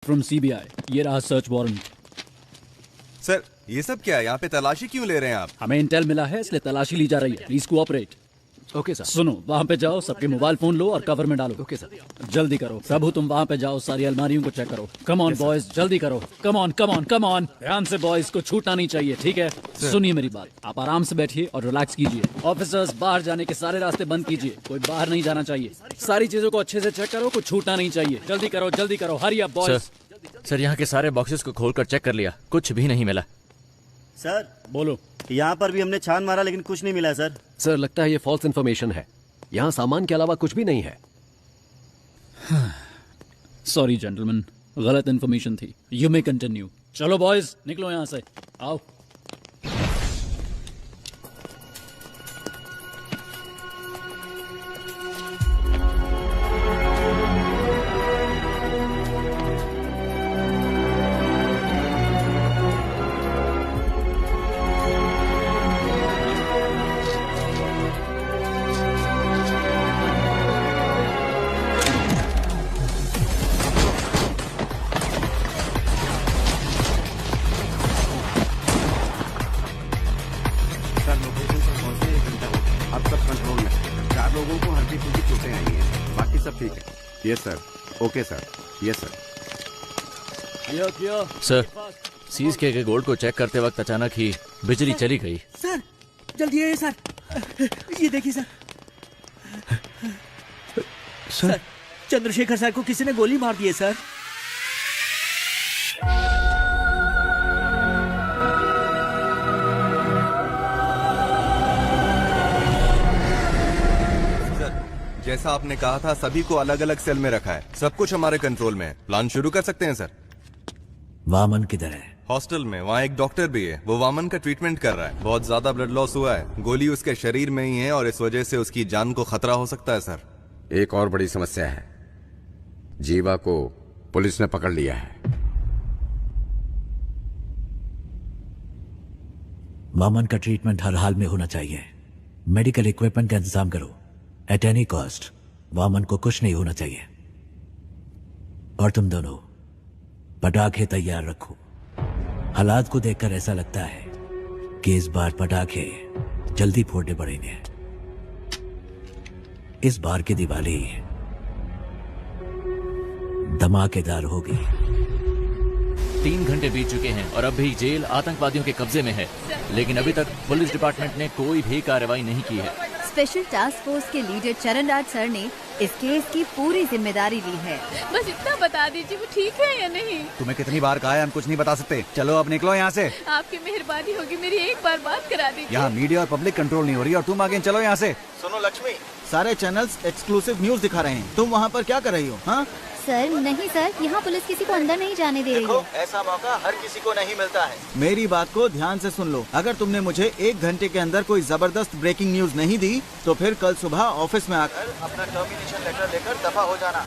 From CBI, ये रहा search warrant. Sir ये सब क्या है? यहाँ पे तलाशी क्यों ले रहे हैं आप? हमें इंटेल मिला है इसलिए तलाशी ली जा रही है। Please cooperate. Okay sir. सुनो, वहाँ पे जाओ, सबके मोबाइल फोन लो और कवर में डालो। Okay sir. जल्दी करो प्रभु, तुम वहाँ पे जाओ, सारी अलमारियों को चेक करो। कम ऑन बॉयज, जल्दी करो। Come on come on come on, ध्यान से बॉयज, को छूटना नहीं चाहिए, ठीक है? सुनिए मेरी बात, आप आराम से बैठिए और रिलैक्स कीजिए। ऑफिसर्स, बाहर जाने के सारे रास्ते बंद कीजिए, कोई बाहर नहीं जाना चाहिए। सारी चीजों को अच्छे से चेक करो, कुछ छूटना नहीं चाहिए। जल्दी करो, हरी अप बॉयज। सर यहाँ के सारे बॉक्सेस को खोलकर चेक कर लिया, कुछ भी नहीं मिला। सर बोलो। यहाँ पर भी हमने छान मारा लेकिन कुछ नहीं मिला सर। सर लगता है ये फॉल्स इन्फॉर्मेशन है, यहाँ सामान के अलावा कुछ भी नहीं है। सॉरी जेंटलमैन, गलत इन्फॉर्मेशन थी। You may continue. चलो बॉयज, निकलो यहाँ से, आओ। Yes sir. Okay sir. Yes sir. Sir seize किए गए गोल्ड को चेक करते वक्त अचानक ही बिजली चली गई। सर जल्दी आइए सर, ये देखिए सर। सर चंद्रशेखर सर को किसी ने गोली मार दी है सर। जैसा आपने कहा था, सभी को अलग अलग सेल में रखा है। सब कुछ हमारे कंट्रोल में है। प्लान शुरू कर सकते हैं सर। वामन किधर है? हॉस्टल में, वहाँ एक डॉक्टर भी है, वो वामन का ट्रीटमेंट कर रहा है। बहुत ज्यादा ब्लड लॉस हुआ है, गोली उसके शरीर में ही है और इस वजह से उसकी जान को खतरा हो सकता है सर। एक और बड़ी समस्या है, जीवा को पुलिस ने पकड़ लिया है। वामन का ट्रीटमेंट हर हाल में होना चाहिए। मेडिकल इक्विपमेंट का इंतजाम करो एट एनी कॉस्ट। वामन को कुछ नहीं होना चाहिए। और तुम दोनों पटाखे तैयार रखो। हालात को देखकर ऐसा लगता है कि इस बार पटाखे जल्दी फोड़ने पड़ेंगे। इस बार की दिवाली धमाकेदार होगी। 3 घंटे बीत चुके हैं और अब भी जेल आतंकवादियों के कब्जे में है, लेकिन अभी तक पुलिस डिपार्टमेंट ने कोई भी कार्रवाई नहीं की है। स्पेशल टास्क फोर्स के लीडर चरणराज सर ने इस केस की पूरी जिम्मेदारी ली है। बस इतना बता दीजिए वो ठीक है या नहीं। तुम्हें कितनी बार कहा है, हम कुछ नहीं बता सकते। चलो अब निकलो यहाँ से। आपकी मेहरबानी होगी, मेरी एक बार बात करा दीजिए। यहाँ मीडिया और पब्लिक कंट्रोल नहीं हो रही और तुम आगे चलो यहाँ से। सुनो लक्ष्मी, सारे चैनल्स एक्सक्लूसिव न्यूज दिखा रहे हैं, तुम वहाँ पर क्या कर रही हो? हाँ सर नहीं सर, यहाँ पुलिस किसी को अंदर नहीं जाने दे रही है। ऐसा मौका हर किसी को नहीं मिलता है। मेरी बात को ध्यान से सुन लो। अगर तुमने मुझे 1 घंटे के अंदर कोई जबरदस्त ब्रेकिंग न्यूज नहीं दी तो फिर कल सुबह ऑफिस में आकर अपना टर्मिनेशन लेटर लेकर दफा हो जाना।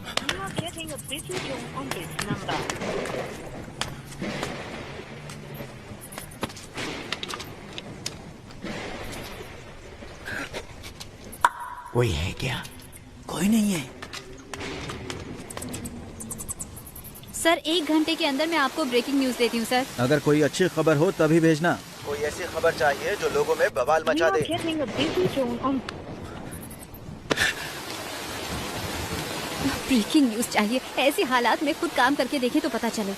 कोई है क्या? कोई नहीं है सर। 1 घंटे के अंदर मैं आपको ब्रेकिंग न्यूज देती हूँ सर। अगर कोई अच्छी खबर हो तभी भेजना। कोई ऐसी खबर चाहिए जो लोगों में बवाल मचा दे। ब्रेकिंग न्यूज चाहिए। ऐसे हालात में खुद काम करके देखें तो पता चले।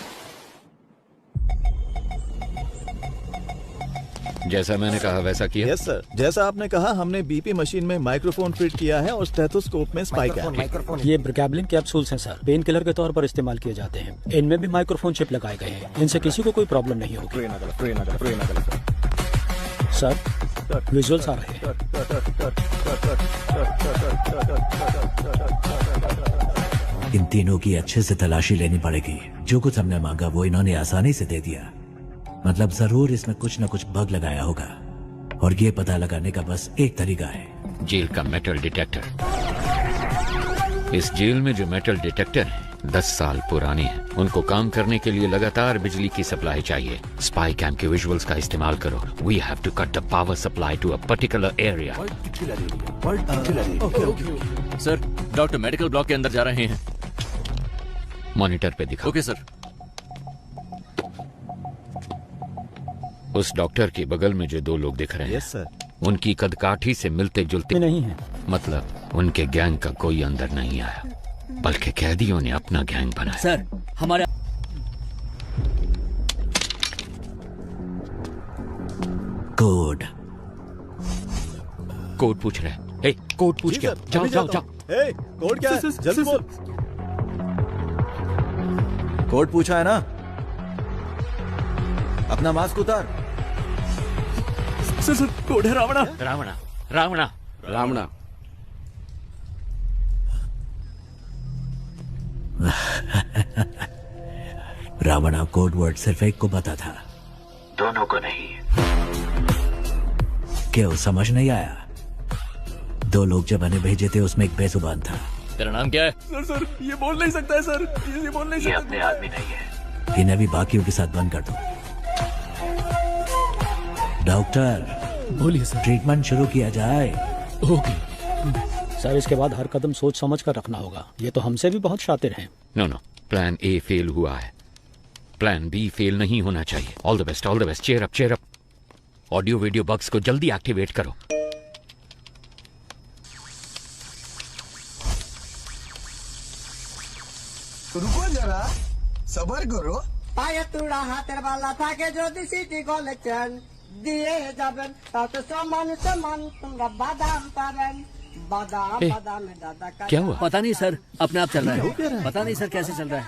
जैसा मैंने कहा वैसा किया। यस सर, जैसा आपने कहा हमने बीपी मशीन में माइक्रोफोन फिट किया है और स्टेथोस्कोप में स्पाइक है। ये ब्रिकैबलिन कैप्सूल्स हैं सर, पेन किलर के तौर पर इस्तेमाल किए जाते हैं। इनमें भी माइक्रोफोन चिप लगाए गए हैं, इनसे किसी को कोई प्रॉब्लम नहीं होगी। सर विजुअल्स आ रहे हैं। इन तीनों की अच्छे से तलाशी लेनी पड़ेगी। जो कुछ हमने मांगा वो इन्होंने आसानी से दे दिया। मतलब जरूर इसमें कुछ न कुछ बग लगाया होगा और ये पता लगाने का बस एक तरीका है, जेल का मेटल डिटेक्टर। इस जेल में जो मेटल डिटेक्टर है 10 साल पुराने हैं। उनको काम करने के लिए लगातार बिजली की सप्लाई चाहिए। स्पाई कैम के विजुअल्स का इस्तेमाल करो। We have to cut the power supply to a particular area. Sir doctor medical block के अंदर जा रहे हैं। मॉनिटर पे दिखा। Okay sir. उस डॉक्टर के बगल में जो दो लोग दिख रहे हैं, यस सर। उनकी कदकाठी से मिलते जुलते नहीं है। मतलब उनके गैंग का कोई अंदर नहीं आया, बल्कि कैदियों ने अपना गैंग बनाया। सर हमारे कोड कोड पूछ रहे हैं। हे, कोड पूछ क्या? जाओ जाओ जाओ। ए, कोड क्या है? जल्दी बोल। कोड पूछा है ना? अपना मास्क उतार। सर कोड है रावणा। रावणा रावणा रावणा। रावणा कोड वर्ड सिर्फ एक को पता था, दोनों को नहीं। क्यों समझ नहीं आया? दो लोग जब मैंने भेजे थे उसमें एक बेजुबान था। तेरा नाम क्या है? सर ये बोल नहीं सकता है सर, ये बोल नहीं सकता। अपने आदमी नहीं है। इन्हें भी बाकियों के साथ बंद कर दो। डॉक्टर बोलिए सर। ट्रीटमेंट शुरू किया जाए। ओके सर, इसके बाद हर कदम सोच समझ कर रखना होगा। ये तो हमसे भी बहुत शातिर हैं। No no, plan A fail हुआ है, प्लान बी फेल नहीं होना चाहिए। All the best, all the best. Cheer up, cheer up. Audio video bugs को जल्दी एक्टिवेट करो। रुको जरा, सबर करो। पाये तुड़ा हाथेर वाला থাকে যদি সিটি কলেকশন দিয়ে যাবেন তাতে সমান সমান তোমরা বাদাম পাবেন। बादाम बादाम में दादा का क्या हुआ? पता नहीं सर, अपने आप चल रहा है। पता नहीं सर कैसे चल रहा है।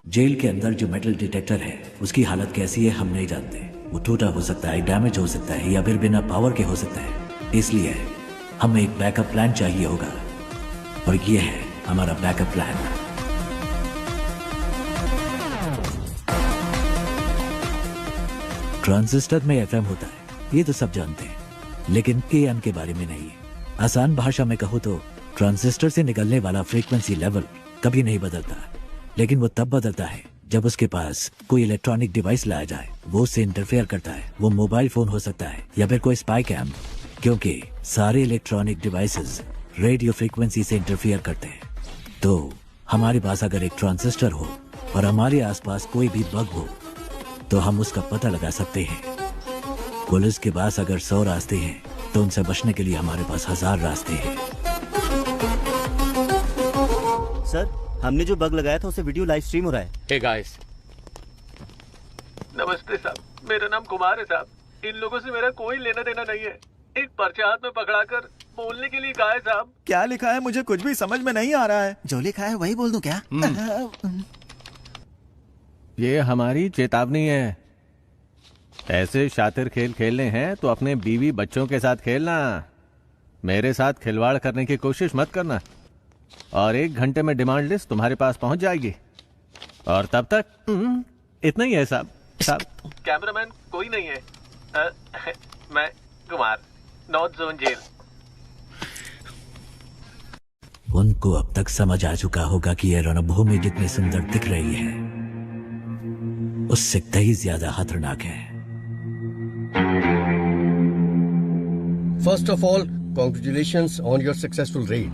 जेल के अंदर जो मेटल डिटेक्टर है उसकी हालत कैसी है हम नहीं जानते। वो टूटा हो सकता है, डैमेज हो सकता है, या फिर बिना पावर के हो सकता है। इसलिए हमें एक बैकअप प्लान चाहिए होगा, और ये है हमारा बैकअप प्लान। ट्रांजिस्टर में एफएम होता है, ये तो सब जानते हैं, लेकिन एएम के बारे में नहीं है। आसान भाषा में कहूँ तो ट्रांजिस्टर से निकलने वाला फ्रीक्वेंसी लेवल कभी नहीं बदलता, लेकिन वो तब बदलता है जब उसके पास कोई इलेक्ट्रॉनिक डिवाइस लाया जाए। वो उससे इंटरफेयर करता है। वो मोबाइल फोन हो सकता है या फिर कोई स्पाई कैम, क्योंकि सारे इलेक्ट्रॉनिक डिवाइसेस रेडियो फ्रीक्वेंसी से इंटरफेयर करते हैं। तो हमारे पास अगर एक ट्रांजिस्टर हो और हमारे आसपास कोई भी बग हो तो हम उसका पता लगा सकते हैं। पुलिस के पास अगर 100 रास्ते हैं तो उनसे बचने के लिए हमारे पास 1000 रास्ते हैं। सर हमने जो बग लगाया था उसे वीडियो लाइव स्ट्रीम हो रहा है। हे गाइस, नमस्ते साहब, मेरा नाम कुमार है साहब। इन लोगों से मेरा कोई लेना देना नहीं है। एक पर्चा हाथ में पकड़ाकर बोलने के लिए कहा है साहब। क्या लिखा है मुझे कुछ भी समझ में नहीं आ रहा है। जो लिखा है वही बोल दूं क्या? ये हमारी चेतावनी है। ऐसे शातिर खेल खेलने हैं तो अपने बीवी बच्चों के साथ खेलना, मेरे साथ खिलवाड़ करने की कोशिश मत करना। और 1 घंटे में डिमांड लिस्ट तुम्हारे पास पहुंच जाएगी, और तब तक इतना ही है साहब। साहब कैमरामैन कोई नहीं है। मैं कुमार, नॉर्थ जोन जेल। उनको अब तक समझ आ चुका होगा कि यह रणभूमि जितनी सुंदर दिख रही है उससे कहीं ज्यादा खतरनाक है। First of all congratulations on your successful red.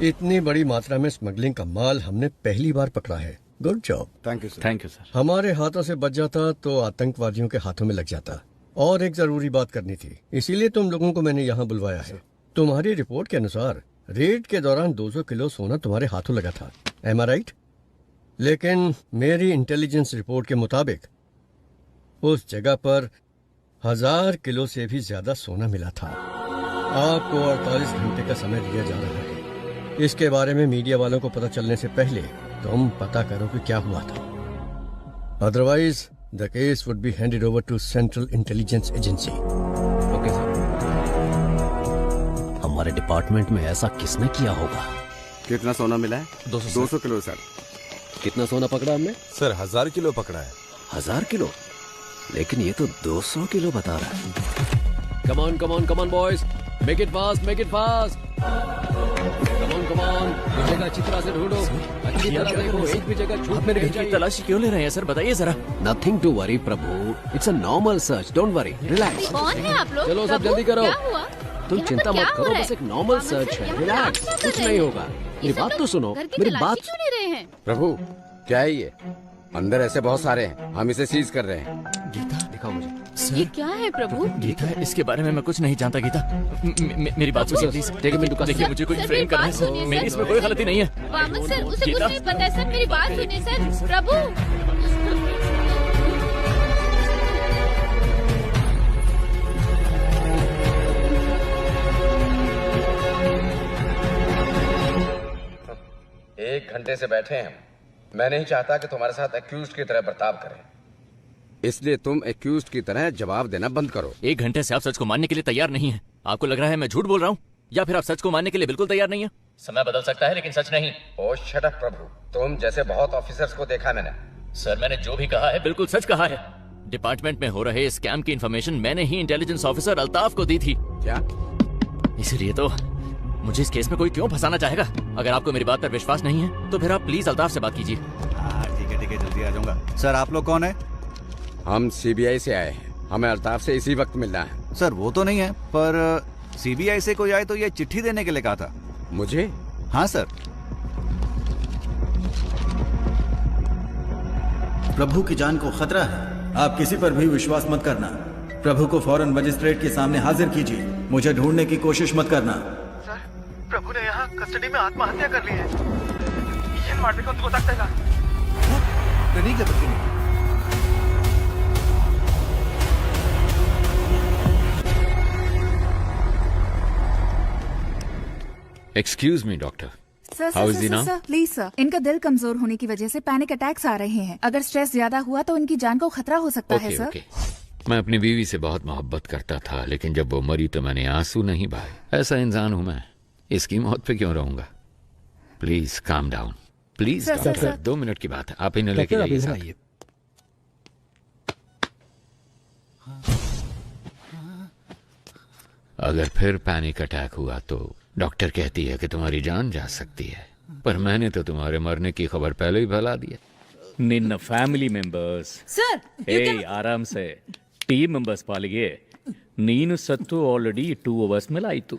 इतनी बड़ी मात्रा में स्मगलिंग का माल हमने पहली बार पकड़ा है। Good job. Thank you sir. Thank you sir. हमारे हाथों से बच जाता तो आतंकवादियों के हाथों में लग जाता। और एक जरूरी बात करनी थी, इसीलिए तुम लोगों को मैंने यहाँ बुलवाया है। तुम्हारी रिपोर्ट के अनुसार रेड के दौरान 200 किलो सोना तुम्हारे हाथों लगा था। एम आई राइट? लेकिन मेरी इंटेलिजेंस रिपोर्ट के मुताबिक उस जगह पर 1000 किलो से भी ज्यादा सोना मिला था। आपको 48 घंटे का समय दिया जा रहा है। इसके बारे में मीडिया वालों को पता चलने से पहले तुम पता करो कि क्या हुआ था। Otherwise the case would be handed over to Central Intelligence Agency. Okay sir. हमारे डिपार्टमेंट में ऐसा किसने किया होगा? कितना सोना मिला है? 200 किलो सर। कितना सोना पकड़ा हमने? सर 1000 किलो पकड़ा है। 1000 किलो? लेकिन ये तो 200 किलो बता रहा है। Come on come on come on boys, make it fast, make it fast. Come on, जगह अच्छी तरह से ढूंढो, अच्छी तरह देखो, एक भी जगह छूट मेरे घर की तलाशी क्यों ले रहे हैं सर, बताइए जरा। Nothing to worry Prabhu, it's a normal search, don't worry, relax. कौन है आप लोग? चलो सब जल्दी करो। क्या हुआ? तुम चिंता मत करो, बस एक नॉर्मल सर्च है, रिलैक्स, कुछ नहीं होगा। मेरी बात तो सुनो, मेरी बात। क्यों ले रहे हैं? प्रभु क्या है ये? अंदर ऐसे बहुत सारे हैं, हम इसे सीज कर रहे हैं। गीता दिखाओ मुझे। ये क्या है प्रभु? गीता, इसके बारे में मैं कुछ नहीं जानता। गीता, मेरी बात सुनिए प्लीज। देखिए मुझे कोई फ्रेम करना है, मेरी इसमें कोई गलती नहीं है। वामन सर, उसे कुछ नहीं पता है सर, मेरी बात सुनिए सर। प्रभु एक घंटे से बैठे हैं हम। मैं नहीं चाहता कि तुम्हारे साथ एक्यूज्ड की तरह बर्ताव करें, इसलिए तुम एक्यूज्ड की तरह जवाब देना बंद करो। 1 घंटे से आप सच को मानने के लिए तैयार नहीं है। आपको लग रहा है मैं झूठ बोल रहा हूँ, या फिर आप सच को मानने के लिए बिल्कुल तैयार नहीं है? समय बदल सकता है लेकिन सच नहीं। ओ शट अप प्रभु, तुम जैसे बहुत ऑफिसर्स को देखा मैंने। सर, मैंने जो भी कहा है बिल्कुल सच कहा है। डिपार्टमेंट में हो रहे स्कैम की इंफॉर्मेशन मैंने ही इंटेलिजेंस ऑफिसर अल्ताफ को दी थी। क्या? इसलिए तो मुझे इस केस में कोई क्यों फंसाना चाहेगा? अगर आपको मेरी बात पर विश्वास नहीं है तो फिर आप प्लीज अल्ताफ से बात कीजिए। ठीक है, जल्दी आ जाऊंगा। सर, आप लोग कौन है? हम सीबीआई से आए हैं, हमें अल्ताफ से इसी वक्त मिलना है। सर, वो तो नहीं है, पर सीबीआई से कोई आए तो ये चिट्ठी देने के लिए कहा था। मुझे? हाँ सर। प्रभु की जान को खतरा है, आप किसी पर भी विश्वास मत करना। प्रभु को फौरन मजिस्ट्रेट के सामने हाजिर कीजिए, मुझे ढूंढने की कोशिश मत करना। सर, प्रभु ने यहाँ कस्टडी में आत्महत्या कर ली है। ये मर्डर कौन हो सकता है? Excuse me doctor, sir how is he now? Sir please sir, इनका दिल कमजोर होने की वजह से पैनिक अटैक्स आ रहे हैं। अगर स्ट्रेस ज्यादा हुआ तो इनकी जान को खतरा हो सकता है सर। मैं अपनी बीवी से बहुत मोहब्बत करता था, लेकिन जब वो मरी तो मैंने आंसू नहीं बहाए। ऐसा इंसान हूं मैं, इसकी मौत पे क्यों रहूंगा? Please calm down, please doctor. 2 minute की बात है, आप इन्हें लेके जाइए साथ। अगर फिर पैनिक अटैक हुआ तो डॉक्टर कहती है कि तुम्हारी जान जा सकती है, पर मैंने तो तुम्हारे मरने की खबर पहले ही फैला दी है। ನಿನ್ನ ಫ್ಯಾಮಿಲಿ ಮೆಂಬರ್ಸ್ ಸರ್ ಆರಾಮ್ ಸೆ ಟೀಮ್ ಮೆಂಬರ್ಸ್ ಪಾಲಿಗೆ ನೀನು ಸತ್ತು ಆಲ್ರೆಡಿ 2 hours ಮೇಲೆ ಆಯಿತು।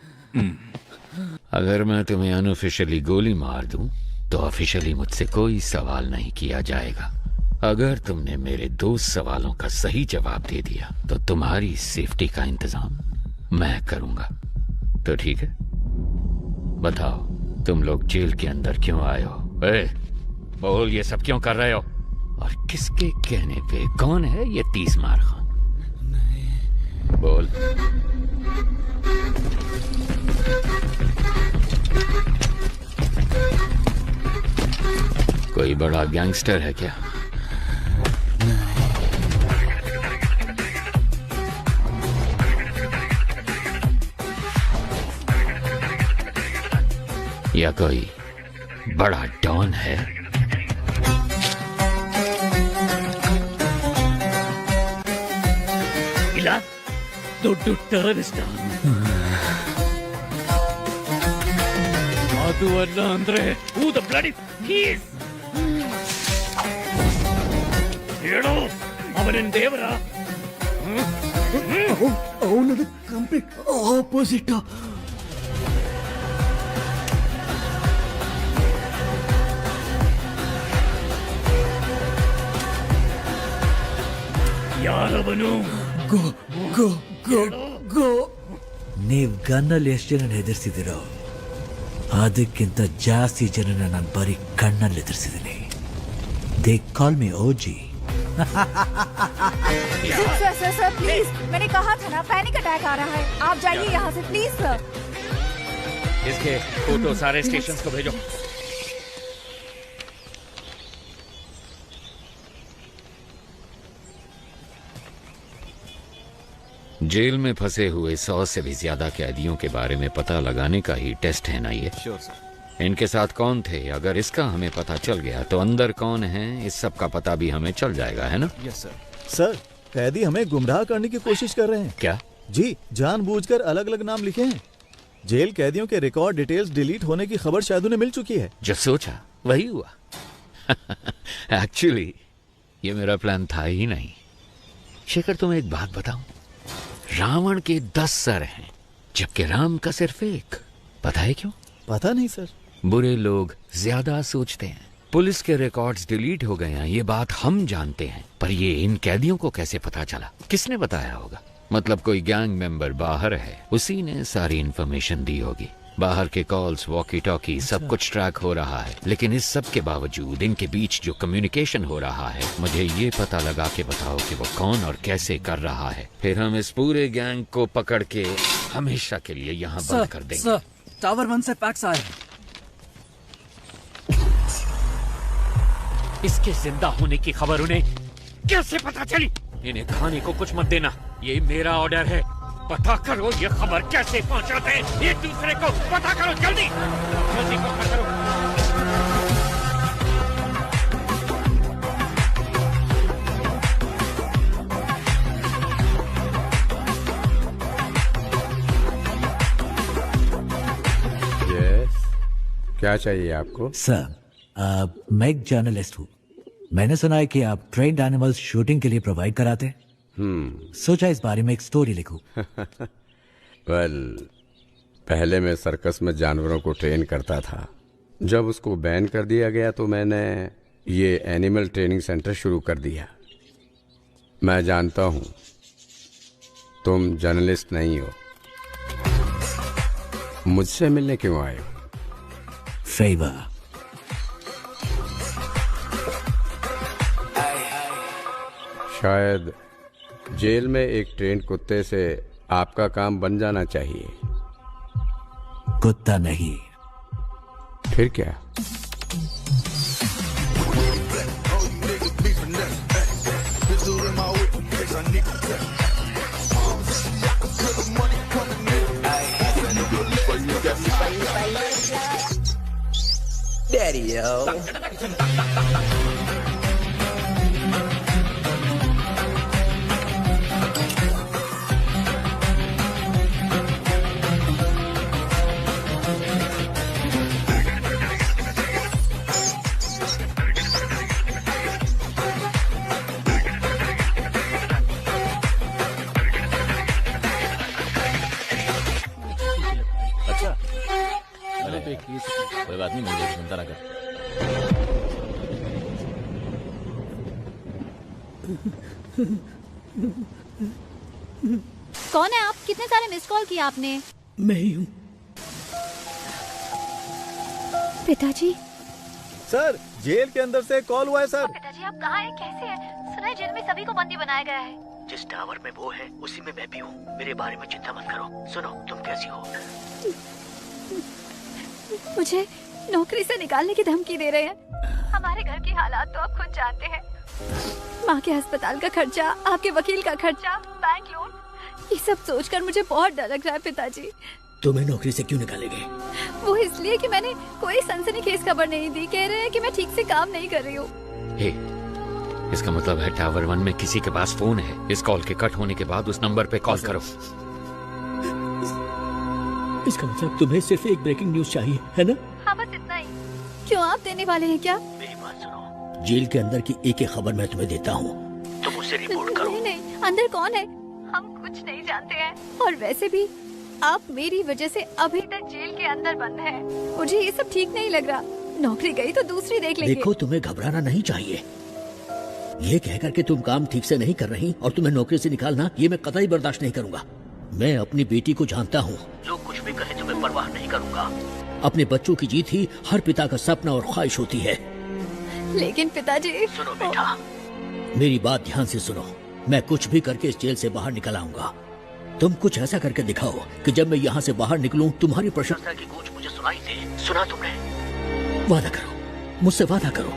अगर मैं तुम्हें अनऑफिशियली गोली मार दूं तो ऑफिशियली मुझसे कोई सवाल नहीं किया जाएगा। अगर तुमने मेरे 2 सवालों का सही जवाब दे दिया तो तुम्हारी सेफ्टी का इंतजाम मैं करूंगा। तो ठीक है, बताओ तुम लोग जेल के अंदर क्यों आए हो? बोल, ये सब क्यों कर रहे हो? और किसके कहने पे? कौन है ये 30 मार खान? बोल। कोई बड़ा गैंगस्टर है क्या? या कोई बड़ा डॉन है? ಇಲ್ಲ ದೊಡ್ಡ ಟೆರರಿಸ್ಟ್ ಅದು ಅಲ್ಲ ಅಂದ್ರೆ ಹೂ ದ ಬ್ಲಡಿ ಹೀಸ್ ಹೇಳು, ಅವನೇನ್ ದೇವರ? ಅವನದು ಕಂಪ್ಲೀಟ್ ಆಪೋಸಿಟ್. ಯಾರವನು? ಗೋ ಗೋ ಗೋ ಗೋ. ನೀವ್ ಗನ್ನಲ್ಲಿ ಎಷ್ಟು ಜನ ಹೆದರ್ಸಿದಿರೋ ಅದಕ್ಕಿಂತ ಜಾಸ್ತಿ ಜನನ ನಾನು ಬರೀ ಕಣ್ಣಲ್ಲಿ ಎದುರಿಸಿದ್ದೀನಿ. They call me OG. Sir sir sir please, मैंने कहा था ना पैनिक अटैक आ रहा है, आप जाइए यहाँ से प्लीज सर। इसके फोटो सारे स्टेशन को भेजो। जेल में फंसे हुए 100 से भी ज्यादा कैदियों के बारे में पता लगाने का ही टेस्ट है ना ये? Sure sir. इनके साथ कौन थे, अगर इसका हमें पता चल गया तो अंदर कौन है इस सब का पता भी हमें चल जाएगा, है ना? Yes sir. सर, कैदी हमें गुमराह करने की कोशिश कर रहे हैं। क्या? जी, जानबूझकर अलग अलग नाम लिखे हैं। जेल कैदियों के रिकॉर्ड डिटेल्स डिलीट होने की खबर शायद उन्हें मिल चुकी है। जो सोचा वही हुआ। एक्चुअली ये मेरा प्लान था ही नहीं। शेखर, तुम्हें एक बात बताऊं, रावण के 10 सर हैं जबकि राम का सिर्फ 1। पता है क्यों? पता नहीं सर। बुरे लोग ज्यादा सोचते हैं पुलिस के रिकॉर्ड्स डिलीट हो गए हैं, ये बात हम जानते हैं, पर ये इन कैदियों को कैसे पता चला? किसने बताया होगा? मतलब कोई गैंग मेंबर बाहर है, उसी ने सारी इन्फॉर्मेशन दी होगी। बाहर के कॉल्स, वॉकी टॉकी, सब कुछ ट्रैक हो रहा है, लेकिन इस सब के बावजूद इनके बीच जो कम्युनिकेशन हो रहा है, मुझे ये पता लगा के बताओ कि वो कौन और कैसे कर रहा है। फिर हम इस पूरे गैंग को पकड़ के हमेशा के लिए यहाँ बंद कर देंगे। सर, टावर 1 से फैक्स आए हैं। इसके जिंदा होने की खबर उन्हें कैसे पता चली? इन्हें खाने को कुछ मत देना, ये मेरा ऑर्डर है। पता करो ये खबर कैसे पहुंचाते हैं एक दूसरे को, पता करो जल्दी, जल्दी पता करो। यस, क्या चाहिए आपको? सर, मैं एक जर्नलिस्ट हूँ। मैंने सुना है कि आप ट्रेन्ड एनिमल्स शूटिंग के लिए प्रोवाइड कराते हैं। सोचा इस बारे में एक स्टोरी लिखूं। वेल, पहले मैं सर्कस में जानवरों को ट्रेन करता था। जब उसको बैन कर दिया गया तो मैंने ये एनिमल ट्रेनिंग सेंटर शुरू कर दिया। मैं जानता हूँ तुम जर्नलिस्ट नहीं हो, मुझसे मिलने क्यों आए हो? फेवर। शायद जेल में एक ट्रेंड कुत्ते से आपका काम बन जाना चाहिए। कुत्ता नहीं। फिर क्या? Daddy, yo. कोई बात नहीं, मुझे चिंता ना कर। कौन है आप? कितने सारे मिस कॉल किए आपने? मैं ही हूँ। पिताजी। सर, जेल के अंदर से कॉल हुआ है सर। पिताजी आप कहाँ हैं? कैसे हैं? सुना है जेल में सभी को बंदी बनाया गया है। जिस टावर में वो है उसी में मैं भी हूँ। मेरे बारे में चिंता मत करो। सुनो, तुम कैसी हो? मुझे नौकरी से निकालने की धमकी दे रहे हैं। हमारे घर की हालात तो आप खुद जानते हैं। माँ के अस्पताल का खर्चा, आपके वकील का खर्चा, बैंक लोन, ये सब सोचकर मुझे बहुत डर लग रहा है पिताजी। तुम्हें नौकरी से क्यों निकालेंगे? वो इसलिए कि मैंने कोई सनसनीखेज खबर नहीं दी। कह रहे हैं कि मैं ठीक से काम नहीं कर रही हूँ। हे, इसका मतलब है टावर 1 में किसी के पास फोन है। इस कॉल के कट होने के बाद उस नंबर पे कॉल करो। इसका मतलब तुम्हें सिर्फ एक ब्रेकिंग न्यूज चाहिए, है ना? हाँ, बस इतना ही। क्यों, आप देने वाले हैं क्या? मेरी बात सुनो, जेल के अंदर की एक एक खबर मैं तुम्हें देता हूँ, तुम उससे रिपोर्ट करो। नहीं नहीं, अंदर कौन है हम कुछ नहीं जानते हैं। और वैसे भी आप मेरी वजह से अभी तक जेल के अंदर बंद हैं। मुझे ये सब ठीक नहीं लग रहा। नौकरी गई तो दूसरी देख लेंगे। देखो, तुम्हें घबराना नहीं चाहिए। ये कहकर के तुम काम ठीक से नहीं कर रही और तुम्हें नौकरी से निकालना, ये मैं कतई बर्दाश्त नहीं करूंगा। मैं अपनी बेटी को जानता हूँ, जो कुछ भी कहे तुम्हें परवाह नहीं करूंगा। अपने बच्चों की जीत ही हर पिता का सपना और ख्वाहिश होती है। लेकिन पिताजी। सुनो बेटा, मेरी बात ध्यान से सुनो। मैं कुछ भी करके इस जेल से बाहर निकल आऊंगा। तुम कुछ ऐसा करके दिखाओ कि जब मैं यहाँ से बाहर निकलूं, तुम्हारी प्रशंसा की गूंज मुझे सुनाई दे। सुना तुमने? वादा करो, मुझसे वादा करो।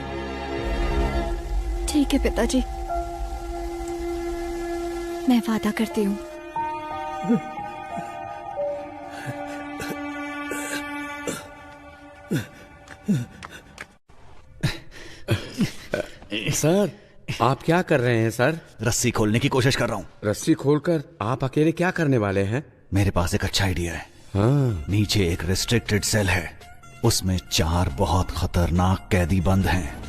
ठीक है पिताजी, मैं वादा करती हूँ। सर, आप क्या कर रहे हैं सर? रस्सी खोलने की कोशिश कर रहा हूँ। रस्सी खोलकर आप अकेले क्या करने वाले हैं? मेरे पास एक अच्छा आइडिया है। हाँ। नीचे एक रिस्ट्रिक्टेड सेल है, उसमें 4 बहुत खतरनाक कैदी बंद हैं।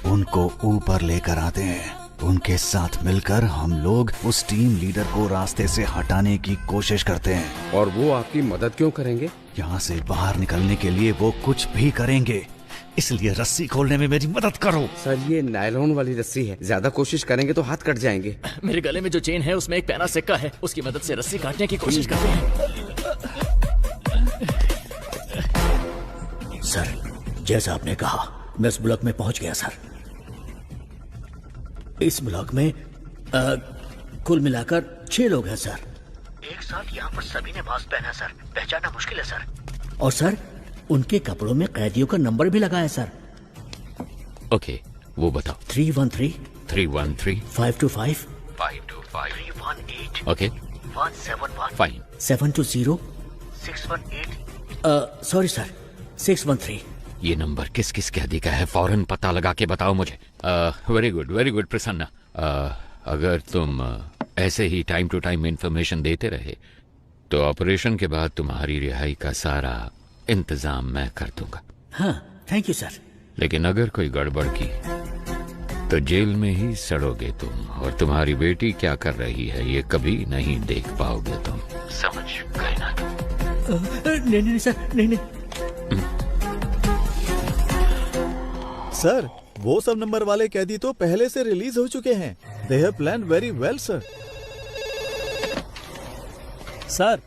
उनको ऊपर लेकर आते हैं। उनके साथ मिलकर हम लोग उस टीम लीडर को रास्ते से हटाने की कोशिश करते हैं। और वो आपकी मदद क्यों करेंगे? यहाँ से बाहर निकलने के लिए वो कुछ भी करेंगे। इसलिए रस्सी खोलने में मेरी मदद करो। सर ये नायलॉन वाली रस्सी है, ज्यादा कोशिश करेंगे तो हाथ कट जाएंगे। मेरे गले में जो चेन है उसमें एक पैना सिक्का है, उसकी मदद से रस्सी काटने की कोशिश करते हैं। सर जैसा आपने कहा मैं इस ब्लॉक में पहुंच गया सर। इस ब्लॉक में कुल मिलाकर 6 लोग हैं सर। एक साथ यहाँ पर सभी ने मास्क पहना सर, पहचानना मुश्किल है सर। और सर उनके कपड़ों में कैदियों का नंबर भी लगा है सर। ओके वो बताओ। 313 313 525 525 318 ओके 171 फाइन 720 618 सॉरी सर 613। ये नंबर किस किस कैदी का है फौरन पता लगा के बताओ मुझे। Very good Prasanna. अगर तुम ऐसे ही टाइम टू टाइम इंफॉर्मेशन देते रहे तो ऑपरेशन के बाद तुम्हारी रिहाई का सारा इंतजाम मैं कर दूंगा। हाँ थैंक यू सर। लेकिन अगर कोई गड़बड़ की तो जेल में ही सड़ोगे तुम, और तुम्हारी बेटी क्या कर रही है ये कभी नहीं देख पाओगे तुम। समझ गए ना? नहीं सर नहीं। सर वो सब नंबर वाले कैदी तो पहले से रिलीज हो चुके हैं। They have planned very well sir. Sir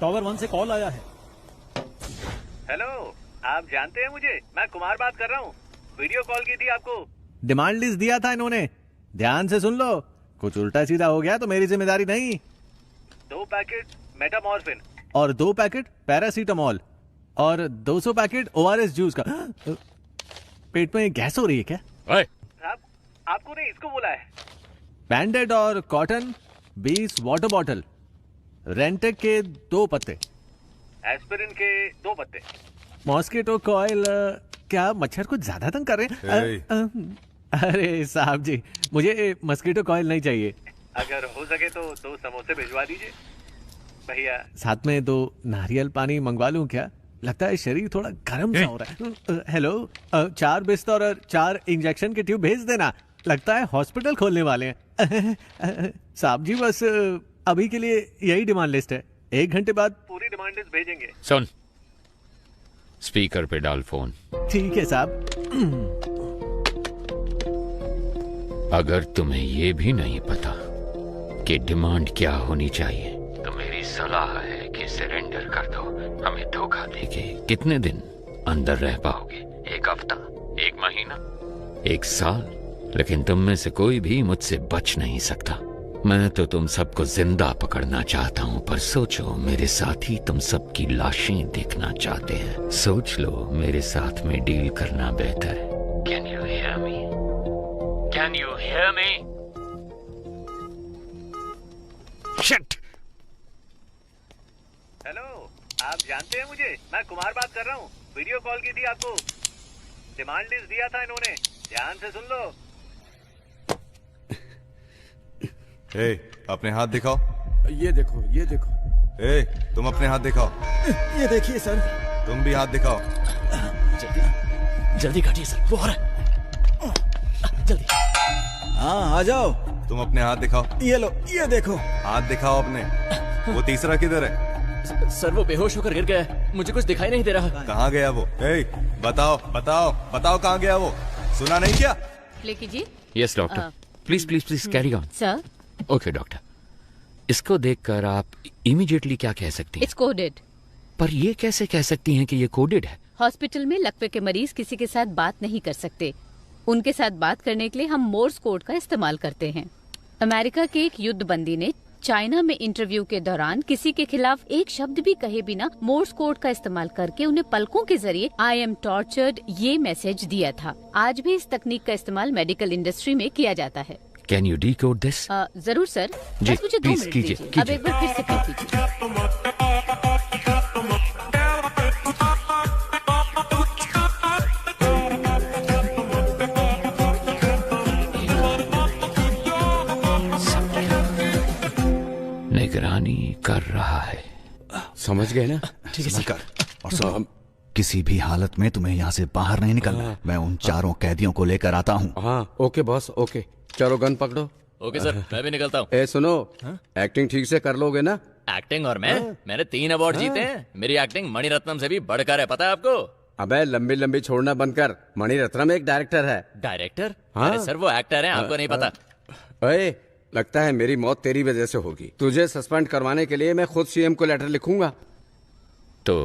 tower 1 से कॉल आया है। हेलो, आप जानते हैं मुझे? मैं कुमार बात कर रहा हूँ। वीडियो कॉल की थी आपको। डिमांड लिस्ट दिया था इन्होंने, ध्यान से सुन लो। कुछ उल्टा सीधा हो गया तो मेरी जिम्मेदारी नहीं। 2 पैकेट मेटामॉर्फिन और 2 पैकेट पैरासीटामोल और 200 पैकेट ORS जूस का। पेट में गैस हो रही है क्या? साहब आपको नहीं, इसको बोला है। बैंडेड और कॉटन 20 वाटर बॉटल, रेंटेक के 2 पत्ते, एस्पिरिन के 2 पत्ते, मॉस्किटो कॉइल। क्या मच्छर कुछ ज्यादा तंग कर रहे हैं? अरे साहब जी मुझे मस्कीटो कॉइल नहीं चाहिए। अगर हो सके तो 2 समोसे भिजवा दीजिए भैया। साथ में 2 नारियल पानी मंगवा लूं क्या? लगता है शरीर थोड़ा गर्म सा हो रहा है। हेलो 4 बिस्तर और 4 इंजेक्शन के ट्यूब भेज देना। लगता है हॉस्पिटल खोलने वाले हैं। साहब जी बस अभी के लिए यही डिमांड लिस्ट है, 1 घंटे बाद पूरी डिमांड लिस्ट भेजेंगे। सुन, स्पीकर पे डाल फोन। ठीक है साहब। अगर तुम्हें ये भी नहीं पता कि डिमांड क्या होनी चाहिए तो मेरी सलाह है कि सरेंडर कर दो। हमें धोखा देके कितने दिन अंदर रह पाओगे? 1 हफ्ता, 1 महीना, 1 साल? लेकिन तुम में से कोई भी मुझसे बच नहीं सकता। मैं तो तुम सबको जिंदा पकड़ना चाहता हूँ, पर सोचो मेरे साथी तुम सबकी लाशें देखना चाहते हैं। सोच लो मेरे साथ में डील करना बेहतर है। Can you hear me? Can you hear me? Shit! Hello, आप जानते हैं मुझे? मैं कुमार बात कर रहा हूँ। वीडियो कॉल की थी आपको। डिमांड लिस्ट दिया था इन्होंने, ध्यान से सुन लो। अपने हाथ दिखाओ। ये देखो ये देखो। तुम अपने हाथ दिखाओ। ये देखिए सर। तुम भी हाथ दिखाओ। जल्दी काटिए सर, वो हो रहा है। जल्दी। हाँ आ जाओ। तुम अपने हाथ दिखाओ। ये लो, ये देखो। हाथ दिखाओ अपने। वो तीसरा किधर है? सर वो बेहोश होकर गिर गया है, मुझे कुछ दिखाई नहीं दे रहा। कहाँ गया वो? बताओ बताओ बताओ, कहाँ गया वो? सुना नहीं क्या? प्ले कीजिए। Yes doctor, please carry on. Sir. Okay doctor, इसको देखकर आप इमीडिएटली क्या कह सकती हैं? It's coded. पर ये कैसे कह सकती हैं कि ये कोडेड है? हॉस्पिटल में लकवे के मरीज किसी के साथ बात नहीं कर सकते। उनके साथ बात करने के लिए हम मोर्स कोड का इस्तेमाल करते हैं। अमेरिका के एक युद्ध बंदी ने चाइना में इंटरव्यू के दौरान किसी के खिलाफ एक शब्द भी कहे बिना मोर्स कोड का इस्तेमाल करके उन्हें पलकों के जरिए आई एम टॉर्चर्ड ये मैसेज दिया था। आज भी इस तकनीक का इस्तेमाल मेडिकल इंडस्ट्री में किया जाता है। Can you decode this? जरूर सर, जी, बस मुझे 2 मिनट दीजिए। अब एक बार फिर से कर दीजिए। निगरानी कर रहा है। समझ गए ना? ठीक है सर। और सर किसी भी हालत में तुम्हें यहाँ से बाहर नहीं निकलना। मैं उन 4 कैदियों को लेकर आता हूँ। हाँ ओके बॉस, ओके। चलो गन पकड़ो। ओके सर, मैं भी निकलता हूँ। सुनो, एक्टिंग ठीक से कर लोगे ना? एक्टिंग और मैंने 3 अवार्ड जीते हैं। मेरी एक्टिंग मणिरत्नम से भी बढ़कर है, पता है आपको? अबे लंबी लंबी छोड़ना बंद कर। मणिरत्नम एक डायरेक्टर है। डायरेक्टर? हाँ? अरे सर वो एक्टर है, आपको नहीं पता। ओए, लगता है मेरी मौत तेरी वजह से होगी। तुझे सस्पेंड करवाने के लिए मैं खुद सीएम को लेटर लिखूंगा। तो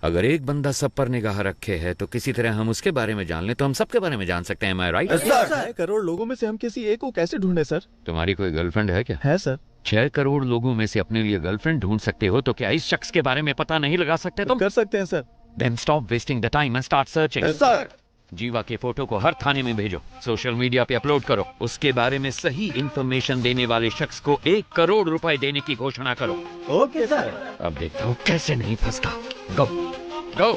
अगर एक बंदा सब पर निगाह रखे है तो किसी तरह हम उसके बारे में जान लें तो हम सबके बारे में जान सकते हैं। Am I right? 6 करोड़ लोगों में से हम किसी एक को कैसे ढूंढे सर? तुम्हारी कोई गर्लफ्रेंड है क्या? है सर। 6 करोड़ लोगों में से अपने लिए गर्लफ्रेंड ढूंढ सकते हो तो क्या इस शख्स के बारे में पता नहीं लगा सकते तुम? कर सकते हैं sir. Then stop wasting the time and start searching. Sir. जीवा के फोटो को हर थाने में भेजो, सोशल मीडिया पे अपलोड करो, उसके बारे में सही इंफॉर्मेशन देने वाले शख्स को 1 करोड़ रुपए देने की घोषणा करो। Okay sir. अब देखता हूँ कैसे नहीं फंसता। गो गो।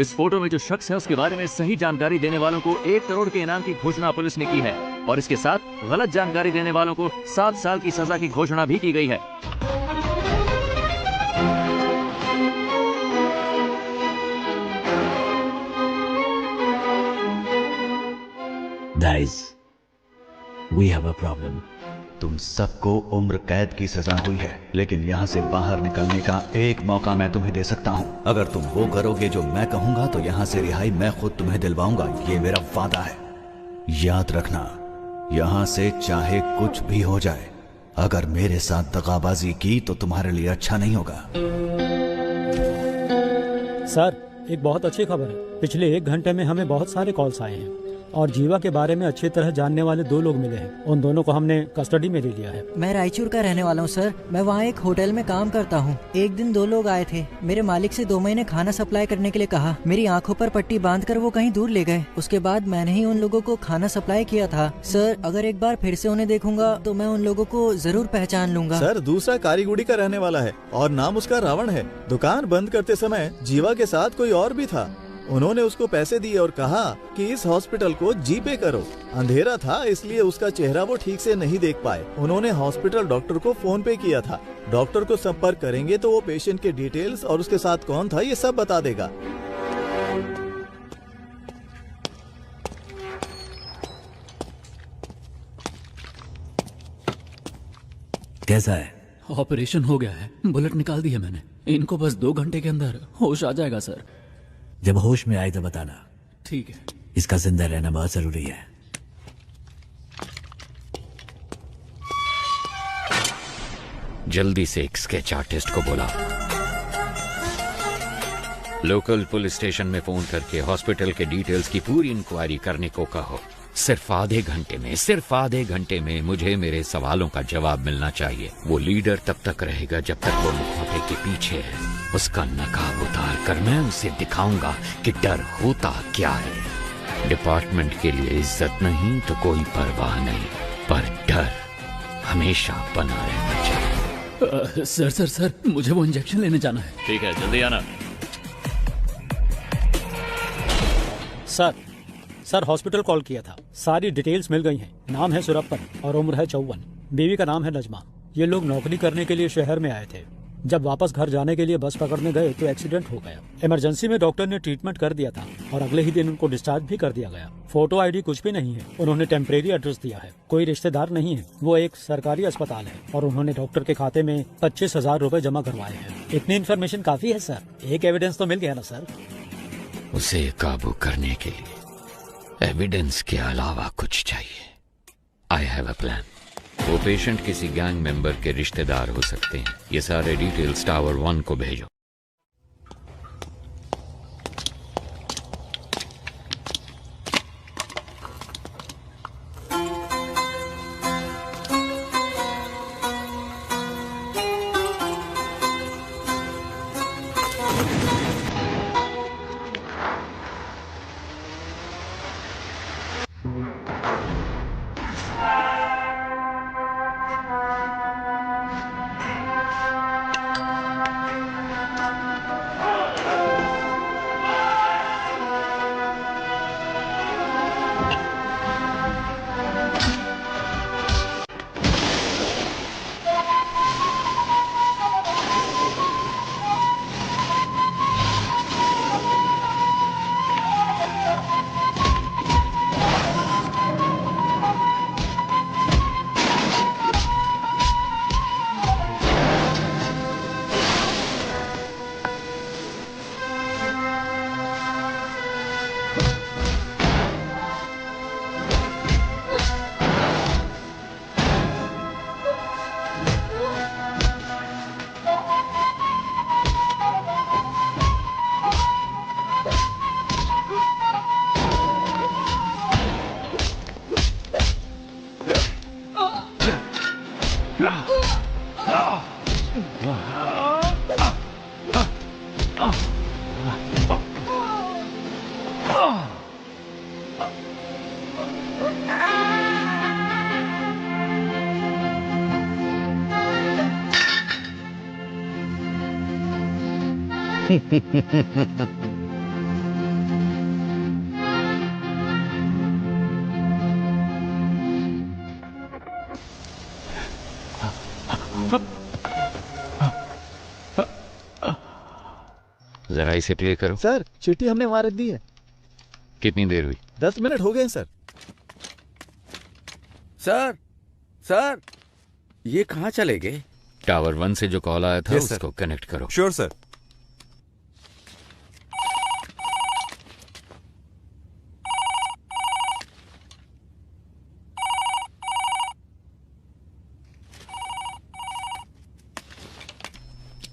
इस फोटो में जो शख्स है उसके बारे में सही जानकारी देने वालों को 1 करोड़ के इनाम की घोषणा पुलिस ने की है और इसके साथ गलत जानकारी देने वालों को 7 साल की सजा की घोषणा भी की गई है। Guys, we have a problem. तुम सबको उम्र कैद की सजा हुई है, लेकिन यहाँ से बाहर निकलने का एक मौका मैं तुम्हें दे सकता हूँ। अगर तुम वो करोगे जो मैं कहूँगा तो यहाँ से रिहाई मैं खुद तुम्हें दिलवाऊंगा। ये मेरा वादा है। याद रखना, यहाँ से चाहे कुछ भी हो जाए, अगर मेरे साथ दगाबाजी की तो तुम्हारे लिए अच्छा नहीं होगा। सर, एक बहुत अच्छी खबर है। पिछले 1 घंटे में हमें बहुत सारे कॉल्स आए हैं और जीवा के बारे में अच्छी तरह जानने वाले 2 लोग मिले हैं। उन दोनों को हमने कस्टडी में ले लिया है। मैं रायचूर का रहने वाला हूँ सर। मैं वहाँ एक होटल में काम करता हूँ। एक दिन 2 लोग आए थे। मेरे मालिक से 2 महीने खाना सप्लाई करने के लिए कहा। मेरी आंखों पर पट्टी बांधकर वो कहीं दूर ले गए। उसके बाद मैंने ही उन लोगों को खाना सप्लाई किया था। सर, अगर एक बार फिर से उन्हें देखूंगा तो मैं उन लोगों को जरूर पहचान लूंगा। सर, दूसरा कारीगुड़ी का रहने वाला है और नाम उसका रावण है। दुकान बंद करते समय जीवा के साथ कोई और भी था। उन्होंने उसको पैसे दिए और कहा कि इस हॉस्पिटल को जीपे करो। अंधेरा था इसलिए उसका चेहरा वो ठीक से नहीं देख पाए। उन्होंने हॉस्पिटल डॉक्टर को फोन पे किया था। डॉक्टर को संपर्क करेंगे तो वो पेशेंट के डिटेल्स और उसके साथ कौन था ये सब बता देगा। कैसा है? ऑपरेशन हो गया है, बुलेट निकाल दी है मैंने। इनको बस 2 घंटे के अंदर होश आ जाएगा सर। जब होश में आए तो बताना। ठीक है। इसका जिंदा रहना बहुत जरूरी है। जल्दी से एक स्केच आर्टिस्ट को बुलाओ। लोकल पुलिस स्टेशन में फोन करके हॉस्पिटल के डिटेल्स की पूरी इंक्वायरी करने को कहो। सिर्फ आधे घंटे में मुझे मेरे सवालों का जवाब मिलना चाहिए। वो लीडर तब तक रहेगा जब तक वो मुखौटे के पीछे है। उसका नकाब उतार कर मैं उसे दिखाऊंगा कि डर होता क्या है। डिपार्टमेंट के लिए इज्जत नहीं तो कोई परवाह नहीं, पर डर हमेशा बना रहना चाहिए। सर, मुझे वो इंजेक्शन लेने जाना है। ठीक है, जल्दी आना। सर, हॉस्पिटल कॉल किया था। सारी डिटेल्स मिल गई हैं। नाम है सुरप्पन और उम्र है 54। बीवी का नाम है नजमा। ये लोग नौकरी करने के लिए शहर में आए थे। जब वापस घर जाने के लिए बस पकड़ने गए तो एक्सीडेंट हो गया। इमरजेंसी में डॉक्टर ने ट्रीटमेंट कर दिया था और अगले ही दिन उनको डिस्चार्ज भी कर दिया गया। फोटो आईडी कुछ भी नहीं है। उन्होंने टेम्परेरी एड्रेस दिया है। कोई रिश्तेदार नहीं है। वो एक सरकारी अस्पताल है और उन्होंने डॉक्टर के खाते में 25,000 रुपए जमा करवाए हैं। इतनी इन्फॉर्मेशन काफी है सर। एक एविडेंस तो मिल गया ना सर। उसे काबू करने के लिए एविडेंस के अलावा कुछ चाहिए। I have a plan. वो पेशेंट किसी गैंग मेंबर के रिश्तेदार हो सकते हैं। ये सारे डिटेल्स टावर 1 को भेजो। जरा इसे प्ले करो। सर चिट्ठी हमने वहां रख दी है। कितनी देर हुई? 10 मिनट हो गए हैं सर। सर सर ये कहाँ चले गए? टावर 1 से जो कॉल आया था Yes, sir. उसको कनेक्ट करो। Sure sir.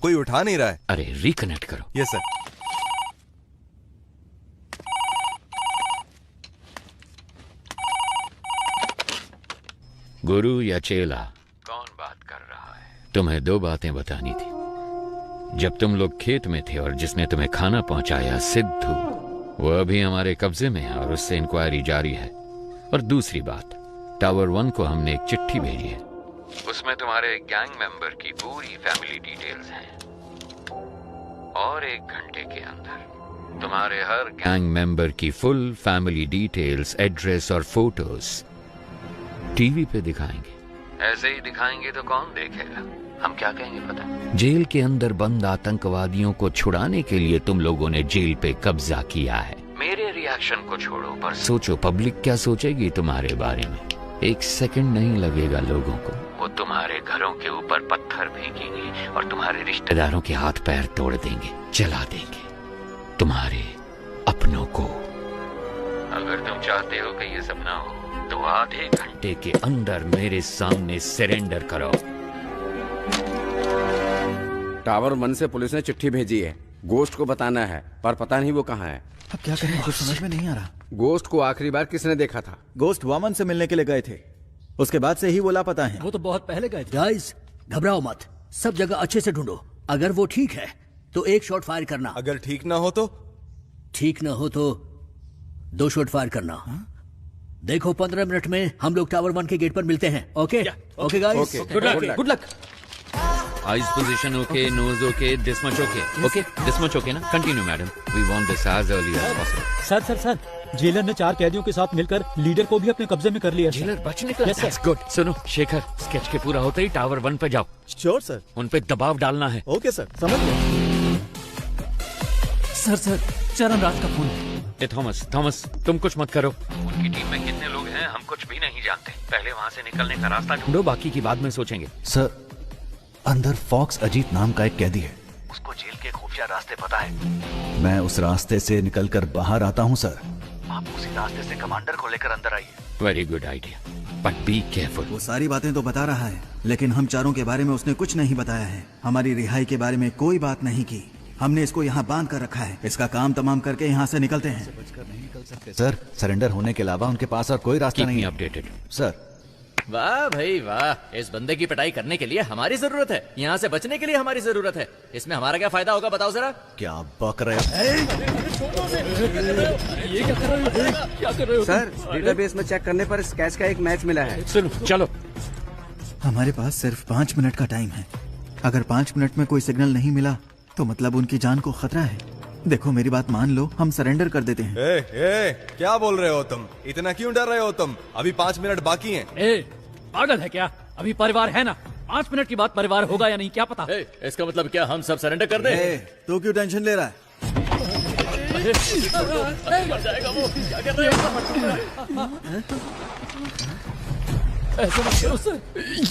कोई उठा नहीं रहा है। अरे रिकनेक्ट करो। Yes sir. गुरु या चेला, कौन बात कर रहा है? तुम्हें 2 बातें बतानी थी। जब तुम लोग खेत में थे और जिसने तुम्हें खाना पहुंचाया सिद्धू, वो अभी हमारे कब्जे में है और उससे इंक्वायरी जारी है। और दूसरी बात, टावर 1 को हमने एक चिट्ठी भेजी है, उसमें तुम्हारे गैंग मेंबर की पूरी फैमिली डिटेल्स हैं। और 1 घंटे के अंदर तुम्हारे हर गैंग मेंबर की फुल फैमिली डिटेल्स, एड्रेस और फोटोज टीवी पे दिखाएंगे। ऐसे ही दिखाएंगे तो कौन देखेगा? हम क्या कहेंगे पता है? जेल के अंदर बंद आतंकवादियों को छुड़ाने के लिए तुम लोगों ने जेल पे कब्जा किया है। मेरे रिएक्शन को छोड़ो, पर सोचो पब्लिक क्या सोचेगी तुम्हारे बारे में। 1 सेकंड नहीं लगेगा लोगों को, वो तुम्हारे घरों के ऊपर पत्थर फेंकेंगे और तुम्हारे रिश्तेदारों के हाथ पैर तोड़ देंगे, जला देंगे तुम्हारे अपनों को। अगर तुम चाहते हो कि ये सपना हो तो आधे घंटे के अंदर मेरे सामने सरेंडर करो। टावर 1 से पुलिस ने चिट्ठी भेजी है, गोश्त को बताना है, पर पता नहीं वो कहाँ है। अब क्या करें, कुछ समझ में नहीं आ रहा। गोश्त को आखिरी बार किसने देखा था? गोश्त वामन से मिलने के लिए गए थे, उसके बाद से ही वो लापता है। वो तो बहुत पहले गए थे। गाइस घबराओ मत, सब जगह अच्छे से ढूंढो। अगर वो ठीक है तो 1 शॉट फायर करना। अगर ठीक ना हो तो? ठीक ना हो तो 2 शॉट फायर करना। देखो 15 मिनट में हम लोग टावर 1 के गेट पर मिलते हैं। Okay okay guys, good luck. Eyes position okay, nose okay, this much okay. Okay this much okay ना? Continue madam, we want this as early as possible. Sir sir sir, jailer ने 4 कैदियों के साथ मिलकर leader को भी अपने कब्जे में कर लिया। जेलर बच निकला। That's good। सुनो शेखर, स्केच के पूरा होते ही टावर 1 पे जाओ। Sure sir. उन पे दबाव डालना है। ओके सर, समझ गए। सर चरण राज का फोन। थॉमस तुम कुछ मत करो। उनकी टीम में कितने लोग हैं हम कुछ भी नहीं जानते। पहले वहाँ से निकलने का रास्ता ढूंढो, बाकी की बाद में सोचेंगे। सर, अंदर फॉक्स अजीत नाम का एक कैदी है, उसको जेल के खुफिया रास्ते पता है। मैं उस रास्ते से निकलकर बाहर आता हूँ सर। आप उसी रास्ते से कमांडर को लेकर अंदर आइए। Very good idea, but be careful. वो सारी बातें तो बता रहा है, लेकिन हम चारों के बारे में उसने कुछ नहीं बताया है। हमारी रिहाई के बारे में कोई बात नहीं की। हमने इसको यहाँ बांध कर रखा है। इसका काम तमाम करके यहाँ से निकलते हैं। सर, सरेंडर होने के अलावा उनके पास और कोई रास्ता नहीं है। Updated sir. वाह भाई वाह, इस बंदे की पिटाई करने के लिए हमारी जरूरत है, यहाँ से बचने के लिए हमारी जरूरत है। इसमें हमारा क्या फायदा होगा बताओ जरा? क्या बक रहे हो? ये क्या कर रहे हो? सर, डेटाबेस में चेक करने पर स्केच का एक मैच मिला है। सुनो चलो। हमारे पास सिर्फ 5 मिनट का टाइम है। अगर 5 मिनट में कोई सिग्नल नहीं मिला तो मतलब उनकी जान को खतरा है। देखो मेरी बात मान लो, हम सरेंडर कर देते हैं। क्या बोल रहे हो तुम? इतना क्यों डर रहे हो तुम? अभी 5 मिनट बाकी हैं। पागल है क्या? अभी परिवार है ना। 5 मिनट की बात परिवार होगा या नहीं क्या पता। इसका मतलब क्या हम सब सरेंडर कर दें? तू क्यों टेंशन ले रहा है? मर जाएगा वो। क्या कर रहे हो? ऐसा मत करो सर,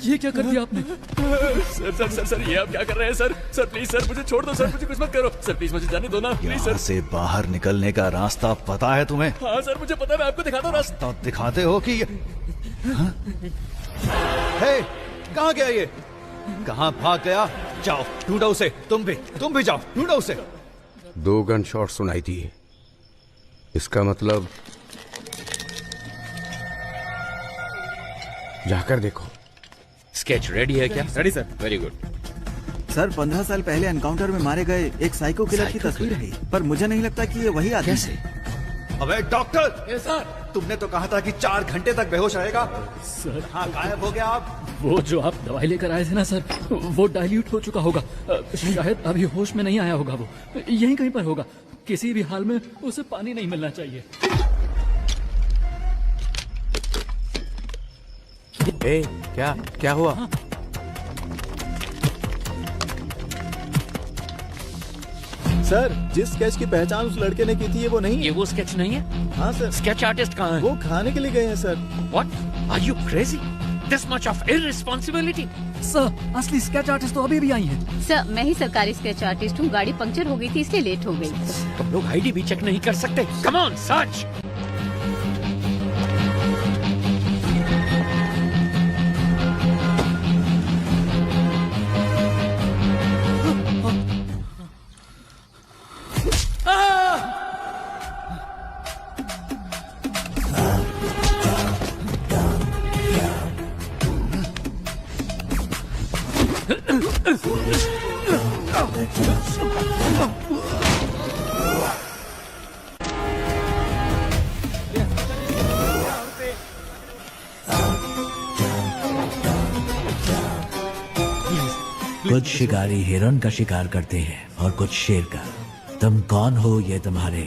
ये क्या कर दिया आपने? सर ये आप क्या कर रहे हैं सर? सर प्लीज सर, मुझे छोड़ दो सर, मुझे कुछ मत करो सर, प्लीज मुझे जाने दो ना प्लीज सर। यहाँ से बाहर निकलने का रास्ता पता है तुम्हें? हाँ सर मुझे पता है, मैं आपको दिखाता हूँ रास्ता। तो दिखाते हो कि हे, कहाँ गया ये? कहाँ भाग गया? जाओ ढूंढो उसे। तुम भी जाओ ढूंढो उसे। 2 गन शॉट सुनाई दी। इसका मतलब जाकर देखो। स्केच रेडी है क्या? Ready sir. Very good. Sir 15 साल पहले एनकाउंटर में मारे गए एक साइको किलर की तस्वीर है, पर मुझे नहीं लगता कि ये वही आदमी है। अबे डॉक्टर, सर तुमने तो कहा था कि 4 घंटे तक बेहोश रहेगा। सर हाँ, गायब हो गया आप। वो जो आप दवाई लेकर आए थे ना सर, वो डाइल्यूट हो चुका होगा। शायद अभी होश में नहीं आया होगा। वो यहीं कहीं पर होगा। किसी भी हाल में उसे पानी नहीं मिलना चाहिए। ए, क्या हुआ? हाँ। सर, जिस स्केच की पहचान उस लड़के ने की थी ये वो नहीं है। ये वो स्केच नहीं है? हाँ सर। स्केच आर्टिस्ट कहाँ है? वो खाने के लिए गए हैं sir. What? Are you crazy? This much of irresponsibility? Sir, असली स्केच आर्टिस्ट तो अभी भी आई हैं। सर, मैं ही सरकारी स्केच आर्टिस्ट हूँ। गाड़ी पंक्चर हो गई थी इसलिए लेट हो गई। तुम लोग आईडी भी चेक नहीं कर सकते? Come on, search. कुछ शिकारी हिरन का शिकार करते हैं और कुछ शेर का। तुम कौन हो ये तुम्हारे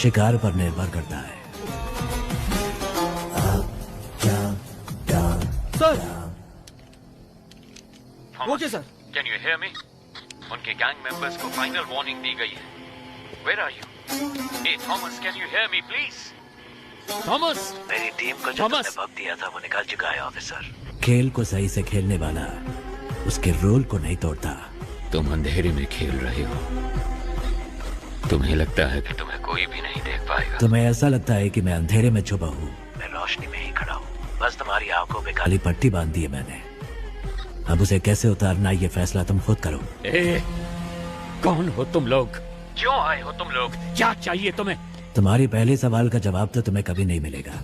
शिकार पर निर्भर करता है। Sir. Okay sir. Can you hear me? उनके गैंग मेंबर्स को फाइनल वार्निंग दी गई है। Where are you? Hey Thomas, can you hear me please? Thomas! मेरी टीम को जो तुमने वक्त दिया था वो निकल चुका है ऑफिसर। खेल को सही से खेलने वाला उसके रोल को नहीं तोड़ता। तुम अंधेरे में खेल रहे हो। तुम्हें लगता है कि तुम्हें कोई भी नहीं देख पाएगा। तुम्हें ऐसा लगता है कि मैं अंधेरे में छुपा हूँ। मैं रोशनी में ही खड़ा हूँ, बस तुम्हारी आंखों पे काली पट्टी बांध दी है मैंने। अब उसे कैसे उतारना ये फैसला तुम खुद करो। कौन हो तुम लोग? क्यों आए हो तुम लोग? क्या चाहिए तुम्हें? तुम्हारी पहले सवाल का जवाब तो तुम्हें कभी नहीं मिलेगा।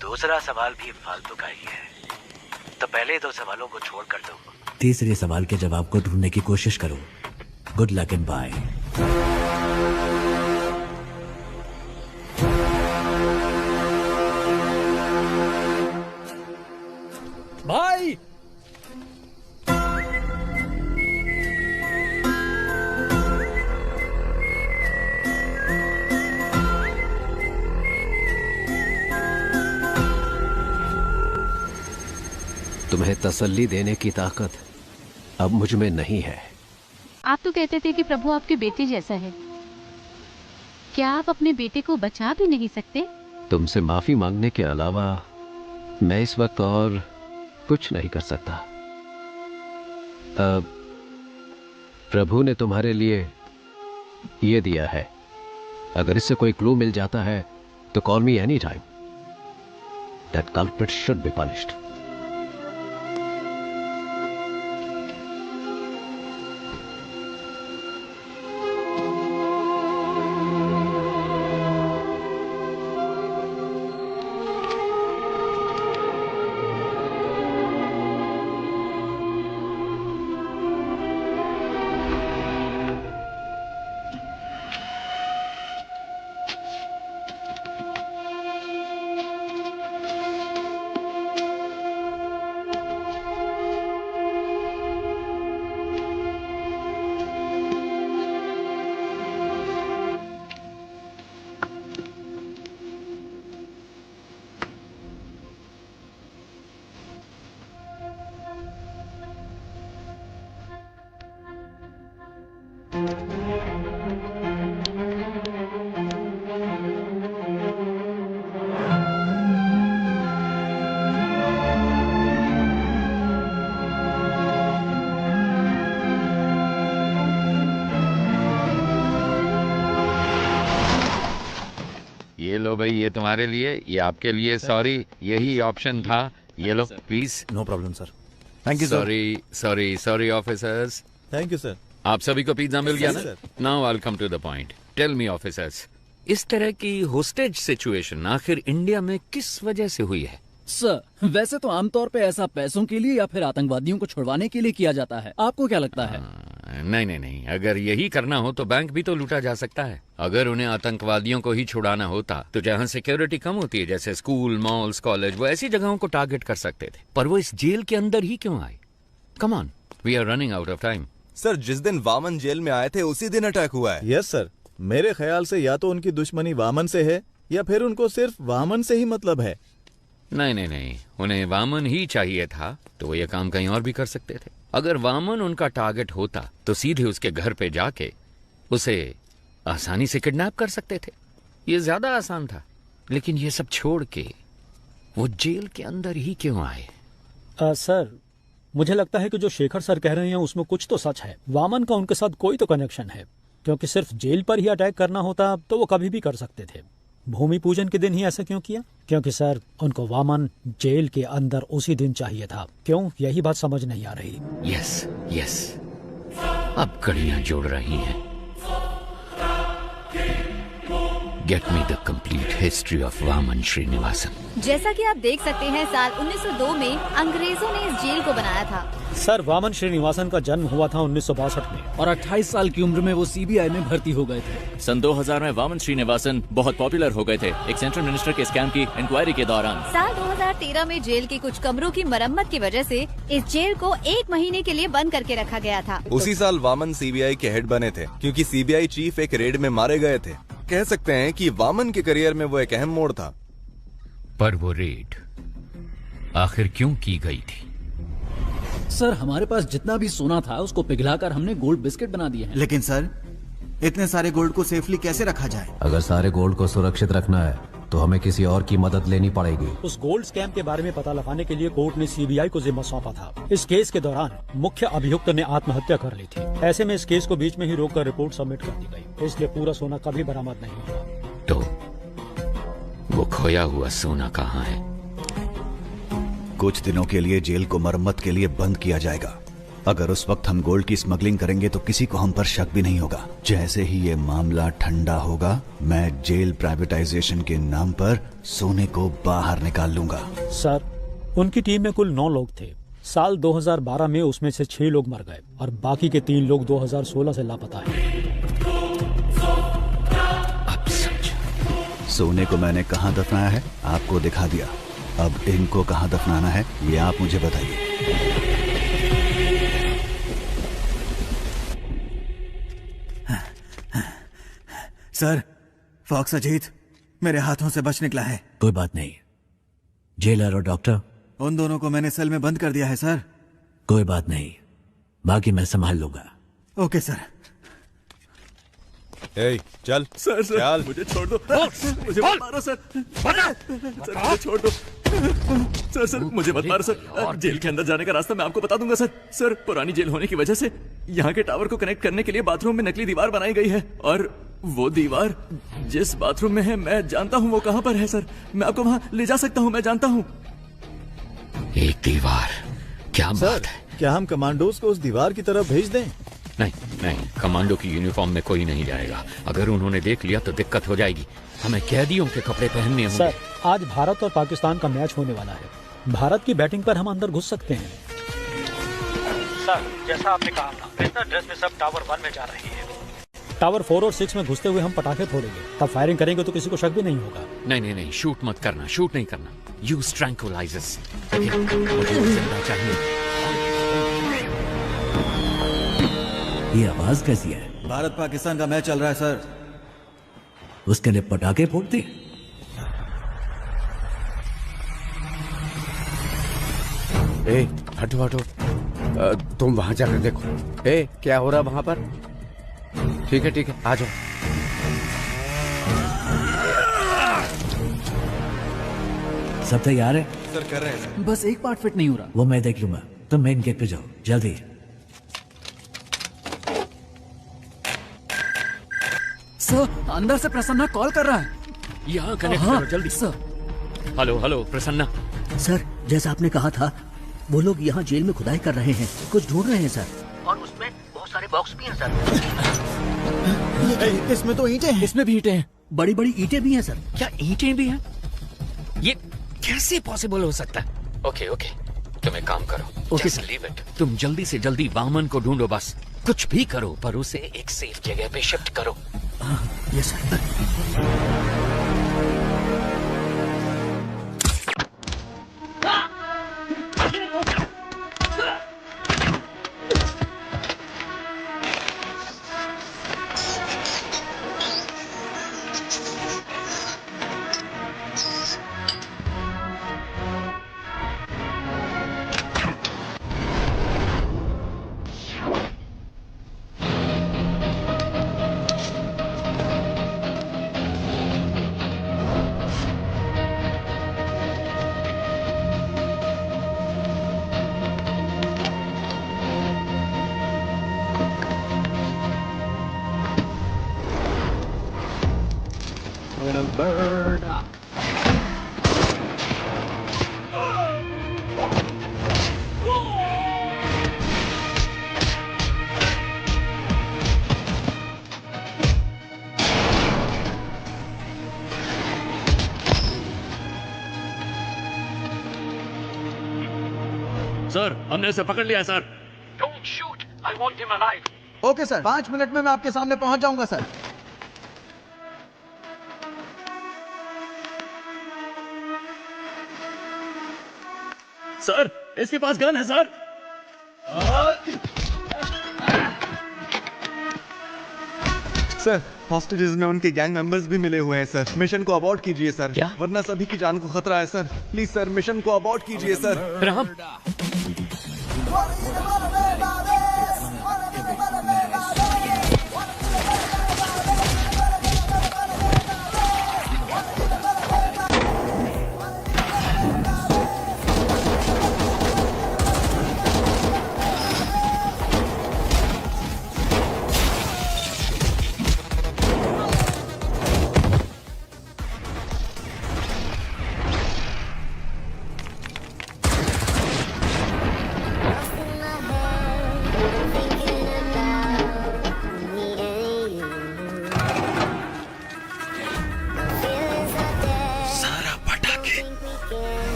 दूसरा सवाल भी फालतू का ही है, तो पहले 2 सवालों को छोड़ कर दो। तीसरे सवाल के जवाब को ढूंढने की कोशिश करो। Good luck and bye. भाई तुम्हें तसल्ली देने की ताकत अब मुझ में नहीं है। आप तो कहते थे कि प्रभु आपके बेटे जैसा है। क्या आप अपने बेटे को बचा भी नहीं सकते? तुमसे माफी मांगने के अलावा मैं इस वक्त और कुछ नहीं कर सकता। प्रभु ने तुम्हारे लिए ये दिया है। अगर इससे कोई क्लू मिल जाता है तो call me any time. That culprit should be punished. ये लो भाई, ये तुम्हारे लिए, ये आपके लिए। सॉरी, यही ऑप्शन था। ये लो please. No problem sir. Thank you. Sorry officers. Thank you sir. आप सभी को पिज्जा मिल गया ना? Sir. Now I will come to the point. Tell me officers, इस तरह की होस्टेज सिचुएशन आखिर इंडिया में किस वजह से हुई है? सर वैसे तो आमतौर पे ऐसा पैसों के लिए या फिर आतंकवादियों को छुड़वाने के लिए किया जाता है, आपको क्या लगता है? नहीं नहीं नहीं, अगर यही करना हो तो बैंक भी तो लूटा जा सकता है। अगर उन्हें आतंकवादियों को ही छुड़ाना होता तो जहाँ सिक्योरिटी कम होती है, जैसे स्कूल, मॉल्स, कॉलेज, वो ऐसी जगहों को टारगेट कर सकते थे। पर वो इस जेल के अंदर ही क्यों आए? Come on, we are running out of time. Sir जिस दिन वामन जेल में आए थे उसी दिन अटैक हुआ है। यस सर, मेरे ख्याल से या तो उनकी दुश्मनी वामन से है या फिर उनको सिर्फ वामन से ही मतलब है। नहीं नहीं नहीं, उन्हें वामन ही चाहिए था तो वो ये काम कहीं और भी कर सकते थे। अगर वामन उनका टारगेट होता तो सीधे उसके घर पे जाके उसे आसानी से किडनैप कर सकते थे, ये ज्यादा आसान था। लेकिन ये सब छोड़ के वो जेल के अंदर ही क्यों आए? सर मुझे लगता है कि जो शेखर सर कह रहे हैं उसमें कुछ तो सच है। वामन का उनके साथ कोई तो कनेक्शन है, क्योंकि सिर्फ जेल पर ही अटैक करना होता तो वो कभी भी कर सकते थे। भूमि पूजन के दिन ही ऐसा क्यों किया? क्योंकि सर उनको वामन जेल के अंदर उसी दिन चाहिए था। क्यों, यही बात समझ नहीं आ रही। यस यस, अब कड़ियां जोड़ रही हैं। Get me the complete history of Vaman Srinivasan. जैसा कि आप देख सकते हैं, साल 1902 में अंग्रेजों ने इस जेल को बनाया था। सर वामन श्रीनिवासन का जन्म हुआ था 1962 में और 28 साल की उम्र में वो सीबीआई में भर्ती हो गए थे। सन 2000 में वामन श्रीनिवासन बहुत पॉपुलर हो गए थे एक सेंट्रल मिनिस्टर के स्कैम की इंक्वायरी के दौरान। साल 2013 में जेल के कुछ कमरों की मरम्मत की वजह से इस जेल को 1 महीने के लिए बंद करके रखा गया था। उसी साल वामन सीबीआई के हेड बने थे, क्योंकि सीबीआई चीफ एक रेड में मारे गए थे। कह सकते हैं कि वामन के करियर में वो एक अहम मोड़ था। पर वो रेड आखिर क्यों की गई थी? सर हमारे पास जितना भी सोना था उसको पिघलाकर हमने गोल्ड बिस्किट बना दिए हैं। लेकिन सर इतने सारे गोल्ड को सेफली कैसे रखा जाए? अगर सारे गोल्ड को सुरक्षित रखना है तो हमें किसी और की मदद लेनी पड़ेगी। उस गोल्ड स्कैम के बारे में पता लगाने के लिए कोर्ट ने सीबीआई को जिम्मा सौंपा था। इस केस के दौरान मुख्य अभियुक्त ने आत्महत्या कर ली थी। ऐसे में इस केस को बीच में ही रोककर रिपोर्ट सबमिट कर दी गई, इसलिए पूरा सोना कभी बरामद नहीं हुआ। तो वो खोया हुआ सोना कहाँ है? कुछ दिनों के लिए जेल को मरम्मत के लिए बंद किया जाएगा। अगर उस वक्त हम गोल्ड की स्मगलिंग करेंगे तो किसी को हम पर शक भी नहीं होगा। जैसे ही ये मामला ठंडा होगा, मैं जेल प्राइवेटाइजेशन के नाम पर सोने को बाहर निकाल लूंगा। सर उनकी टीम में कुल 9 लोग थे। साल 2012 में उसमें से 6 लोग मर गए और बाकी के 3 लोग 2016 से लापता हैं। सोने को मैंने कहाँ दफनाया है आपको दिखा दिया, अब इनको कहाँ दफनाना है ये आप मुझे बताइए। सर फॉक्स अजीत मेरे हाथों से बच निकला है। कोई बात नहीं, जेलर और डॉक्टर उन दोनों को मैंने सेल में बंद कर दिया है सर। कोई बात नहीं, बाकी मैं संभाल लूंगा। Okay sir. ए, चल सर चल। मुझे छोड़ दो, मुझे मत मारो सर, सर मुझे छोड़ दो सर मुझे मत मारो सर। जेल के अंदर जाने का रास्ता मैं आपको बता दूंगा सर। पुरानी जेल होने की वजह से यहाँ के टावर को कनेक्ट करने के लिए बाथरूम में नकली दीवार बनाई गई है, और वो दीवार जिस बाथरूम में है मैं जानता हूँ वो कहाँ पर है सर। मैं आपको वहाँ ले जा सकता हूँ, मैं जानता हूँ। एक दीवार, क्या बात है? क्या हम कमांडोज को उस दीवार की तरफ भेज दें? नहीं नहीं, कमांडो की यूनिफॉर्म में कोई नहीं जाएगा। अगर उन्होंने देख लिया तो दिक्कत हो जाएगी। हमें कैदियों के कपड़े पहनने होंगे। सर आज भारत और पाकिस्तान का मैच होने वाला है। भारत की बैटिंग पर हम अंदर घुस सकते हैं। सर जैसा आपने कहा था, बेहतर ड्रेस में सब टावर 1 में जा रही है। टावर 4 और 6 में घुसते हुए हम पटाखे फोड़ेंगे, तब फायरिंग करेंगे तो किसी को शक भी नहीं होगा। नहीं नहीं नहीं, शूट मत करना, शूट नहीं करना। Use tranquillisers. मुझे जिंदा चाहिए। ये आवाज कैसी है? भारत पाकिस्तान का मैच चल रहा है सर। उसके लिए पटाखे फोड़ते? ए हटो हटो, तुम वहां जाकर देखो। ए क्या हो रहा वहां पर? ठीक है आ जाओ। सब तैयार है? सर कर रहे हैं सर। बस एक पार्ट फिट नहीं हो रहा। वो मैं देख लूंगा, तुम मेन गेट पे जाओ जल्दी। सर अंदर से प्रसन्ना कॉल कर रहा है। यहाँ कनेक्ट करो जल्दी। Sir hello hello Prasanna. Sir जैसा आपने कहा था, वो लोग यहाँ जेल में खुदाई कर रहे हैं, कुछ ढूंढ रहे हैं सर। और उसमें बहुत सारे बॉक्स भी हैं सर। इसमें तो ईंटें हैं। इसमें भी ईंटें हैं। बड़ी बड़ी ईंटें भी हैं सर। क्या ईंटें भी हैं? ये क्या कैसे पॉसिबल हो सकता है? ओके ओके, तुम एक काम करो, ओके Just leave it. तुम जल्दी से जल्दी वामन को ढूंढो, बस कुछ भी करो पर उसे एक सेफ जगह पे शिफ्ट करो। Yes sir. Burn up. Sir, हमने उसे पकड़ लिया sir. Don't shoot. I want him alive. Okay sir, 5 minute में मैं आपके सामने पहुंच जाऊंगा सर। सर, इसके पास गन है सर। सर, हॉस्टेजेस में उनके गैंग मेंबर्स भी मिले हुए हैं सर। मिशन को अबॉर्ट कीजिए सर, वरना सभी की जान को खतरा है सर। प्लीज सर, मिशन को अबॉर्ट कीजिए सर। राम,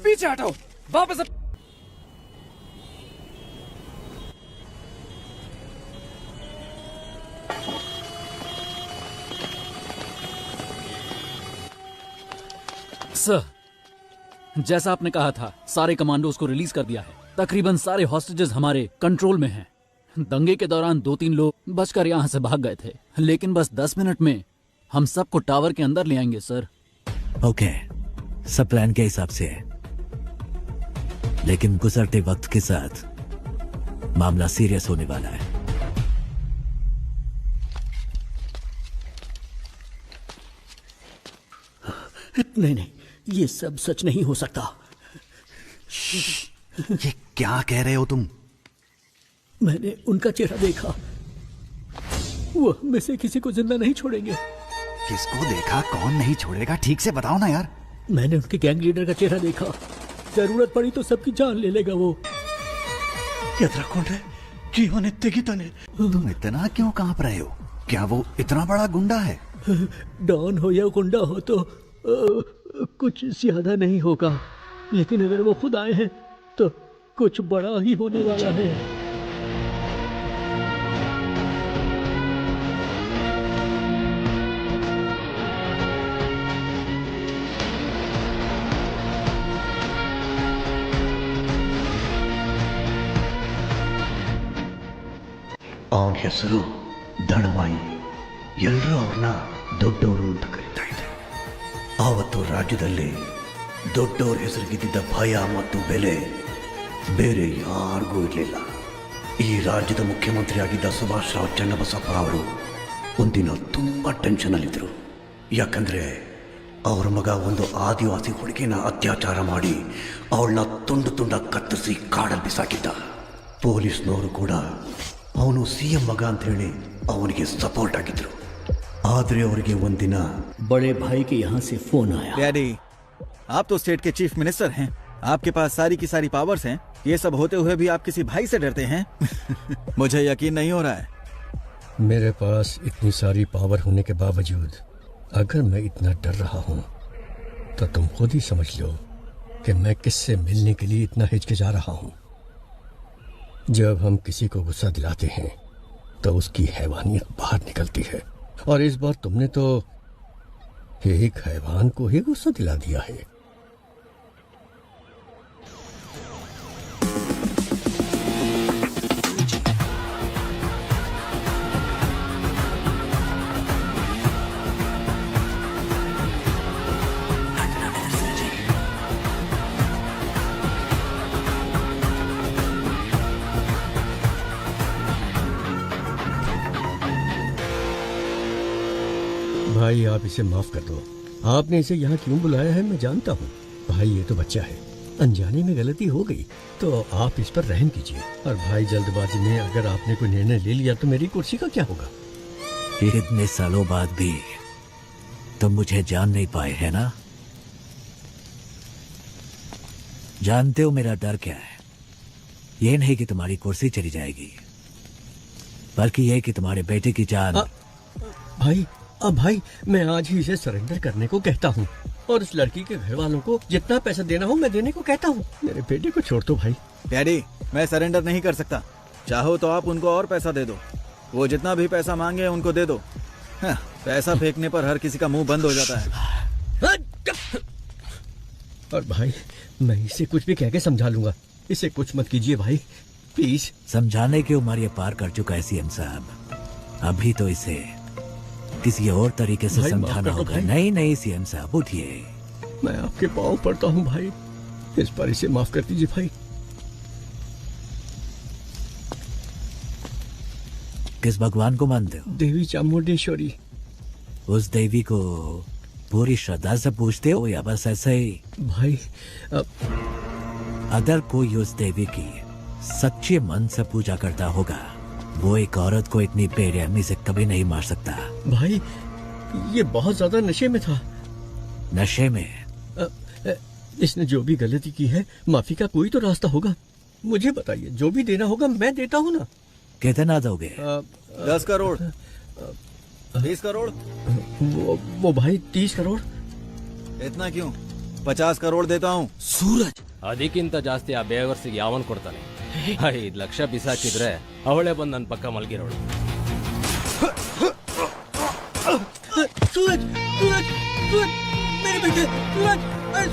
पीछे हटो, वापस सर, जैसा आपने कहा था, सारे कमांडोज को रिलीज कर दिया है। तकरीबन सारे हॉस्टेजेस हमारे कंट्रोल में हैं। दंगे के दौरान 2-3 लोग बचकर यहाँ से भाग गए थे, लेकिन बस 10 मिनट में हम सबको टावर के अंदर ले आएंगे सर। ओके, सब प्लान के हिसाब से है, लेकिन गुजरते वक्त के साथ मामला सीरियस होने वाला है। नहीं, ये सब सच नहीं हो सकता। ये क्या कह रहे हो तुम? मैंने उनका चेहरा देखा, वो हम में से किसी को जिंदा नहीं छोड़ेंगे। किसको देखा? कौन नहीं छोड़ेगा? ठीक से बताओ ना यार। मैंने उनके गैंग लीडर का चेहरा देखा, जरूरत पड़ी तो सबकी जान ले लेगा वो। जीवन तुम इतना क्यों कांप रहे हो? क्या वो इतना बड़ा गुंडा है? डॉन हो या गुंडा हो तो कुछ ज्यादा नहीं होगा, लेकिन अगर वो खुद आए हैं तो कुछ बड़ा ही होने वाला है। ಅವನ ಹೆಸರು ದಣವಾಯಿ. ಎಲ್ಲರೂ ಅವ್ರನ್ನ ದೊಡ್ಡವರು ಅಂತ ಕರೀತಾ ಇದ್ರು. ಆವತ್ತು ರಾಜ್ಯದಲ್ಲಿ ದೊಡ್ಡವ್ರ ಹೆಸರಿಗಿದ್ದ ಭಯ ಮತ್ತು ಬೆಲೆ ಬೇರೆ ಯಾರಿಗೂ ಇರಲಿಲ್ಲ. ಈ ರಾಜ್ಯದ ಮುಖ್ಯಮಂತ್ರಿಯಾಗಿದ್ದ ಸುಭಾಷ್ ರಾವ್ ಚನ್ನಬಸಪ್ಪ ಅವರು ಒಂದಿನ ತುಂಬ ಟೆನ್ಷನಲ್ಲಿದ್ದರು. ಯಾಕಂದರೆ ಅವ್ರ ಮಗ ಒಂದು ಆದಿವಾಸಿ ಹುಡುಗಿನ ಅತ್ಯಾಚಾರ ಮಾಡಿ ಅವಳನ್ನ ತುಂಡು ತುಂಡ ಕತ್ತರಿಸಿ ಕಾಡಲ್ಲಿ ಬಿಸಾಕಿದ್ದ. ಪೊಲೀಸ್ನವರು ಕೂಡ ಅವನು CM ಮಗ ಅಂತ ಹೇಳಿ ಅವನಿಗೆ ಸಪೋರ್ಟ್ ಆಗಿದ್ರು. आदरे ಅವರಿಗೆ ಒಂದಿನ बड़े भाई के यहाँ से फोन आया। डैडी, आप तो स्टेट के चीफ मिनिस्टर हैं, आपके पास सारी की सारी पावर्स हैं। ये सब होते हुए भी आप किसी भाई से डरते हैं? मुझे यकीन नहीं हो रहा है। मेरे पास इतनी सारी पावर होने के बावजूद अगर मैं इतना डर रहा हूँ तो तुम खुद ही समझ लो कि मैं किससे मिलने के लिए इतना हिचकिचा रहा हूँ। जब हम किसी को गुस्सा दिलाते हैं तो उसकी हैवानियत बाहर निकलती है, और इस बार तुमने तो एक हैवान को ही गुस्सा दिला दिया है। भाई आप इसे माफ कर दो। आपने इसे यहाँ क्यों बुलाया है मैं जानता हूँ। भाई ये तो बच्चा है, अनजाने में गलती हो गई तो आप इस पर रहम कीजिए। और भाई जल्दबाजी में अगर आपने कोई निर्णय ले लिया तो मेरी कुर्सी का क्या होगा। इतने सालों बाद भी तुम मुझे जान नहीं पाए है ना? जानते हो मेरा डर क्या है? ये नहीं कि तुम्हारी कुर्सी चली जाएगी, बल्कि ये कि तुम्हारे बेटे की जान। भाई अब भाई मैं आज ही इसे सरेंडर करने को कहता हूँ, और इस लड़की के घर वालों को जितना पैसा देना हो मैं देने को कहता हूँ। मेरे बेटे को छोड़ दो भाई। डैडी, मैं सरेंडर नहीं कर सकता। चाहो तो आप उनको और पैसा दे दो, वो जितना भी पैसा मांगे उनको दे दो। हाँ, पैसा फेंकने पर हर किसी का मुंह बंद हो जाता है। और भाई मैं इसे कुछ भी कह के समझा लूंगा, इसे कुछ मत कीजिए भाई प्लीज। समझाने की उम्र ये पार कर चुका है CM साहब, अभी तो इसे किसी और तरीके से समझाना होगा। नहीं नहीं CM साहब उठिए। मैं आपके पाँव पड़ता हूँ भाई, इस बार इसे माफ कर दीजिए भाई। किस भगवान को मानते हो? देवी चामुंडेश्वरी। उस देवी को पूरी श्रद्धा से पूछते हो या बस ऐसे ही? भाई अगर कोई उस देवी की सच्चे मन से पूजा करता होगा, वो एक औरत को इतनी बेरहमी से कभी नहीं मार सकता। भाई ये बहुत ज्यादा नशे में था। नशे में? इसने जो भी गलती की है माफी का कोई तो रास्ता होगा। मुझे बताइए, जो भी देना होगा मैं देता हूँ ना। कितना दोगे? 10 करोड़ 20 करोड़। वो भाई 30 करोड़। इतना क्यों? 50 करोड़ देता हूँ। ಸೂರಜ್ ಅದಕ್ಕಿಂತ ಜಾಸ್ತಿ ಆ ಬೇವರ್ಸಿಗೆ ಯಾವನ್ ಕೊಡ್ತಾನೆ? 5 ಲಕ್ಷ ಬಿಸಾಕಿದ್ರೆ ಅವಳೇ ಬಂದು ನನ್ನ ಪಕ್ಕ ಮಲಗಿರೋಳು. सूरज सूरज सूरज मेरे बेटे, सूरज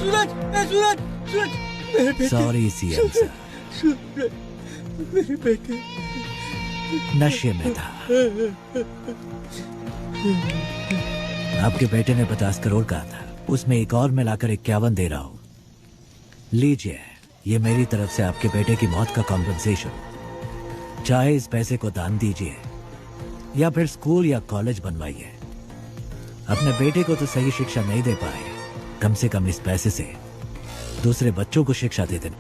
सूरज सूरज सूरज मेरे बेटे। सॉरी CM साहब, सूरज मेरे बेटे नशे में था। आपके बेटे ने 50 करोड़ कहा था, उसमें एक और मिलाकर 51 दे रहा हूं। लीजिए, ये मेरी तरफ से आपके बेटे की मौत का कॉम्पेंसेशन। चाहे इस पैसे को दान दीजिए या फिर स्कूल या कॉलेज बनवाइए। अपने बेटे को तो सही शिक्षा नहीं दे पाए, कम से कम इस पैसे से दूसरे बच्चों को शिक्षा दे देना।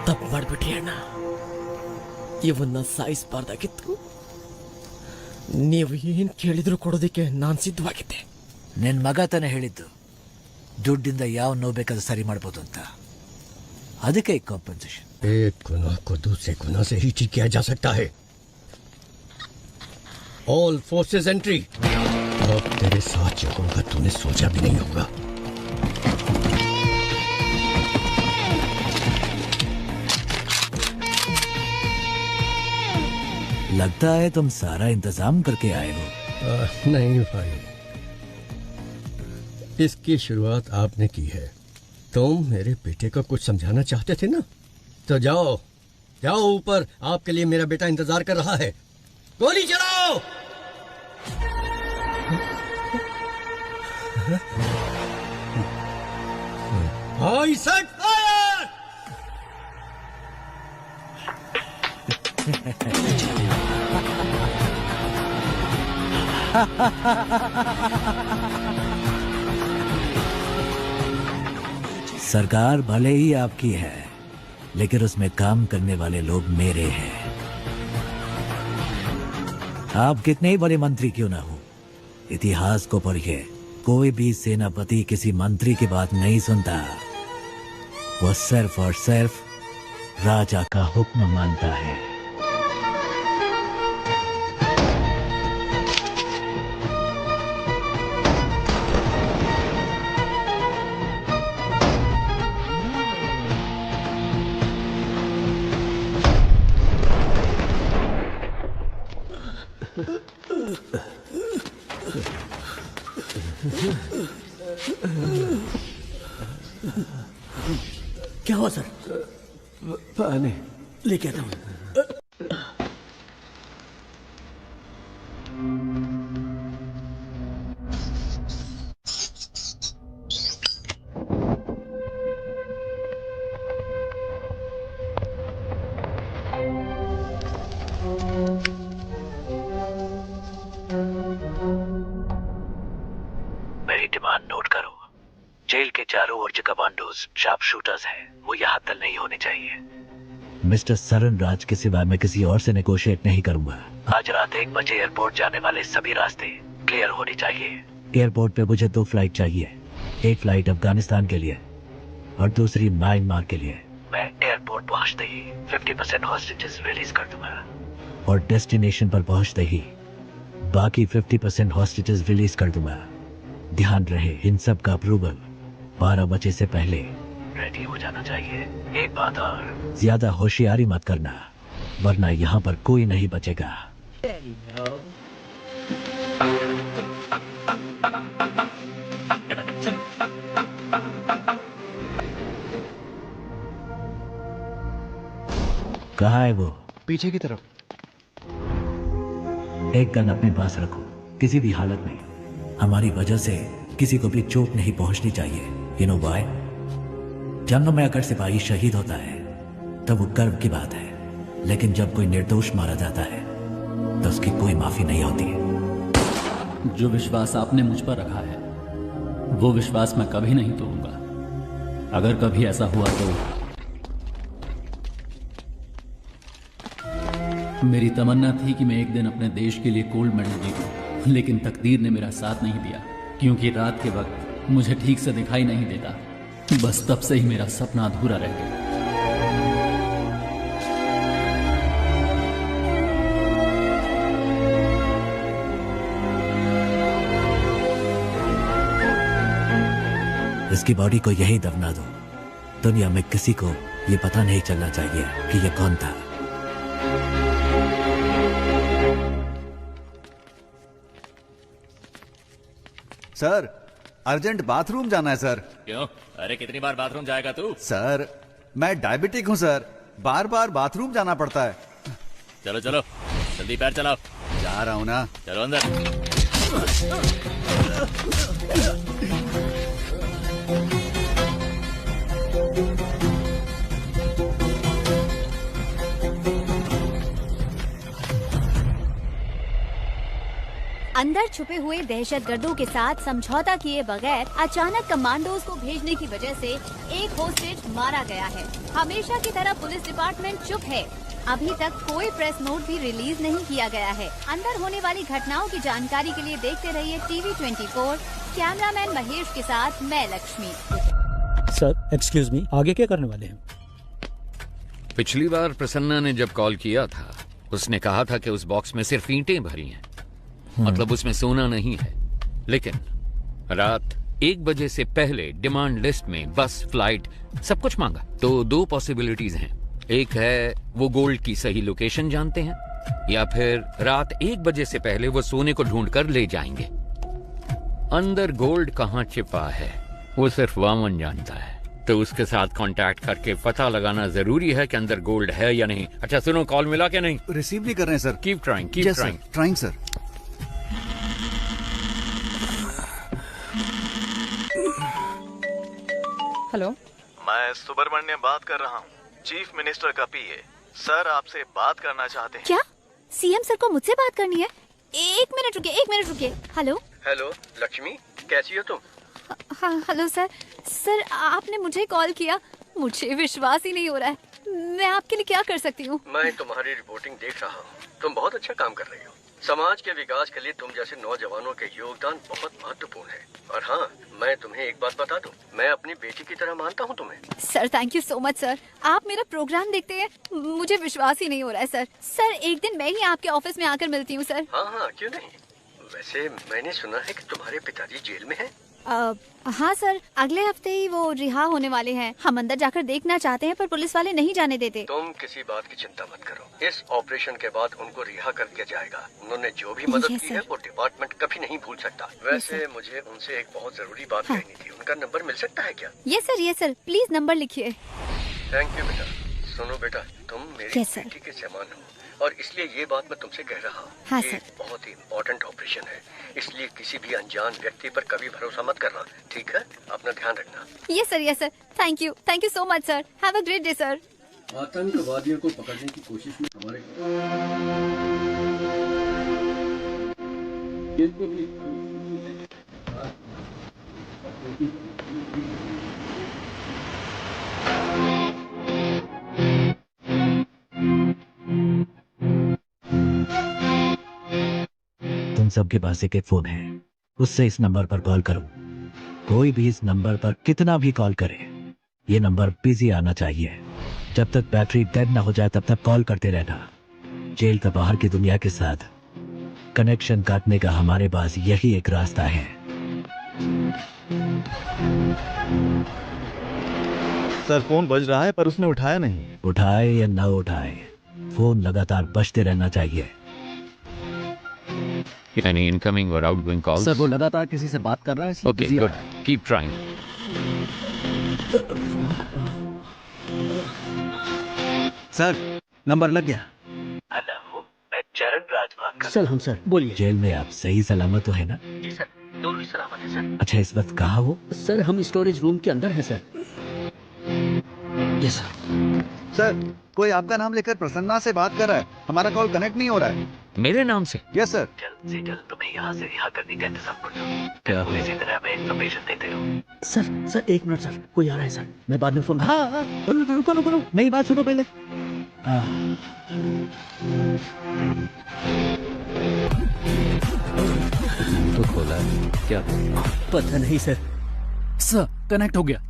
ತಪ್ಪು ಮಾಡ್ಬಿಟ್ರಿ ಅಣ್ಣ, ಇವನ್ನ ಸಾಯಿಸಬಾರ್ದಾಗಿತ್ತು. ನೀವು ಏನ್ ಕೇಳಿದ್ರು ಕೊಡೋದಕ್ಕೆ ನಾನ್ ಸಿದ್ಧವಾಗಿದ್ದೆ. ನಿನ್ ಮಗ ತಾನೇ ಹೇಳಿದ್ದು ದುಡ್ಡಿಂದ ಯಾವ ನೋವು ಬೇಕಾದ್ರೂ ಸರಿ ಮಾಡ್ಬೋದು ಅಂತ, ಅದಕ್ಕೆ ಕಾಂಪನ್ಸೇಷನ್। एक गुनाह को दूसरे गुनाह से ही ठीक किया जा सकता है। All forces entry. अब तेरे साथ जो होगा तूने सोचा भी नहीं होगा। लगता है तुम सारा इंतजाम करके आए हो। नहीं भाई, इसकी शुरुआत आपने की है। तुम मेरे बेटे को कुछ समझाना चाहते थे ना, तो जाओ जाओ ऊपर, आपके लिए मेरा बेटा इंतजार कर रहा है। गोली चलाओ। आई सेट फायर। सरकार भले ही आपकी है, लेकिन उसमें काम करने वाले लोग मेरे हैं। आप कितने ही बड़े मंत्री क्यों ना हो, इतिहास को पढ़िए, कोई भी सेनापति किसी मंत्री की बात नहीं सुनता। वो सिर्फ और सिर्फ राजा का हुक्म मानता है। क्या हुआ सर? पानी लेके आता हूँ। मेरी डिमांड नोट करो। जेल के चारों ओर जो कमांडोज शार्प शूटर्स हैं, वो यहाँ तक नहीं होने चाहिए। मिस्टर सरन राज के सिवा मैं किसी और से नेगोशिएट नहीं करूंगा। आज रात 1 बजे एयरपोर्ट जाने वाले सभी रास्ते क्लियर होने चाहिए। एयरपोर्ट पे मुझे 2 फ्लाइट चाहिए, एक फ्लाइट अफगानिस्तान के लिए और दूसरी म्यांमार के लिए। मैं एयरपोर्ट पहुँचते ही 50% हॉस्टेजेस रिलीज कर दूंगा और डेस्टिनेशन पर पहुंचते ही बाकी 50% हॉस्टेजेस रिलीज कर दूंगा। ध्यान रहे, इन सब का अप्रूवल 12 बजे से पहले रेडी हो जाना चाहिए। एक बात और, ज्यादा होशियारी मत करना, वरना यहाँ पर कोई नहीं बचेगा। कहाँ है वो? पीछे की तरफ। एक गन अपने पास रखो, किसी भी हालत में हमारी वजह से किसी को भी चोट नहीं पहुंचनी चाहिए। You know why? जंगों में अगर सिपाही शहीद होता है तब वो गर्व की बात है, लेकिन जब कोई निर्दोष मारा जाता है तो उसकी कोई माफी नहीं होती। जो विश्वास आपने मुझ पर रखा है वो विश्वास मैं कभी नहीं तोड़ूंगा। अगर कभी ऐसा हुआ तो मेरी तमन्ना थी कि मैं एक दिन अपने देश के लिए गोल्ड मेडल जीतूं, लेकिन तकदीर ने मेरा साथ नहीं दिया, क्योंकि रात के वक्त मुझे ठीक से दिखाई नहीं देता। बस तब से ही मेरा सपना अधूरा रह गया। इसकी बॉडी को यही दफना दो। दुनिया में किसी को ये पता नहीं चलना चाहिए कि ये कौन था। सर, अर्जेंट बाथरूम जाना है सर। क्यों? अरे कितनी बार बाथरूम जाएगा तू? सर, मैं डायबिटिक हूँ सर, बार बार बाथरूम जाना पड़ता है। चलो चलो जल्दी पैर चलाओ। जा रहा हूँ ना। चलो अंदर। अंदर छुपे हुए दहशतगर्दों के साथ समझौता किए बगैर अचानक कमांडोज को भेजने की वजह से एक होस्टेज मारा गया है। हमेशा की तरह पुलिस डिपार्टमेंट चुप है। अभी तक कोई प्रेस नोट भी रिलीज नहीं किया गया है। अंदर होने वाली घटनाओं की जानकारी के लिए देखते रहिए TV 24। कैमरामैन महेश के साथ मैं लक्ष्मी। सर एक्सक्यूज मी, आगे क्या करने वाले हैं? पिछली बार प्रसन्ना ने जब कॉल किया था उसने कहा था कि उस बॉक्स में सिर्फ ईंटें भरी हैं, मतलब उसमें सोना नहीं है। लेकिन रात 1 बजे से पहले डिमांड लिस्ट में बस, फ्लाइट, सब कुछ मांगा। तो 2 पॉसिबिलिटीज हैं। एक है वो गोल्ड की सही लोकेशन जानते हैं, या फिर रात 1 बजे से पहले वो सोने को ढूंढ कर ले जाएंगे। अंदर गोल्ड कहाँ छिपा है वो सिर्फ वामन जानता है, तो उसके साथ कांटेक्ट करके पता लगाना जरूरी है कि अंदर गोल्ड है या नहीं। अच्छा सुनो, कॉल मिला क्या? नहीं रिसीव नहीं कर रहे हैं sir. Keep trying, keep trying. Trying sir. Hello, मैं सुब्रमण्यम बात कर रहा हूँ, चीफ मिनिस्टर का पीए। सर आपसे बात करना चाहते हैं। क्या? सीएम सर को मुझसे बात करनी है? एक मिनट रुकिए। हेलो हेलो लक्ष्मी, कैसी हो तुम? हाँ हेलो सर। सर आपने मुझे कॉल किया, मुझे विश्वास ही नहीं हो रहा है। मैं आपके लिए क्या कर सकती हूँ? मैं तुम्हारी रिपोर्टिंग देख रहा हूँ, तुम बहुत अच्छा काम कर रही हो। समाज के विकास के लिए तुम जैसे नौजवानों के योगदान बहुत महत्वपूर्ण है। और हाँ, मैं तुम्हें एक बात बता दूं, मैं अपनी बेटी की तरह मानता हूँ तुम्हें। Sir thank you so much sir. आप मेरा प्रोग्राम देखते हैं, मुझे विश्वास ही नहीं हो रहा है सर। सर एक दिन मैं ही आपके ऑफिस में आकर मिलती हूँ सर। हाँ, क्यों नहीं। वैसे मैंने सुना है कि तुम्हारे पिताजी जेल में हैं। हाँ सर, अगले हफ्ते ही वो रिहा होने वाले हैं। हम अंदर जाकर देखना चाहते हैं पर पुलिस वाले नहीं जाने देते। तुम किसी बात की चिंता मत करो, इस ऑपरेशन के बाद उनको रिहा कर दिया जाएगा। उन्होंने जो भी मदद की है वो डिपार्टमेंट कभी नहीं भूल सकता। वैसे मुझे उनसे एक बहुत जरूरी बात कहनी थी, उनका नंबर मिल सकता है क्या? यस सर, प्लीज नंबर लिखिए। थैंक यू बेटा। सुनो बेटा, तुम मेरी बेटी के समान हो और इसलिए ये बात मैं तुमसे कह रहा हूँ। हाँ, ये बहुत ही इम्पोर्टेंट ऑपरेशन है, इसलिए किसी भी अनजान व्यक्ति पर कभी भरोसा मत करना, ठीक है? अपना ध्यान रखना। Yes sir. Thank you so much sir. Have a great day sir. आतंकवादियों को पकड़ने की कोशिश में हमारे तुम सबके पास एक फोन है, उससे इस नंबर पर कॉल करो। कोई भी इस नंबर पर कितना भी कॉल करे, ये नंबर बिजी आना चाहिए। जब तक बैटरी डेड ना हो जाए तब तक कॉल करते रहना। जेल का बाहर की दुनिया के साथ कनेक्शन काटने का हमारे पास यही एक रास्ता है। सर फोन बज रहा है पर उसने उठाया नहीं। उठाए या ना उठाए, फोन लगातार बजते रहना चाहिए। Any incoming or outgoing calls? Sir वो लगातार किसी से बात कर रहा है। Okay, good. Keep trying. Sir number लग गया। हेलो, मैं चरण राज बात कर सर हम सर बोलिए। जेल में आप सही सलामत तो है ना? जी सर, दोनों ही सलामत है सर। अच्छा, इस वक्त कहाँ हो? सर हम स्टोरेज रूम के अंदर हैं सर। Yes sir. सर कोई आपका नाम लेकर प्रसन्ना से बात कर रहा है, हमारा कॉल कनेक्ट नहीं हो रहा है। मेरे नाम से? Yes sir. जल्द से जल्द तुम्हें यहाँ से रिहा करने का इंतजाम कर दो। क्या तुम इसी तरह हमें इन्फॉर्मेशन देते हो। सर एक मिनट सर, कोई आ रहा है सर, मैं बाद में फोन। हाँ रुको, मेरी बात सुनो पहले। तो खोला है क्या? पता नहीं सर। सर कनेक्ट हो गया।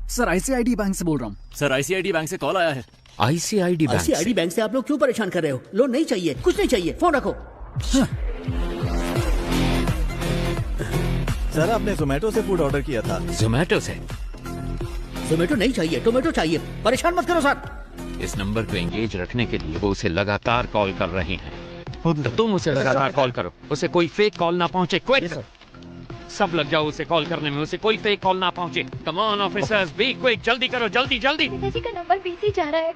सर आईसीआईडी बैंक से बोल रहा हूँ। सर आईसीआईडी बैंक से कॉल आया है। आईसीआईडी बैंक से आप लोग क्यों परेशान कर रहे हो? लोन नहीं चाहिए, कुछ नहीं चाहिए, फोन रखो। सर आपने जोमेटो से फूड ऑर्डर किया था। जोमेटो से? जोमेटो नहीं चाहिए, टोमेटो चाहिए। परेशान मत करो सर। इस नंबर को एंगेज रखने के लिए वो उसे लगातार कॉल कर रहे हैं, तो तुम उसे लगातार कॉल करो, उसे कोई फेक कॉल ना पहुंचे। क्विक, सब लग जाओ उसे कॉल करने में, उसे कोई फेक कॉल ना पहुंचे। Come on officers, be quick, जल्दी करो, जल्दी। पिताजी का नंबर बिजी जा रहा है।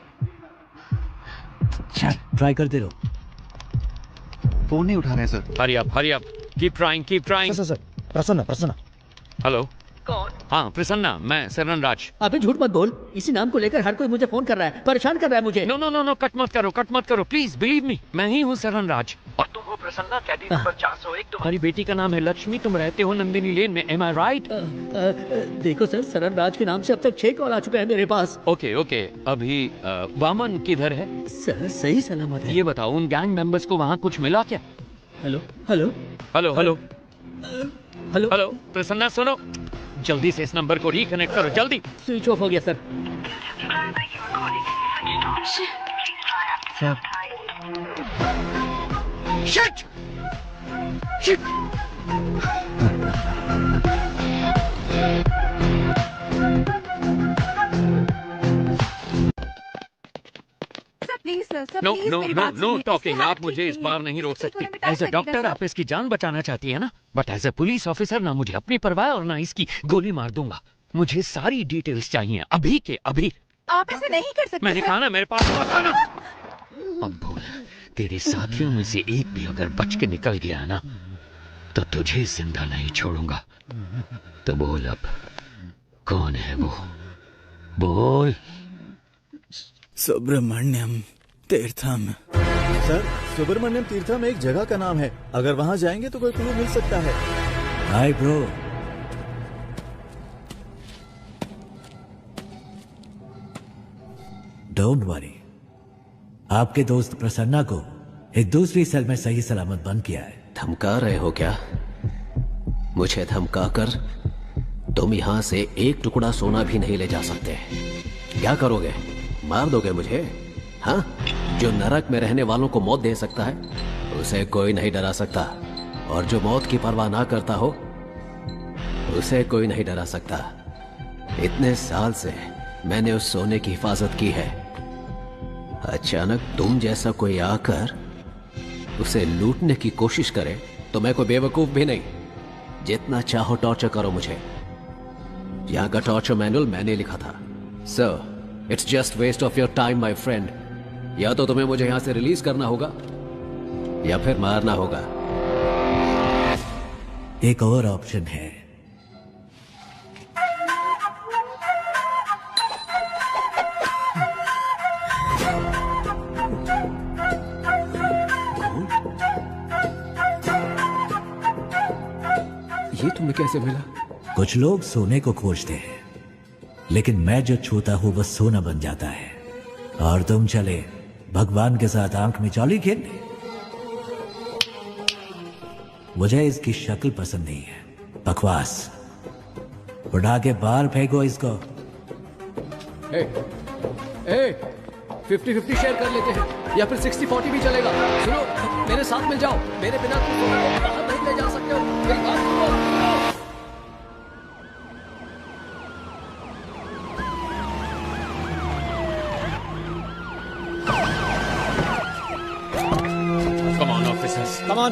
ट्राई करते रहो। फोन नहीं उठा रहे sir. Hurry up, keep trying. Sir Prasanna. Hello कौन? हाँ प्रसन्ना, मैं शरण राज। अबे झूठ मत बोल, इसी नाम को लेकर हर कोई मुझे फोन कर रहा है, परेशान कर रहा है मुझे। नो, कट मत करो प्लीज, बिलीव मी, मैं ही हूँ शरण राज। और तुम हो प्रसन्ना, कैदी नंबर 401। तुम्हारी बेटी का नाम है लक्ष्मी, तुम रहते हो नंदिनी लेन में, एम आई राइट? देखो सर, शरण राज के नाम से अब तक 6 कॉल आ चुके हैं मेरे पास। ओके, अभी वामन किधर है? सर सही सलामत है। ये बताओ, उन गैंग मेंबर्स को वहाँ कुछ मिला क्या? हेलो प्रसन्ना सुनो, जल्दी से इस नंबर को रिकनेक्ट करो, जल्दी। स्विच ऑफ हो गया सर। शिट! Know talking. आप मुझे इस बार नहीं रोक सकती। एज अ डॉक्टर आप इसकी जान बचाना चाहती है ना, but as a police officer ना मुझे अपनी परवाह और ना इसकी गोली मार दूंगा। मुझे सारी डिटेल्स चाहिए, अभी के अभी। आप ऐसे नहीं कर सकते। मैंने कहा ना, मेरे पास अब बोल, तेरे साथियों में से एक भी अगर बच के निकल गया ना तो तुझे जिंदा नहीं छोड़ूंगा। तो बोल अब, कौन है वो? बोल। सुब्रमण्यम तीर्थम। सर, सुब्रमण्यम तीर्थम एक जगह का नाम है। अगर वहाँ जाएंगे तो कोई क्लू मिल सकता है। Hi bro. डोंट वरी, आपके दोस्त प्रसन्ना को एक दूसरी सेल में सही सलामत बंद किया है। धमका रहे हो क्या? मुझे धमकाकर तुम यहाँ से एक टुकड़ा सोना भी नहीं ले जा सकते। क्या करोगे? मार दोगे मुझे? हाँ? जो नरक में रहने वालों को मौत दे सकता है उसे कोई नहीं डरा सकता, और जो मौत की परवाह ना करता हो उसे कोई नहीं डरा सकता। इतने साल से मैंने उस सोने की हिफाजत की है। अचानक तुम जैसा कोई आकर उसे लूटने की कोशिश करे तो मैं कोई बेवकूफ भी नहीं। जितना चाहो टॉर्चर करो मुझे। यहाँ का टॉर्चर मैनुअल मैंने लिखा था। Sir, it's just waste of your time my friend. या तो तुम्हें मुझे यहां से रिलीज करना होगा या फिर मारना होगा। एक और ऑप्शन है। ये तुम्हें कैसे मिला? कुछ लोग सोने को खोजते हैं, लेकिन मैं जो छूता हूं वह सोना बन जाता है। और तुम चले भगवान के साथ आंख में चौली खेलने। मुझे इसकी शक्ल पसंद नहीं है। बकवास। उठा के बाहर फेंको इसको। 50-50 शेयर कर लेते हैं, या फिर 60-40 भी चलेगा। सुनो, मेरे साथ मिल जाओ। मेरे बिना तुम सोना को बाहर नहीं ले जा सकते हो। मेरी बात सुनो।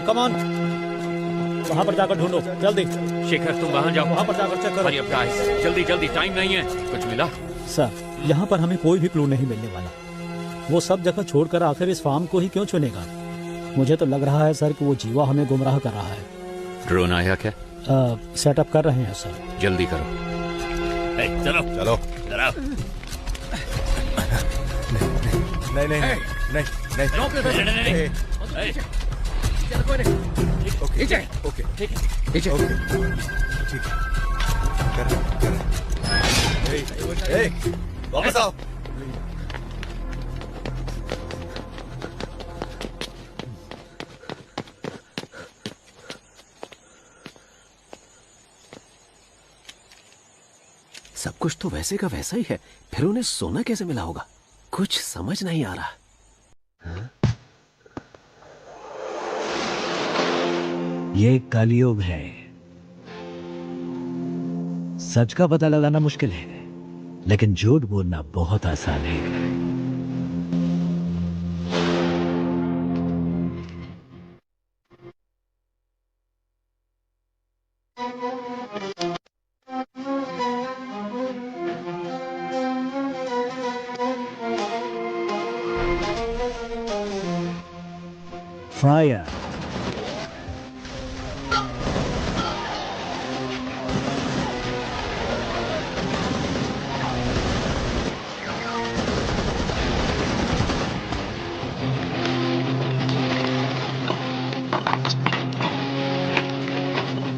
कम ऑन वहां पर जाकर ढूंढो जल्दी। शेखर, तुम वहां जाओ। वहां पर जाकर चेक करो। हरी अप गाइस, जल्दी जल्दी, टाइम नहीं है। कुछ मिला? सर, यहाँ पर हमें कोई भी क्लू नहीं मिलने वाला। वो सब जगह छोड़कर आखिर इस फार्म को ही क्यों चुनेगा? मुझे तो लग रहा है सर कि वो जीवा हमें गुमराह कर रहा है। ड्रोन आया क्या? सेटअप कर रहे हैं सर। जल्दी करो। चलो चलो। नहीं नहीं नहीं नहीं वापस आओ। सब कुछ तो वैसे का वैसा ही है, फिर उन्हें सोना कैसे मिला होगा? कुछ समझ नहीं आ रहा। ये कलयुग है। सच का पता लगाना मुश्किल है, लेकिन झूठ बोलना बहुत आसान है। Fire.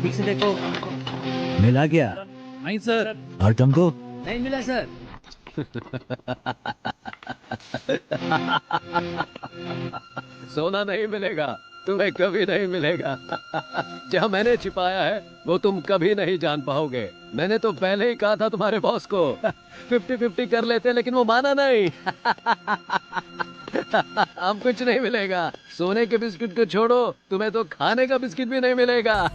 ठीक से देखो। मिला क्या? नहीं सर। और तुमको? नहीं मिला सर। सोना नहीं मिलेगा, तुम्हें कभी नहीं मिलेगा। जहाँ मैंने छिपाया है वो तुम कभी नहीं जान पाओगे। मैंने तो पहले ही कहा था तुम्हारे बॉस को 50-50 कर लेते, लेकिन वो माना नहीं। अब कुछ नहीं मिलेगा। सोने के बिस्किट को छोड़ो, तुम्हें तो खाने का बिस्किट भी नहीं मिलेगा।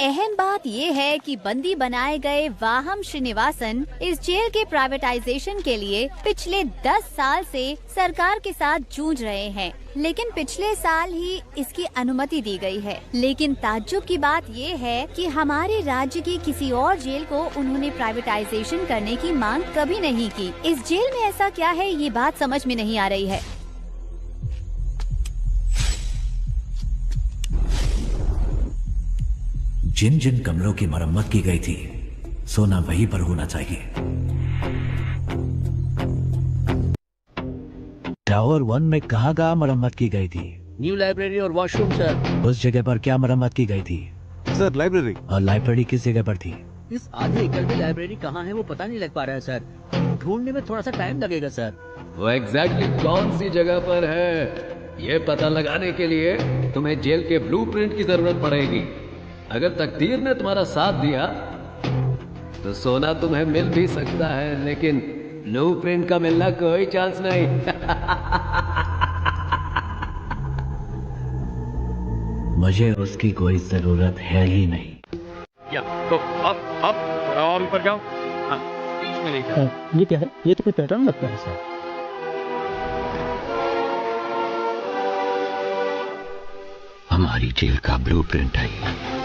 अहम बात ये है कि बंदी बनाए गए वाहम श्रीनिवासन इस जेल के प्राइवेटाइजेशन के लिए पिछले 10 साल से सरकार के साथ जूझ रहे हैं, लेकिन पिछले साल ही इसकी अनुमति दी गई है। लेकिन ताज्जुब की बात ये है कि हमारे राज्य की किसी और जेल को उन्होंने प्राइवेटाइजेशन करने की मांग कभी नहीं की। इस जेल में ऐसा क्या है, ये बात समझ में नहीं आ रही है। जिन जिन कमरों की मरम्मत की गई थी, सोना वहीं पर होना चाहिए। टावर 1 में कहाँ मरम्मत की गई थी? न्यू लाइब्रेरी और वॉशरूम सर। उस जगह पर क्या मरम्मत की गई थी? Sir library. और लाइब्रेरी किस जगह पर थी? इस आधे एकड़ में लाइब्रेरी कहाँ है वो पता नहीं लग पा रहा है सर। ढूंढने में थोड़ा सा टाइम लगेगा सर। वो एग्जैक्टली कौन सी जगह पर है ये पता लगाने के लिए तुम्हें जेल के ब्लूप्रिंट की जरूरत पड़ेगी। अगर तकदीर ने तुम्हारा साथ दिया तो सोना तुम्हें मिल भी सकता है, लेकिन ब्लूप्रिंट का मिलना कोई चांस नहीं। मुझे उसकी कोई जरूरत है ही नहीं। या तो अब और ऊपर जाओ। हाँ, बीच में नहीं जाओ। ये क्या है? ये तो कोई पैटर्न लगता है सर। हमारी जेल का ब्लूप्रिंट है ये।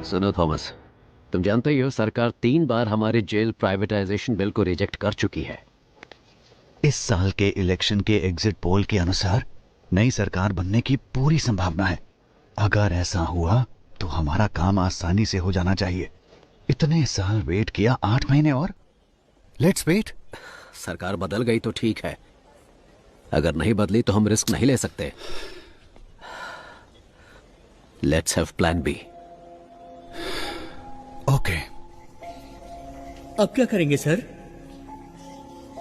सुनो थॉमस, तुम जानते ही हो सरकार 3 बार हमारे जेल प्राइवेटाइजेशन बिल को रिजेक्ट कर चुकी है। इस साल के इलेक्शन के एग्जिट पोल के अनुसार नई सरकार बनने की पूरी संभावना है। अगर ऐसा हुआ तो हमारा काम आसानी से हो जाना चाहिए। इतने साल वेट किया, 8 महीने और। Let's wait. सरकार बदल गई तो ठीक है, अगर नहीं बदली तो हम रिस्क नहीं ले सकते। Let's have plan B. Okay. अब क्या करेंगे सर?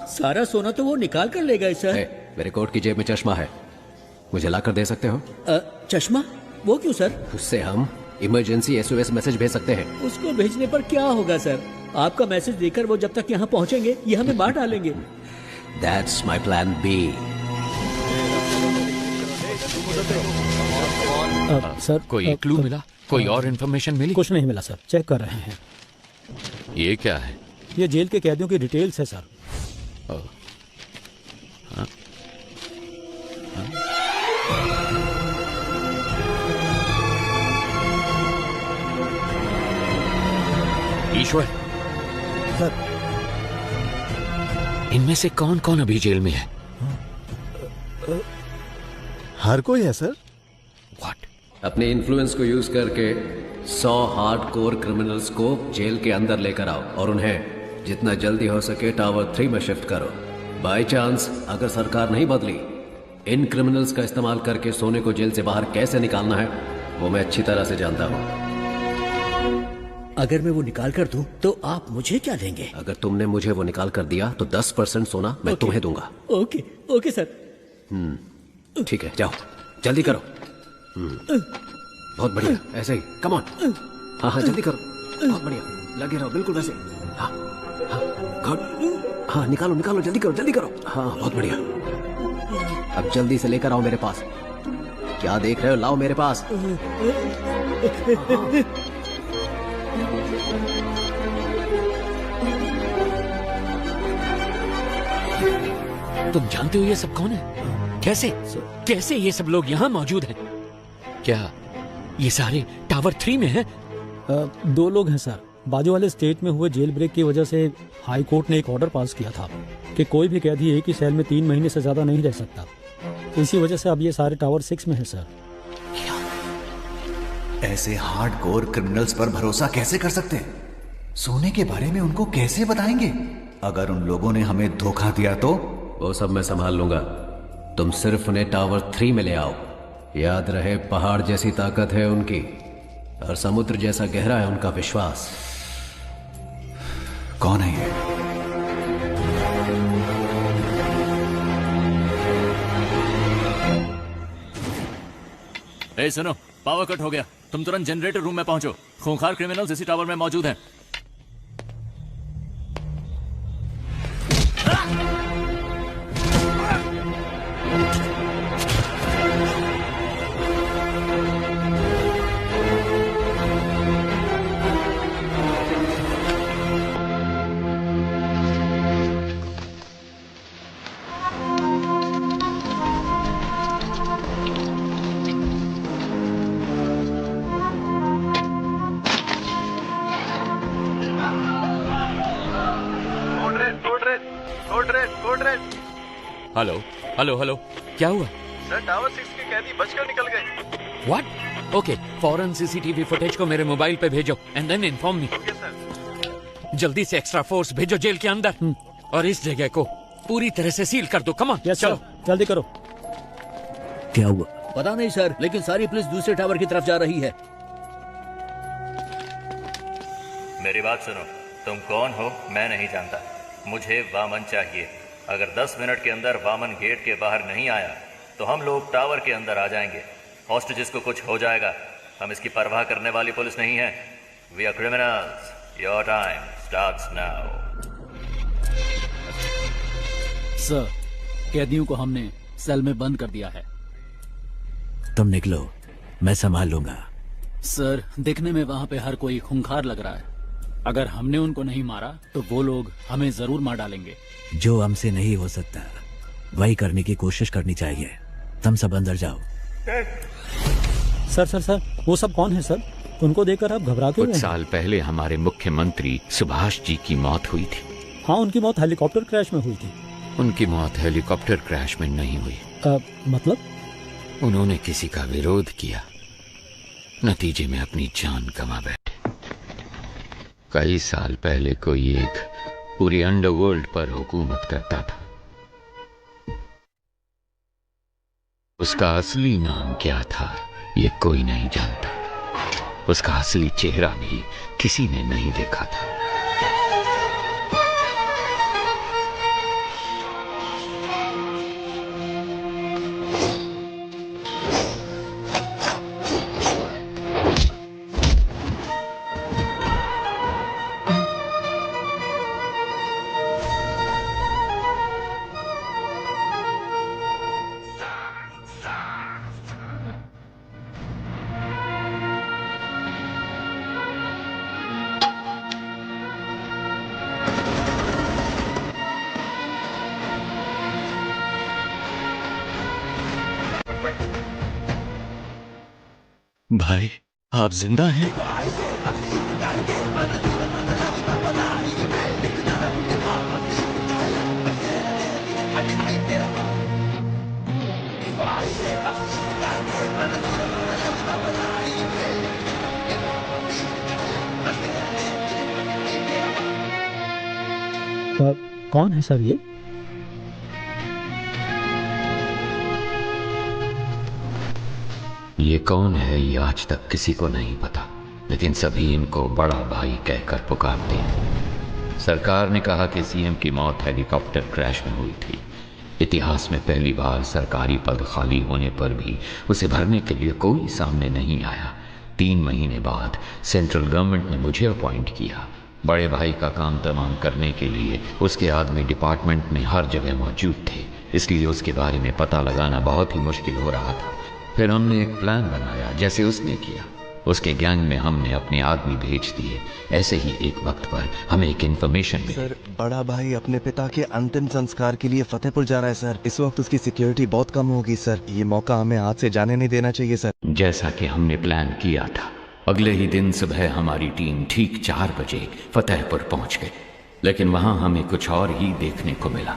सारा सोना तो वो निकाल कर ले गए सर। मेरे कोट की जेब में चश्मा है, मुझे लाकर दे सकते हो? चश्मा? वो क्यों सर? उससे हम इमरजेंसी SOS मैसेज भेज सकते हैं। उसको भेजने पर क्या होगा सर? आपका मैसेज देकर वो जब तक यहाँ पहुँचेंगे ये हमें मार डालेंगे। That's my plan B. Sir कोई क्लू मिला? कोई और इन्फॉर्मेशन मिली? कुछ नहीं मिला सर, चेक कर रहे हैं। ये क्या है? ये जेल के कैदियों की डिटेल्स है सर। हाँ? ईश्वर, इनमें से कौन कौन अभी जेल में है? हर कोई है सर। अपने इन्फ्लुएंस को यूज करके 100 हार्डकोर क्रिमिनल्स को जेल के अंदर लेकर आओ और उन्हें जितना जल्दी हो सके टावर 3 में शिफ्ट करो। बाय चांस अगर सरकार नहीं बदली, इन क्रिमिनल्स का इस्तेमाल करके सोने को जेल से बाहर कैसे निकालना है वो मैं अच्छी तरह से जानता हूँ। अगर मैं वो निकाल कर दूं तो आप मुझे क्या देंगे? अगर तुमने मुझे वो निकाल कर दिया तो 10% सोना मैं तुम्हें दूंगा। Okay okay sir. ठीक है, जाओ जल्दी करो। बहुत बढ़िया, ऐसे ही, कम ऑन। हाँ हाँ जल्दी करो, बहुत बढ़िया, लगे रहो बिल्कुल वैसे। हाँ हाँ गुड। हाँ निकालो निकालो, जल्दी करो जल्दी करो। हाँ बहुत बढ़िया। अब जल्दी से लेकर आओ मेरे पास। क्या देख रहे हो, लाओ मेरे पास। तुम जानते हो ये सब कौन है? कैसे कैसे ये सब लोग यहाँ मौजूद हैं? क्या ये सारे टावर 3 में हैं? 2 लोग हैं सर। बाजू वाले स्टेट में हुए जेल ब्रेक की वजह से हाई कोर्ट ने एक ऑर्डर पास किया था कि कोई भी कैदी एक ही सेल में 3 महीने से ज्यादा नहीं रह सकता। इसी वजह से अब ये सारे टावर 6 में है सर। ऐसे हार्डकोर क्रिमिनल्स पर भरोसा कैसे कर सकते हैं? सोने के बारे में उनको कैसे बताएंगे? अगर उन लोगों ने हमें धोखा दिया तो? वो सब मैं संभाल लूंगा, तुम सिर्फ उन्हें टावर 3 में ले आओ। याद रहे, पहाड़ जैसी ताकत है उनकी और समुद्र जैसा गहरा है उनका विश्वास। कौन है ये? ए सुनो, पावर कट हो गया, तुम तुरंत जनरेटर रूम में पहुंचो। खूंखार क्रिमिनल्स इसी टावर में मौजूद हैं। हेलो हेलो हेलो, क्या हुआ? सर टावर 6 के कैदी बचकर निकल गए। व्हाट? ओके, फौरन सीसीटीवी फुटेज को मेरे मोबाइल पे भेजो and then inform me. Okay sir. जल्दी से एक्स्ट्रा फोर्स भेजो जेल के अंदर और इस जगह को पूरी तरह से सील कर दो। कम ऑन, चलो जल्दी करो। क्या हुआ? पता नहीं सर, लेकिन सारी पुलिस दूसरे टावर की तरफ जा रही है। मेरी बात सुनो, तुम कौन हो मैं नहीं जानता, मुझे वामन चाहिए। अगर 10 मिनट के अंदर वामन गेट के बाहर नहीं आया तो हम लोग टावर के अंदर आ जाएंगे। हॉस्टेजेस को कुछ हो जाएगा, हम इसकी परवाह करने वाली पुलिस नहीं है। We are criminals, your time starts now. Sir, कैदियों को हमने सेल में बंद कर दिया है। तुम निकलो, मैं संभाल लूंगा। सर, देखने में वहाँ पे हर कोई खूंखार लग रहा है। अगर हमने उनको नहीं मारा तो वो लोग हमें जरूर मार डालेंगे। जो हमसे नहीं हो सकता वही करने की कोशिश करनी चाहिए। तुम सब अंदर जाओ। सर सर सर, वो सब कौन है सर? उनको देखकर आप घबरा क्यों कुछ रहे हैं? साल पहले हमारे मुख्यमंत्री सुभाष जी की मौत हुई थी। हाँ, उनकी मौत हेलीकॉप्टर क्रैश में हुई थी। उनकी मौत हेलीकॉप्टर क्रैश में नहीं हुई। मतलब? उन्होंने किसी का विरोध किया, नतीजे में अपनी जान गंवा बैठे। कई साल पहले कोई एक पूरी अंडरवर्ल्ड पर हुकूमत करता था। उसका असली नाम क्या था ये कोई नहीं जानता। उसका असली चेहरा भी किसी ने नहीं देखा था। भाई, आप जिंदा हैं? कौन है सर ये? ये कौन है ये आज तक किसी को नहीं पता, लेकिन सभी इनको बड़ा भाई कहकर पुकारते हैं। सरकार ने कहा कि सीएम की मौत हेलीकॉप्टर क्रैश में हुई थी। इतिहास में पहली बार सरकारी पद खाली होने पर भी उसे भरने के लिए कोई सामने नहीं आया। 3 महीने बाद सेंट्रल गवर्नमेंट ने मुझे अपॉइंट किया। बड़े भाई का काम तमाम करने के लिए उसके आदमी डिपार्टमेंट में हर जगह मौजूद थे, इसलिए उसके बारे में पता लगाना बहुत ही मुश्किल हो रहा था। फिर हमने एक प्लान बनाया जैसे उसने किया। उसके गैंग में हमने अपने आदमी भेज दिए। ऐसे ही एक वक्त पर हमें एक इन्फॉर्मेशन मिली। सर, बड़ा भाई अपने पिता के अंतिम संस्कार के लिए फतेहपुर जा रहा है सर। इस वक्त उसकी सिक्योरिटी बहुत कम होगी सर। ये मौका हमें हाथ से जाने नहीं देना चाहिए सर। जैसा कि हमने प्लान किया था, अगले ही दिन सुबह हमारी टीम ठीक 4 बजे फतेहपुर पहुंच गई। लेकिन वहां हमें कुछ और ही देखने को मिला।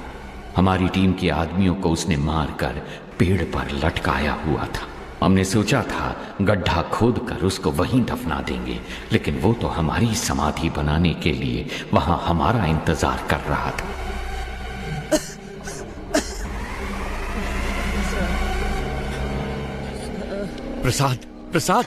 हमारी टीम के आदमियों को उसने मारकर पेड़ पर लटकाया हुआ था। हमने सोचा था गड्ढा खोदकर उसको वहीं दफना देंगे, लेकिन वो तो हमारी समाधि बनाने के लिए वहां हमारा इंतजार कर रहा था। प्रसाद, प्रसाद,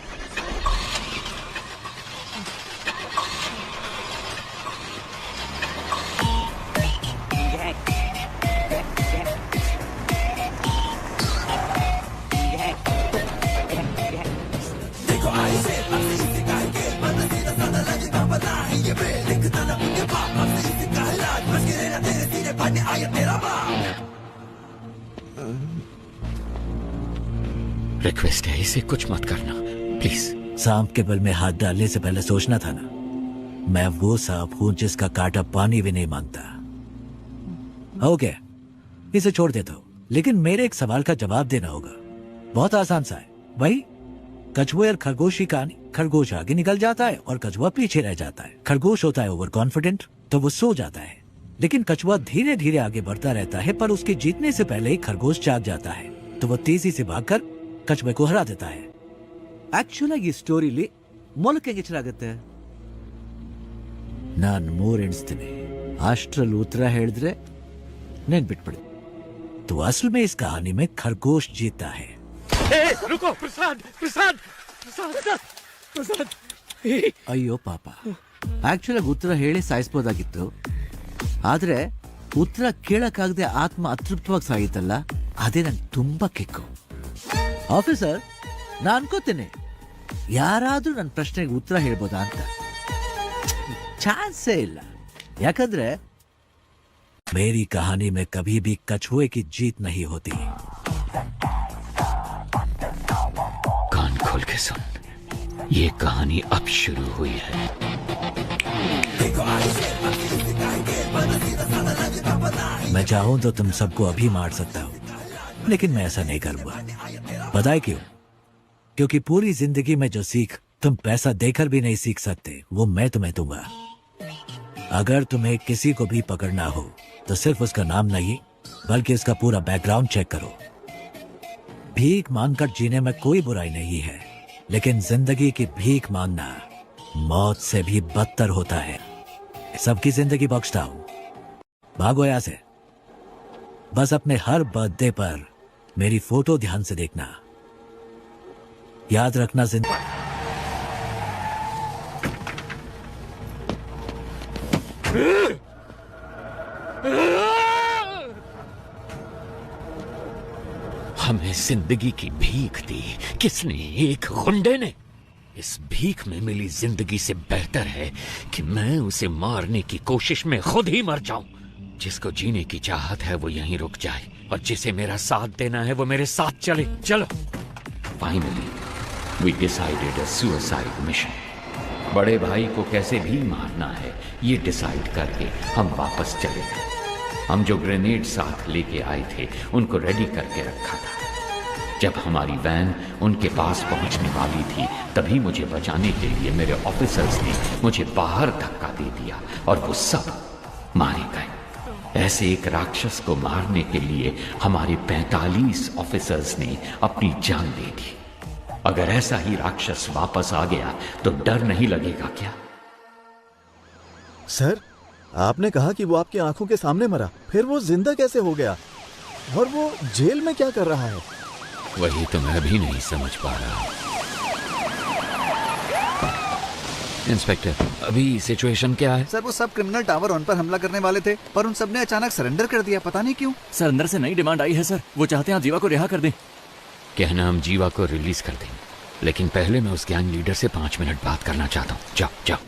रिक्वेस्ट है, इसे कुछ मत करना प्लीज। सांप के बल में हाथ डालने से पहले सोचना था ना। मैं वो सांप हूं जिसका कांटा पानी भी नहीं मांगता। ओके, इसे छोड़ देता हूं, लेकिन मेरे एक सवाल का जवाब देना होगा। बहुत आसान सा है, वही कछुए और खरगोश की कहानी। खरगोश आगे निकल जाता है और कछुआ पीछे रह जाता है। खरगोश होता है ओवर कॉन्फिडेंट, तो वो सो जाता है। लेकिन कछुआ धीरे धीरे आगे बढ़ता रहता है, पर उसके जीतने से पहले ही खरगोश जाग जाता है, तो वो तेजी से भागकर कछुए को हरा देता है। ಆಕ್ಚುಲ್ ಆಗಿ ಈ ಸ್ಟೋರಿಲಿ ಮೊಲಕ್ಕೆ ಹೆಸರಾಗುತ್ತೆ. ನಾನು 3 ಎಣಿಸ್ತೀನಿ, ಅಷ್ಟ್ರಲ್ಲಿ ಉತ್ತರ ಹೇಳಿದ್ರೆ ನೆನ್ಬಿಟ್ಬಿಡಿ. तो असल में इस कहानी में खरगोश जीता है. रुको प्रसाद प्रसाद प्रसाद प्रसाद. ಅಯ್ಯೋ ಪಾಪ, ಆಕ್ಚುಲ್ ಆಗಿ ಉತ್ತರ ಹೇಳಿ ಸಾಯಿಸ್ಬೋದಾಗಿತ್ತು, ಆದ್ರೆ ಉತ್ತರ ಕೇಳಕ್ಕಾಗದೆ ಆತ್ಮ ಅತೃಪ್ತವಾಗಿ ಸಾಗಿತ್ತಲ್ಲ, ಅದೇ ನಂಗೆ ತುಂಬಾ ಕಿಕ್ಕು. ಆಫೀಸರ್, ನಾ ಅನ್ಕೋತೇನೆ ಯಾರಾದ್ರೂ ನನ್ನ ಪ್ರಶ್ನೆಗೆ ಉತ್ತರ ಹೇಳ್ಬೋದಾ ಅಂತ. ಚಾನ್ಸೇ ಇಲ್ಲ, ಯಾಕಂದ್ರೆ मेरी कहानी में कभी भी कछुए की जीत नहीं होती. कान खोल के सुन, ये कहानी अब शुरू हुई है. मैं चाहूं तो तुम सबको अभी मार सकता हूं, लेकिन मैं ऐसा नहीं करूंगा. पता है क्यों? क्योंकि पूरी जिंदगी में जो सीख तुम पैसा देकर भी नहीं सीख सकते, वो मैं तुम्हें दूंगा. अगर तुम्हें किसी को भी पकड़ना हो तो सिर्फ उसका नाम नहीं, बल्कि उसका पूरा बैकग्राउंड चेक करो. भीख मांगकर जीने में कोई बुराई नहीं है, लेकिन जिंदगी की भीख मांगना मौत से भी बदतर होता है. सबकी जिंदगी बख्शता हूं, भागो यहां से. बस अपने हर बर्थडे पर मेरी फोटो ध्यान से देखना. याद रखना जिंदगी हमें जिंदगी की भीख दी किसने? एक गुंडे ने. इस भीख में मिली जिंदगी से बेहतर है कि मैं उसे मारने की कोशिश में खुद ही मर जाऊं. जिसको जीने की चाहत है वो यहीं रुक जाए, और जिसे मेरा साथ देना है वो मेरे साथ चले. चलो. Finally we decided a suicide mission. बड़े भाई को कैसे भी मारना है ये डिसाइड करके हम वापस चले गए. हम जो ग्रेनेड साथ लेके आए थे उनको रेडी करके रखा था. जब हमारी वैन उनके पास पहुंचने वाली थी, तभी मुझे बचाने के लिए मेरे ऑफिसर्स ने मुझे बाहर धक्का दे दिया और वो सब मारे गए. ऐसे एक राक्षस को मारने के लिए हमारे 45 ऑफिसर्स ने अपनी जान दे दी. अगर ऐसा ही राक्षस वापस आ गया तो डर नहीं लगेगा क्या? सर, आपने कहा कि वो आपकी आंखों के सामने मरा, फिर वो जिंदा कैसे हो गया? और वो जेल में क्या कर रहा है? वही तो मैं भी नहीं समझ पा रहा. इंस्पेक्टर, अभी सिचुएशन क्या है? सर, वो सब क्रिमिनल टावर ऑन पर हमला करने वाले थे, पर उन सब ने अचानक सरेंडर कर दिया, पता नहीं क्यों. सर, अंदर से नई डिमांड आई है सर, वो चाहते हैं आप जीवा को रिहा कर दें. कहना हम जीवा को रिलीज कर दें, लेकिन पहले मैं उस गैंग लीडर से 5 मिनट बात करना चाहता हूँ. जाओ जाओ.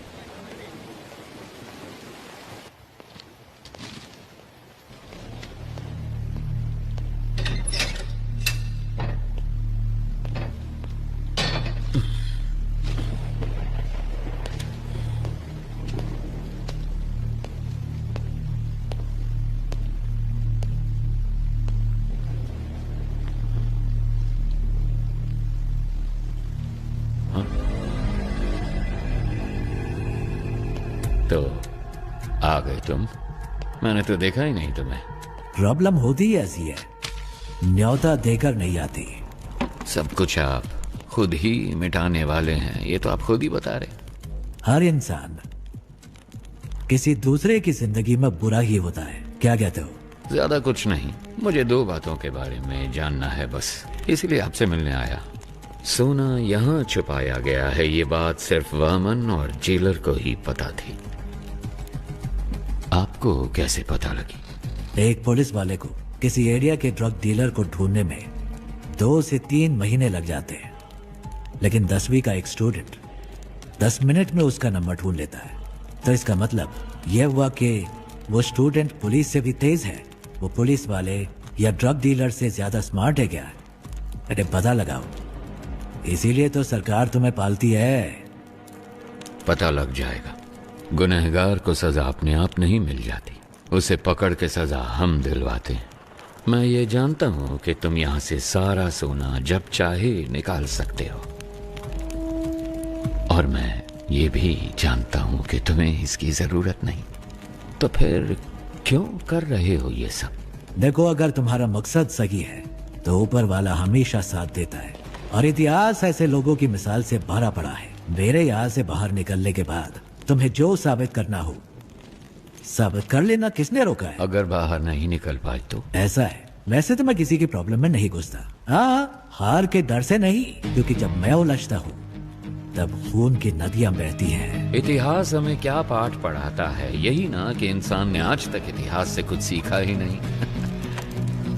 तो आ गए तुम. मैंने तो देखा ही नहीं तुम्हें. प्रॉब्लम होती ही ऐसी है, न्योता देकर नहीं आती. सब कुछ आप खुद ही मिटाने वाले हैं, ये तो आप खुद ही बता रहे. हर इंसान किसी दूसरे की जिंदगी में बुरा ही होता है. क्या कहते हो? ज्यादा कुछ नहीं, मुझे 2 बातों के बारे में जानना है बस, इसलिए आपसे मिलने आया. सोना यहाँ छुपाया गया है, ये बात सिर्फ वामन और जेलर को ही पता थी. आपको कैसे पता लगी? एक पुलिस वाले को किसी एरिया के ड्रग डीलर को ढूंढने में 2 से 3 महीने लग जाते हैं, लेकिन 10वीं का एक स्टूडेंट 10 मिनट में उसका नंबर ढूंढ लेता है. तो इसका मतलब यह हुआ कि वो स्टूडेंट पुलिस से भी तेज है. वो पुलिस वाले या ड्रग डीलर से ज्यादा स्मार्ट है क्या? अरे पता लगाओ. इसीलिए तो सरकार तुम्हें पालती है. पता लग जाएगा. गुनहगार को सजा अपने आप नहीं मिल जाती, उसे पकड़ के सजा हम दिलवाते हैं. मैं ये जानता हूं कि तुम यहां से सारा सोना जब चाहे निकाल सकते हो, और मैं ये भी जानता हूं कि तुम्हें इसकी जरूरत नहीं. तो फिर क्यों कर रहे हो ये सब? देखो, अगर तुम्हारा मकसद सही है तो ऊपर वाला हमेशा साथ देता है, और इतिहास ऐसे लोगों की मिसाल से भरा पड़ा है। मेरे यहाँ से बाहर निकलने के बाद तुम्हें जो साबित करना हो साबित कर लेना। किसने रोका है? अगर बाहर नहीं निकल पाए तो? ऐसा है, वैसे तो मैं किसी की प्रॉब्लम में नहीं घुसता। हाँ, हार के डर से नहीं, क्योंकि जब मैं उलझता हूँ तब खून की नदियां बहती हैं। इतिहास हमें क्या पाठ पढ़ाता है? यही ना कि इंसान ने आज तक इतिहास से कुछ सीखा ही नहीं।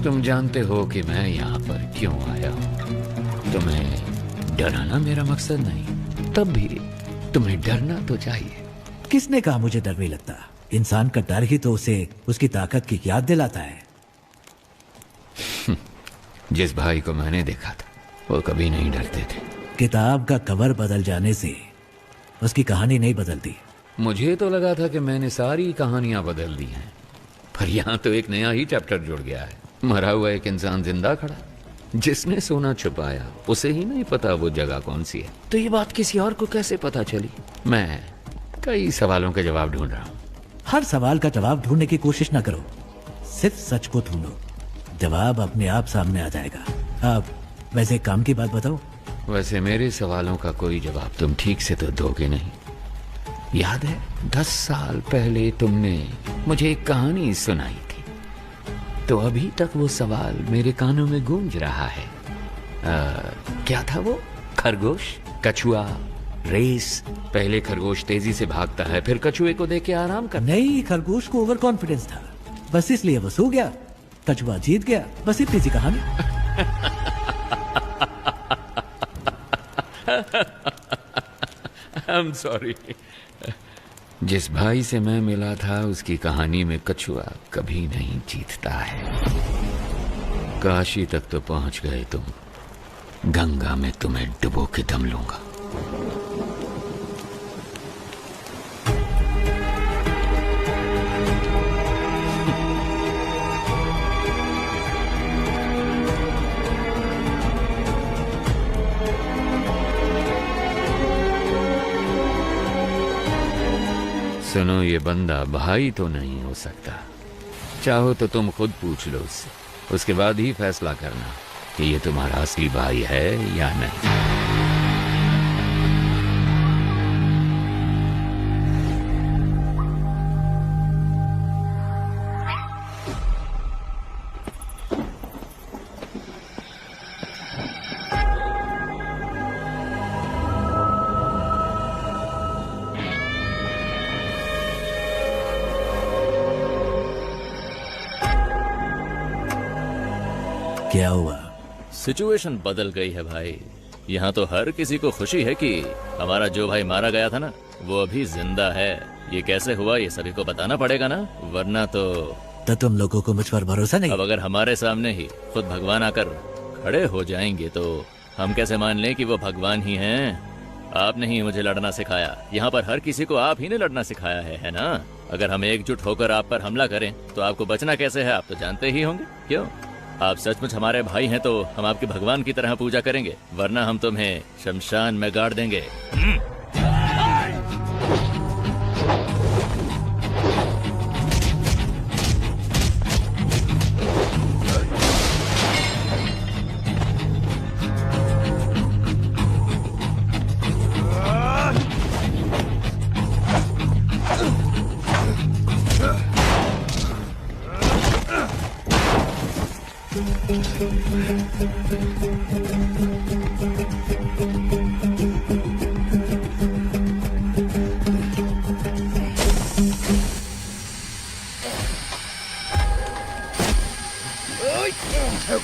तुम जानते हो कि मैं यहाँ पर क्यों आया हूँ। तुम्हें डराना मेरा मकसद नहीं, तब भी तुम्हें डरना तो चाहिए। किसने कहा मुझे डर नहीं लगता? इंसान का डर ही तो उसे उसकी ताकत की याद दिलाता है। जिस भाई को मैंने देखा था वो कभी नहीं डरते थे। किताब का कवर बदल जाने से उसकी कहानी नहीं बदलती। मुझे तो लगा था कि मैंने सारी कहानियां बदल दी हैं, पर यहाँ तो एक नया ही चैप्टर जुड़ गया है। मरा हुआ एक इंसान जिंदा खड़ा, जिसने सोना छुपाया उसे ही नहीं पता वो जगह कौन सी है। तो ये बात किसी और को कैसे पता चली? मैं कई सवालों के जवाब ढूंढ रहा हूँ। हर सवाल का जवाब ढूंढने की कोशिश न करो, सिर्फ सच को ढूंढो, जवाब अपने आप सामने आ जाएगा। अब वैसे एक काम की बात बताओ। वैसे मेरे सवालों का कोई जवाब तुम ठीक से तो दोगे नहीं। याद है 10 साल पहले तुमने मुझे एक कहानी सुनाई थी, तो अभी तक वो सवाल मेरे कानों में गूंज रहा है। क्या था वो? खरगोश, कछुआ, रेस। पहले खरगोश तेजी से भागता है, फिर कछुए को देख के आराम कर। नहीं, खरगोश को ओवर कॉन्फिडेंस था, बस इसलिए वो सो गया। कछुआ जीत गया, बस इतनी सी कहानी। I'm sorry। जिस भाई से मैं मिला था उसकी कहानी में कछुआ कभी नहीं जीतता है। काशी तक तो पहुंच गए तुम, गंगा में तुम्हें डुबो के दम लूंगा। सुनो, ये बंदा भाई तो नहीं हो सकता। चाहो तो तुम खुद पूछ लो उससे, उसके बाद ही फैसला करना कि ये तुम्हारा असली भाई है या नहीं। क्या हुआ? सिचुएशन बदल गई है भाई। यहाँ तो हर किसी को खुशी है कि हमारा जो भाई मारा गया था ना, वो अभी जिंदा है। ये कैसे हुआ ये सभी को बताना पड़ेगा ना, वरना तो तुम लोगों को मुझ पर भरोसा नहीं? अब अगर हमारे सामने ही खुद भगवान आकर खड़े हो जाएंगे तो हम कैसे मान लें कि वो भगवान ही हैं? आपने ही मुझे लड़ना सिखाया। यहाँ पर हर किसी को आप ही ने लड़ना सिखाया है ना? अगर हम एकजुट होकर आप पर हमला करें तो आपको बचना कैसे है, आप तो जानते ही होंगे। क्यों? आप सचमुच हमारे भाई हैं तो हम आपके भगवान की तरह पूजा करेंगे, वरना हम तुम्हें शमशान में गाड़ देंगे।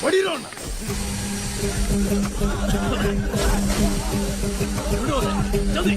बड़ी रोना जल्दी।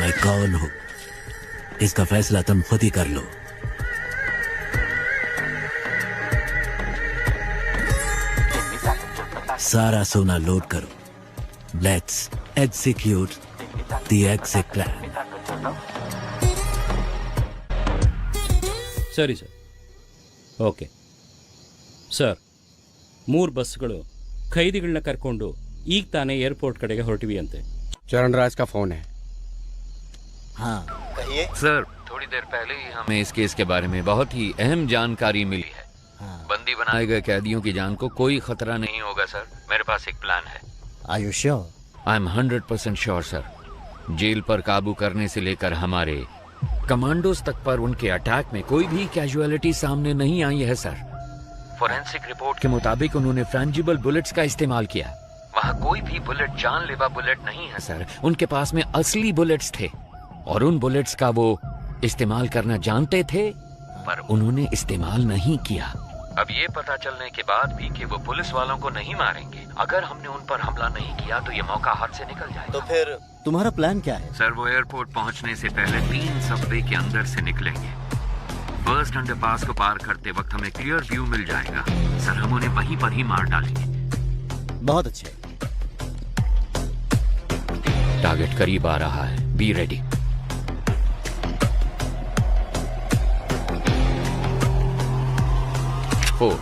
मैं कौन हूं इसका फैसला तुम खुद ही कर लो। सारा सोना लोड करो। Let's execute the exit plan. ಸರಿ ಸರ್. ಓಕೆ ಸರ್, 3 ಬಸ್ಗಳು ಖೈದಿಗಳನ್ನ ಕರ್ಕೊಂಡು ಈಗ ತಾನೇ ಏರ್ಪೋರ್ಟ್ ಕಡೆಗೆ ಹೊರಟಿವಿ ಅಂತೆ. चरण राज का फोन है। हाँ कहिए सर, थोड़ी देर पहले ही हमें इस केस के बारे में बहुत ही अहम जानकारी मिली है। बंदी बनाए गए कैदियों की जान को कोई खतरा नहीं होगा सर। मेरे पास एक प्लान है। Are you sure? I am 100% sure sir. Jail पर काबू करने से लेकर हमारे कमांडोज तक पर उनके अटैक में कोई भी कैजुअलिटी सामने नहीं आई है सर। फोरेंसिक रिपोर्ट के मुताबिक उन्होंने फ्रेंजिबल बुलेट्स का इस्तेमाल किया। वहाँ कोई भी बुलेट जानलेवा बुलेट नहीं है सर। उनके पास में असली बुलेट्स थे और उन बुलेट्स का वो इस्तेमाल करना जानते थे, पर उन्होंने इस्तेमाल नहीं किया। अब ये पता चलने के बाद भी कि वो पुलिस वालों को नहीं मारेंगे, अगर हमने उन पर हमला नहीं किया तो ये मौका हाथ से निकल जाएगा। तो फिर तुम्हारा प्लान क्या है? सर, वो एयरपोर्ट पहुंचने से पहले 3 सबवे के अंदर से निकलेंगे। फर्स्ट अंडरपास को पार करते वक्त हमें क्लियर व्यू मिल जाएगा सर। हम उन्हें वहीं पर ही मार डालेंगे। बहुत अच्छे। टारगेट करीब आ रहा है, बी रेडी। फोर,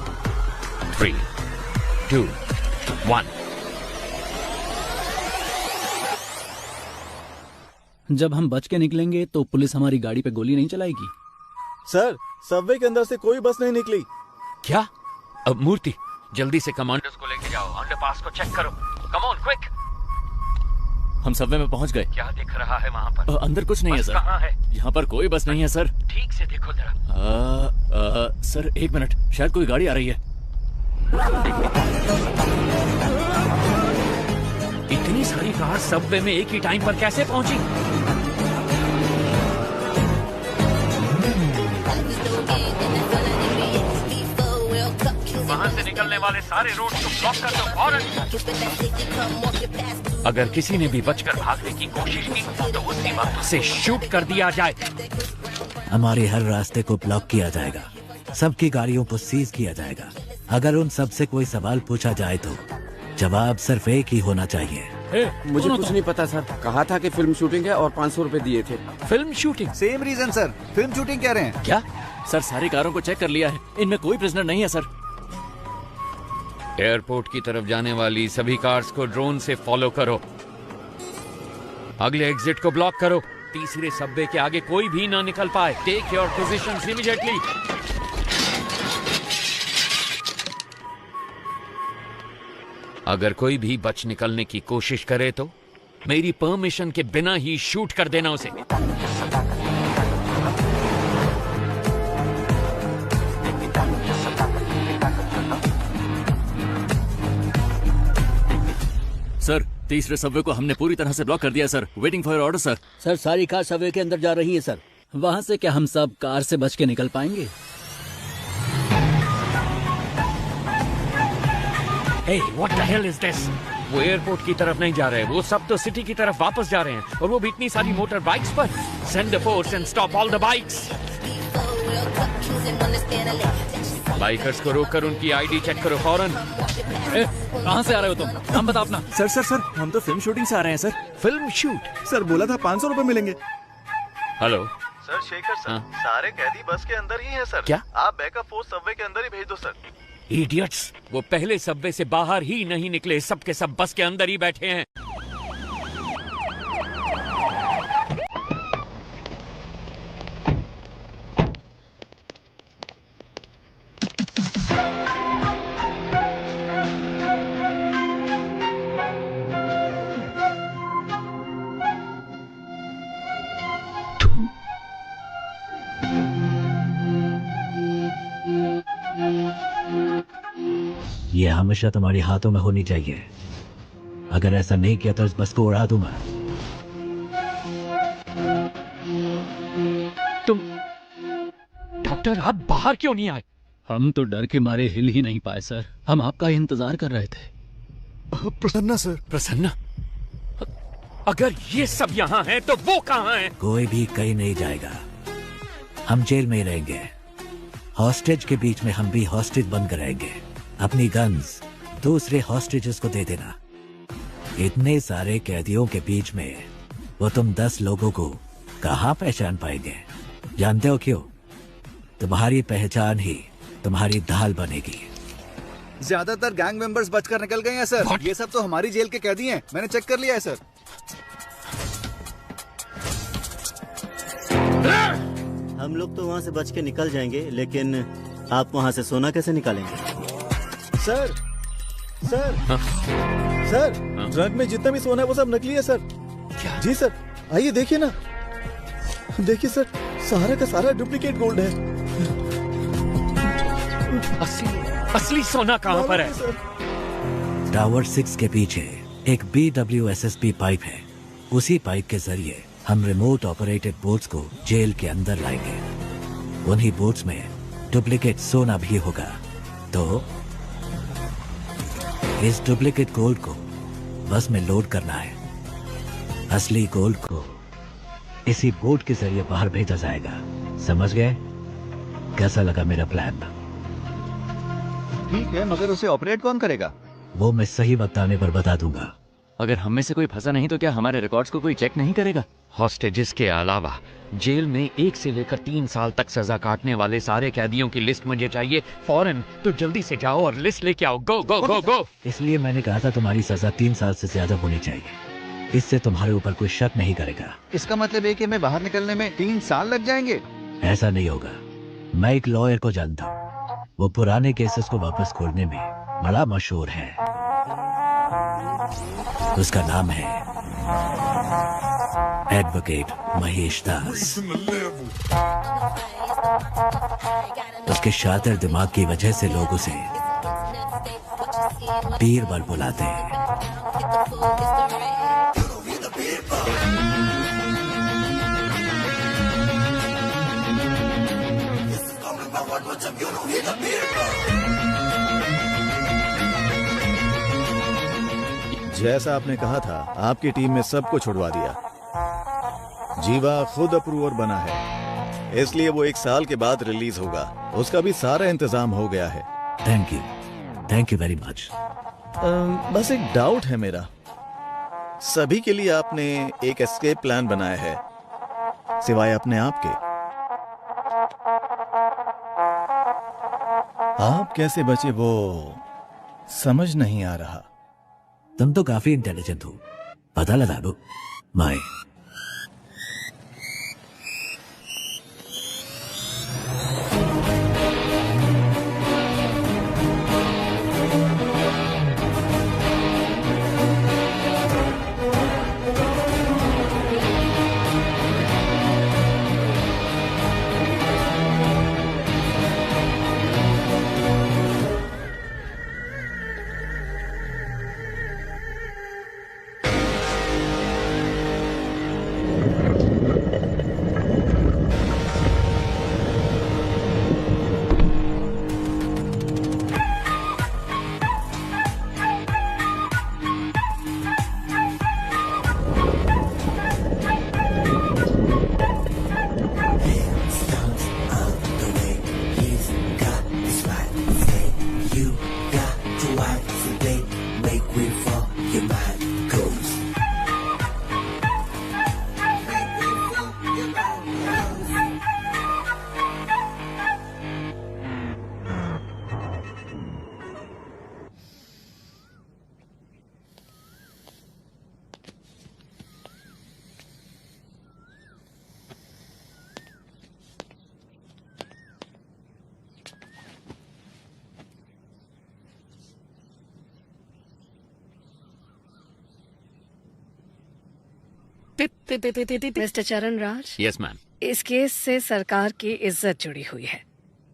3, 2, 1। जब हम बच के निकलेंगे तो पुलिस हमारी गाड़ी पे गोली नहीं चलाएगी। सर, सबवे के अंदर से कोई बस नहीं निकली। क्या? अब मूर्ति, जल्दी से कमांडर्स को लेके जाओ, अंडरपास को चेक करो। Come on quick. हम सबवे में पहुंच गए। क्या दिख रहा है वहाँ पर? अंदर कुछ नहीं है सर। कहाँ है? यहाँ पर कोई बस नहीं है सर। ठीक से देखो जरा। सर 1 मिनट, शायद कोई गाड़ी आ रही है। इतनी सारी कार सबवे में एक ही टाइम पर कैसे पहुंची? वहां से निकलने वाले सारे रोड को ब्लॉक कर दो फौरन। अगर किसी ने भी बचकर भागने की कोशिश की तो उसी वक्त उसे शूट कर दिया जाए। हमारे हर रास्ते को ब्लॉक किया जाएगा, सबकी गाड़ियों को सीज किया जाएगा। अगर उन सब से कोई सवाल पूछा जाए तो जवाब सिर्फ एक ही होना चाहिए। मुझे कुछ नहीं पता सर। कहा था कि फिल्म शूटिंग है और 500 रुपए दिए थे। Film shooting? Same reason sir, film shooting कह रहे हैं। क्या? सर, सारी कारों को चेक कर लिया है, इनमें कोई प्रिजनर नहीं है सर। एयरपोर्ट की तरफ जाने वाली सभी कार्स को ड्रोन से फॉलो करो। अगले एग्जिट को ब्लॉक करो। तीसरे सबवे के आगे कोई भी ना निकल पाए। Take your positions immediately. अगर कोई भी बच निकलने की कोशिश करे तो मेरी परमिशन के बिना ही शूट कर देना उसे। सर, तीसरे सबवे को हमने पूरी तरह से ब्लॉक कर दिया sir. Waiting for your order sir. Sir, सारी कार सबवे के अंदर जा रही है सर। वहां से क्या हम सब कार से बच के निकल पाएंगे? Hey, what the hell is this? वो एयरपोर्ट की तरफ नहीं जा रहे, वो सब तो सिटी की तरफ वापस जा रहे हैं, और वो भी इतनी सारी मोटर बाइक्स पर। Send the force and stop all the bikes. Bikers को रोककर उनकी आईडी चेक करो फौरन। कहाँ से आ रहे हो तुम? हम बता अपना। सर, हम तो फिल्म शूटिंग से आ रहे हैं सर। Film shoot? सर, बोला था 500 रुपए मिलेंगे। हेलो सर, शेखर सर, सारे कैदी बस के अंदर ही हैं सर। क्या? आप बैकअप फोर्स सबवे के अंदर ही भेज दो सर। इडियट्स, वो पहले सबवे से बाहर ही नहीं निकले, सब के सब बस के अंदर ही बैठे हैं। ये हमेशा तुम्हारे हाथों में होनी चाहिए। अगर ऐसा नहीं किया तो इस बस को उड़ा दूंगा। तुम डॉक्टर आप बाहर क्यों नहीं आए? हम तो डर के मारे हिल ही नहीं पाए सर। हम आपका इंतजार कर रहे थे। प्रसन्ना सर। प्रसन्ना? अगर ये सब यहाँ हैं तो वो कहाँ हैं? कोई भी कहीं नहीं जाएगा। हम जेल में ही रहेंगे। हॉस्टेज के बीच में हम भी हॉस्टेज बनकर रहेंगे। अपनी गन्स दूसरे हॉस्टेजेस को दे देना। इतने सारे कैदियों के बीच में वो तुम 10 लोगों को कहाँ पहचान पाएंगे? जानते हो क्यों? तुम्हारी पहचान ही तुम्हारी ढाल बनेगी। ज्यादातर गैंग मेंबर्स बचकर निकल गए हैं सर। ये सब तो हमारी जेल के कैदी हैं। मैंने चेक कर लिया है सर। हम लोग तो वहाँ से बच के निकल जाएंगे, लेकिन आप वहाँ से सोना कैसे निकालेंगे? सर सर सर, ड्रग में जितना भी सोना है वो सब नकली है सर। क्या? जी सर, आइए देखिए ना। देखिए सर, सारा का सारा डुप्लीकेट गोल्ड है। असली सोना कहाँ पर है? टावर 6 के पीछे एक BWSSP पाइप है। उसी पाइप के जरिए हम रिमोट ऑपरेटेड बोट्स को जेल के अंदर लाएंगे। उन्हीं बोट्स में डुप्लीकेट सोना भी होगा। तो इस डुप्लीकेट गोल्ड को बस में लोड करना है। असली गोल्ड को इसी बोट के जरिए बाहर भेजा जाएगा। समझ गए? कैसा लगा मेरा प्लान? ठीक है, मगर उसे ऑपरेट कौन करेगा? वो मैं सही वक्त आने पर बता दूंगा। अगर हम में से कोई फंसा नहीं तो क्या हमारे रिकॉर्ड्स को कोई चेक नहीं करेगा? हॉस्टेजेस के अलावा जेल में 1 से लेकर 3 साल तक सजा काटने वाले सारे कैदियों की लिस्ट मुझे चाहिए फौरन। तो जल्दी से जाओ और लिस्ट लेके आओ। गो गो गो गो। इसलिए मैंने कहा था तुम्हारी सजा 3 साल से ज्यादा होनी चाहिए। इससे तुम्हारे ऊपर कोई शक नहीं करेगा। इसका मतलब है कि हमें बाहर निकलने में 3 साल लग जाएंगे? ऐसा नहीं होगा। मैं एक लॉयर को जानता हूँ। वो पुराने केसेस को वापस खोलने में बड़ा मशहूर है। उसका नाम है एडवोकेट महेश दास। उसके शातिर दिमाग की वजह से लोग उसे बीरबल बुलाते हैं। जैसा आपने कहा था, आपकी टीम ने सबको छुड़वा दिया। जीवा खुद अप्रूवर बना है, इसलिए वो 1 साल के बाद रिलीज होगा। उसका भी सारा इंतजाम हो गया है। Thank you very much. बस एक डाउट है मेरा। सभी के लिए आपने एक एस्केप प्लान बनाया है, सिवाय अपने आप के। आप कैसे बचे वो समझ नहीं आ रहा। तुम तो काफी इंटेलिजेंट हो, पता लगा दो। माय मिस्टर चरण राज, यस मैम। इस केस से सरकार की इज्जत जुड़ी हुई है।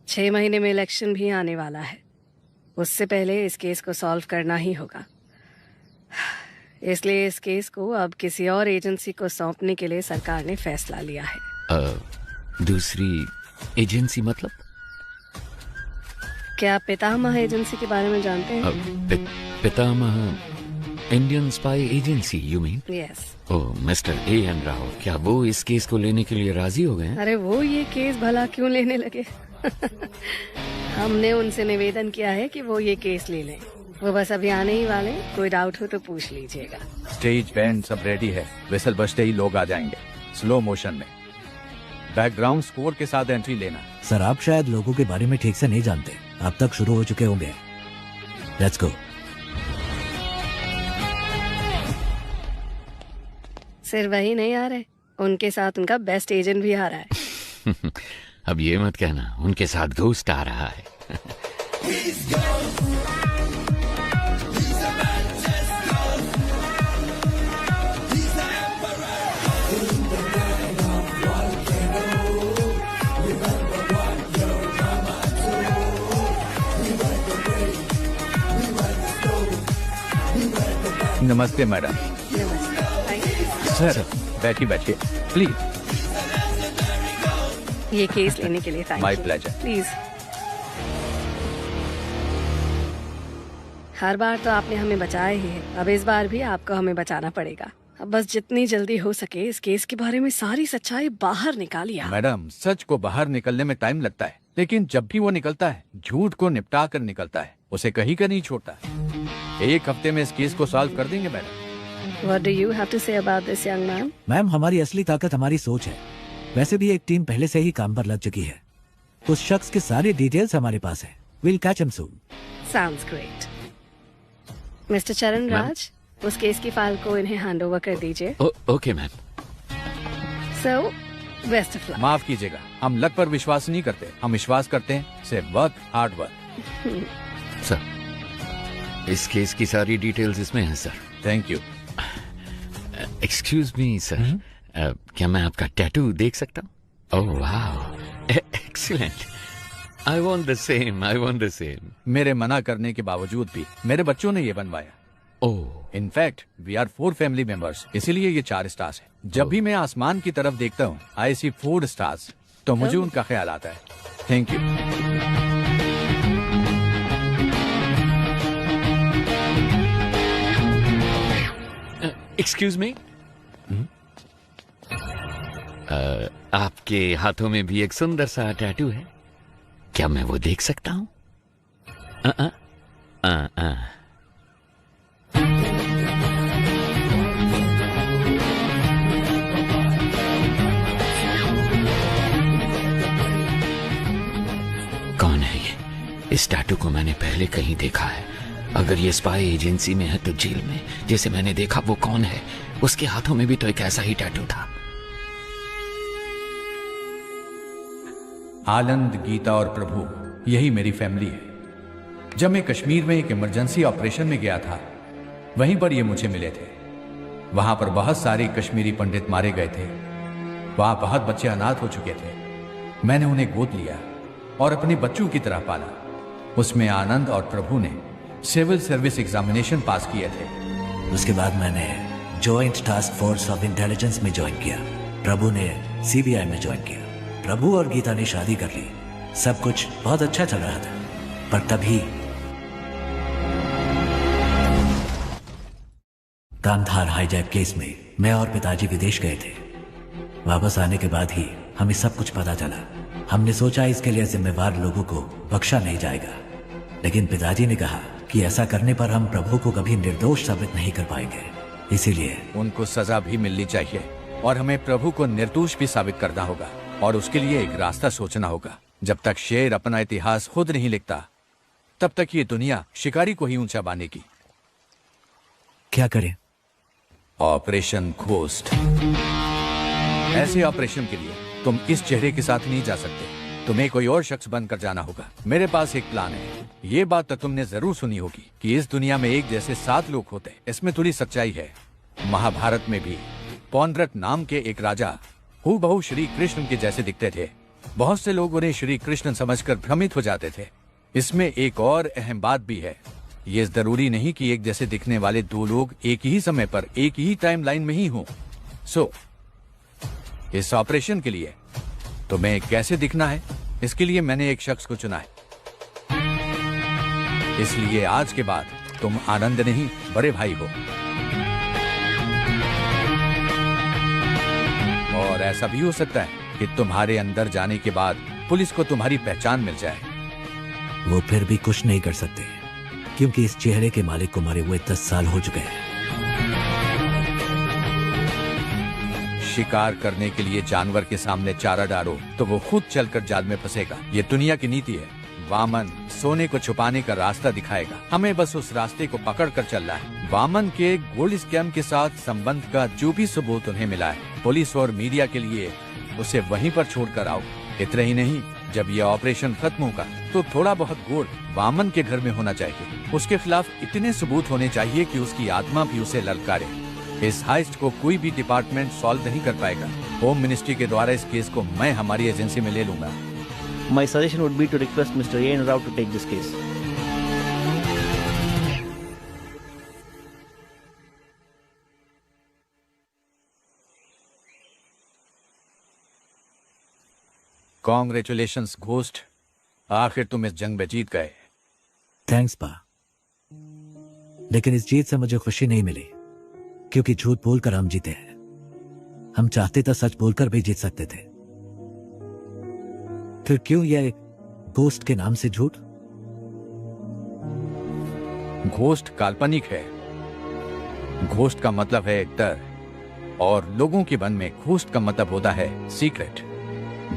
6 महीने में इलेक्शन भी आने वाला है। उससे पहले इस केस को सॉल्व करना ही होगा। इसलिए इस केस को अब किसी और एजेंसी को सौंपने के लिए सरकार ने फैसला लिया है। दूसरी एजेंसी मतलब? क्या आप पितामह एजेंसी के बारे में जानते हैं? Pitamah Indian spy agency you mean? Yes. Oh mister A.N. Rao, क्या वो इस केस को लेने के लिए राजी हो गए हैं? अरे वो ये केस भला क्यों लेने लगे? हमने उनसे निवेदन किया है कि वो ये केस ले लें। वो बस अभी आने ही वाले, कोई डाउट हो तो पूछ लीजिएगा। स्टेज बैंड सब रेडी है, विसल बजते ही लोग आ जाएंगे स्लो मोशन में। बैकग्राउंड स्कोर के साथ एंट्री लेना। सर आप शायद लोगों के बारे में ठीक से नहीं जानते, अब तक शुरू हो चुके होंगे। Let's go. सिर्फ वही नहीं आ रहे, उनके साथ उनका बेस्ट एजेंट भी आ रहा है। अब ये मत कहना उनके साथ घोस्ट आ रहा है। नमस्ते मैडम। सर बैठिए बैठिए प्लीज। ये केस लेने के लिए thank you. My pleasure. Please. हर बार तो आपने हमें बचाया ही है, अब इस बार भी आपको हमें बचाना पड़ेगा। अब बस जितनी जल्दी हो सके इस केस के बारे में सारी सच्चाई बाहर निकालिए। मैडम सच को बाहर निकलने में टाइम लगता है, लेकिन जब भी वो निकलता है झूठ को निपटा कर निकलता है, उसे कहीं का नहीं छोड़ता। एक हफ्ते में इस केस को सॉल्व कर देंगे madam. What do you have to say about this young man? Ma'am हमारी असली ताकत हमारी सोच है। वैसे भी एक टीम पहले से ही काम पर लग चुकी है। उस शख्स के सारे डिटेल्स हमारे पास है। We'll catch him soon. Sounds great. Mister चरण राज, उस केस की फाइल को इन्हें हैंड ओवर कर दीजिए। Okay ma'am. So, best of luck. माफ कीजिएगा, हम लक पर विश्वास नहीं करते, हम विश्वास करते हैं सिर्फ वर्क, हार्ड वर्क। सर इस केस की सारी डिटेल्स इसमें हैं sir. Thank you. Excuse me sir, क्या मैं आपका टैटू देख सकता हूँ? ओह वाह excellent. I want the same, I want the same. मेरे मना करने के बावजूद भी मेरे बच्चों ने ये बनवाया। Oh in fact we are 4 family members, इसीलिए ये 4 स्टार्स है। जब भी मैं आसमान की तरफ देखता हूँ आई सी 4 स्टार्स, तो मुझे उनका ख्याल आता है। Thank you. एक्सक्यूज मी, आपके हाथों में भी एक सुंदर सा टैटू है, क्या मैं वो देख सकता हूँ? कौन है ये? इस टैटू को मैंने पहले कहीं देखा है। अगर ये स्पाई एजेंसी में है तो जेल में जिसे मैंने देखा वो कौन है? उसके हाथों में भी तो एक ऐसा ही टैटू था। आनंद, गीता और प्रभु यही मेरी फैमिली है। जब मैं कश्मीर में एक इमरजेंसी ऑपरेशन में गया था, वहीं पर ये मुझे मिले थे। वहां पर बहुत सारे कश्मीरी पंडित मारे गए थे। वहां बहुत बच्चे अनाथ हो चुके थे। मैंने उन्हें गोद लिया और अपने बच्चों की तरह पाला। उसमें आनंद और प्रभु ने सिविल सर्विस एग्जामिनेशन पास किए थे। उसके बाद मैंने joint task force of intelligence में ज्वाइन किया। प्रभु ने CBI में ज्वाइन किया। प्रभु और गीता ने शादी कर ली। सब कुछ बहुत अच्छा चल रहा था, पर तभी कांधार हाईजैक केस में मैं और पिताजी विदेश गए थे। वापस आने के बाद ही हमें सब कुछ पता चला। हमने सोचा इसके लिए जिम्मेवार लोगों को बख्शा नहीं जाएगा, लेकिन पिताजी ने कहा कि ऐसा करने पर हम प्रभु को कभी निर्दोष साबित नहीं कर पाएंगे। इसीलिए उनको सजा भी मिलनी चाहिए और हमें प्रभु को निर्दोष भी साबित करना होगा, और उसके लिए एक रास्ता सोचना होगा। जब तक शेर अपना इतिहास खुद नहीं लिखता, तब तक ये दुनिया शिकारी को ही ऊंचा बांधेगी। क्या करें? Operation ghost. ऐसे ऑपरेशन के लिए तुम इस चेहरे के साथ नहीं जा सकते, तुम्हें कोई और शख्स बनकर जाना होगा। मेरे पास एक प्लान है। ये बात तो तुमने जरूर सुनी होगी कि इस दुनिया में एक जैसे 7 लोग होते हैं। इसमें थोड़ी सच्चाई है। महाभारत में भी पौंड्रक नाम के एक राजा हूबहू श्री कृष्ण के जैसे दिखते थे। बहुत से लोग उन्हें श्री कृष्ण समझकर भ्रमित हो जाते थे। इसमें एक और अहम बात भी है। ये जरूरी नहीं कि एक जैसे दिखने वाले दो लोग एक ही समय पर एक ही टाइमलाइन में ही हों। सो इस ऑपरेशन के लिए तुम्हें कैसे दिखना है, इसके लिए मैंने एक शख्स को चुना है। इसलिए आज के बाद तुम आनंद नहीं बड़े भाई हो। और ऐसा भी हो सकता है कि तुम्हारे अंदर जाने के बाद पुलिस को तुम्हारी पहचान मिल जाए। वो फिर भी कुछ नहीं कर सकते, क्योंकि इस चेहरे के मालिक को मरे हुए 10 साल हो चुके हैं। शिकार करने के लिए जानवर के सामने चारा डालो तो वो खुद चलकर जाल में फंसेगा। ये दुनिया की नीति है। वामन सोने को छुपाने का रास्ता दिखाएगा, हमें बस उस रास्ते को पकड़ कर चलना है। वामन के गोल्ड स्कैम के साथ संबंध का जो भी सबूत उन्हें मिला है, पुलिस और मीडिया के लिए उसे वहीं पर छोड़कर आओ। इतना ही नहीं, जब यह ऑपरेशन खत्म होगा तो थोड़ा बहुत गोल्ड वामन के घर में होना चाहिए। उसके खिलाफ इतने सबूत होने चाहिए कि उसकी आत्मा भी उसे ललकारे। इस हाइस्ट को कोई भी डिपार्टमेंट सॉल्व नहीं कर पाएगा। होम मिनिस्ट्री के द्वारा इस केस को मैं हमारी एजेंसी में ले लूंगा। My suggestion would be to request Mr. A. Rao to take this case. Congratulations ghost, आखिर तुम इस जंग में जीत गए। थैंक्स पा, लेकिन इस जीत से मुझे खुशी नहीं मिली, क्योंकि झूठ बोलकर हम जीते हैं। हम चाहते तो सच बोलकर भी जीत सकते थे। फिर क्यों यह घोस्ट के नाम से झूठ? घोस्ट काल्पनिक है। घोस्ट का मतलब है डर, और लोगों के मन में घोस्ट का मतलब होता है सीक्रेट।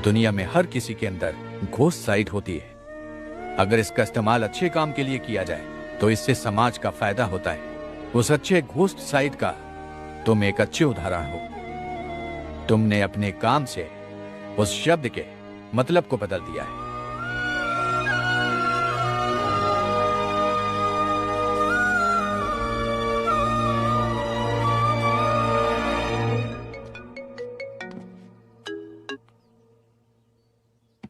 दुनिया में हर किसी के अंदर घोस्ट साइड होती है। अगर इसका इस्तेमाल अच्छे काम के लिए किया जाए तो इससे समाज का फायदा होता है। उस अच्छे घोस्ट साइड का तुम एक अच्छे उदाहरण हो। तुमने अपने काम से उस शब्द के मतलब को बदल दिया है।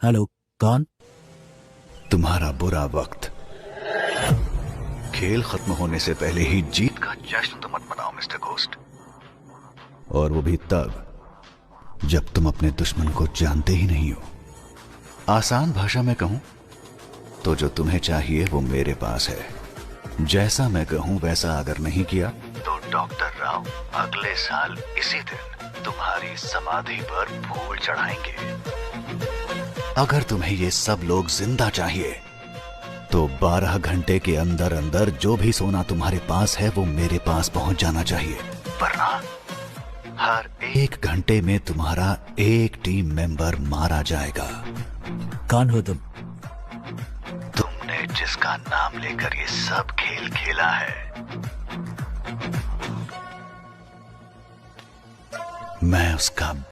हेलो, कौन? तुम्हारा बुरा वक्त। खेल खत्म होने से पहले ही जीत का जश्न तो मत मनाओ मिस्टर घोस्ट, और वो भी तब जब तुम अपने दुश्मन को जानते ही नहीं हो। आसान भाषा में कहूं तो जो तुम्हें चाहिए वो मेरे पास है। जैसा मैं कहूं वैसा अगर नहीं किया तो डॉक्टर राव अगले साल इसी दिन तुम्हारी समाधि पर फूल चढ़ाएंगे। अगर तुम्हें ये सब लोग जिंदा चाहिए तो 12 घंटे के अंदर अंदर जो भी सोना तुम्हारे पास है वो मेरे पास पहुंच जाना चाहिए, वरना हर 1 घंटे में तुम्हारा एक टीम मेंबर मारा जाएगा। कौन हो तुम? तुमने जिसका नाम लेकर ये सब खेल खेला है, मैं उसका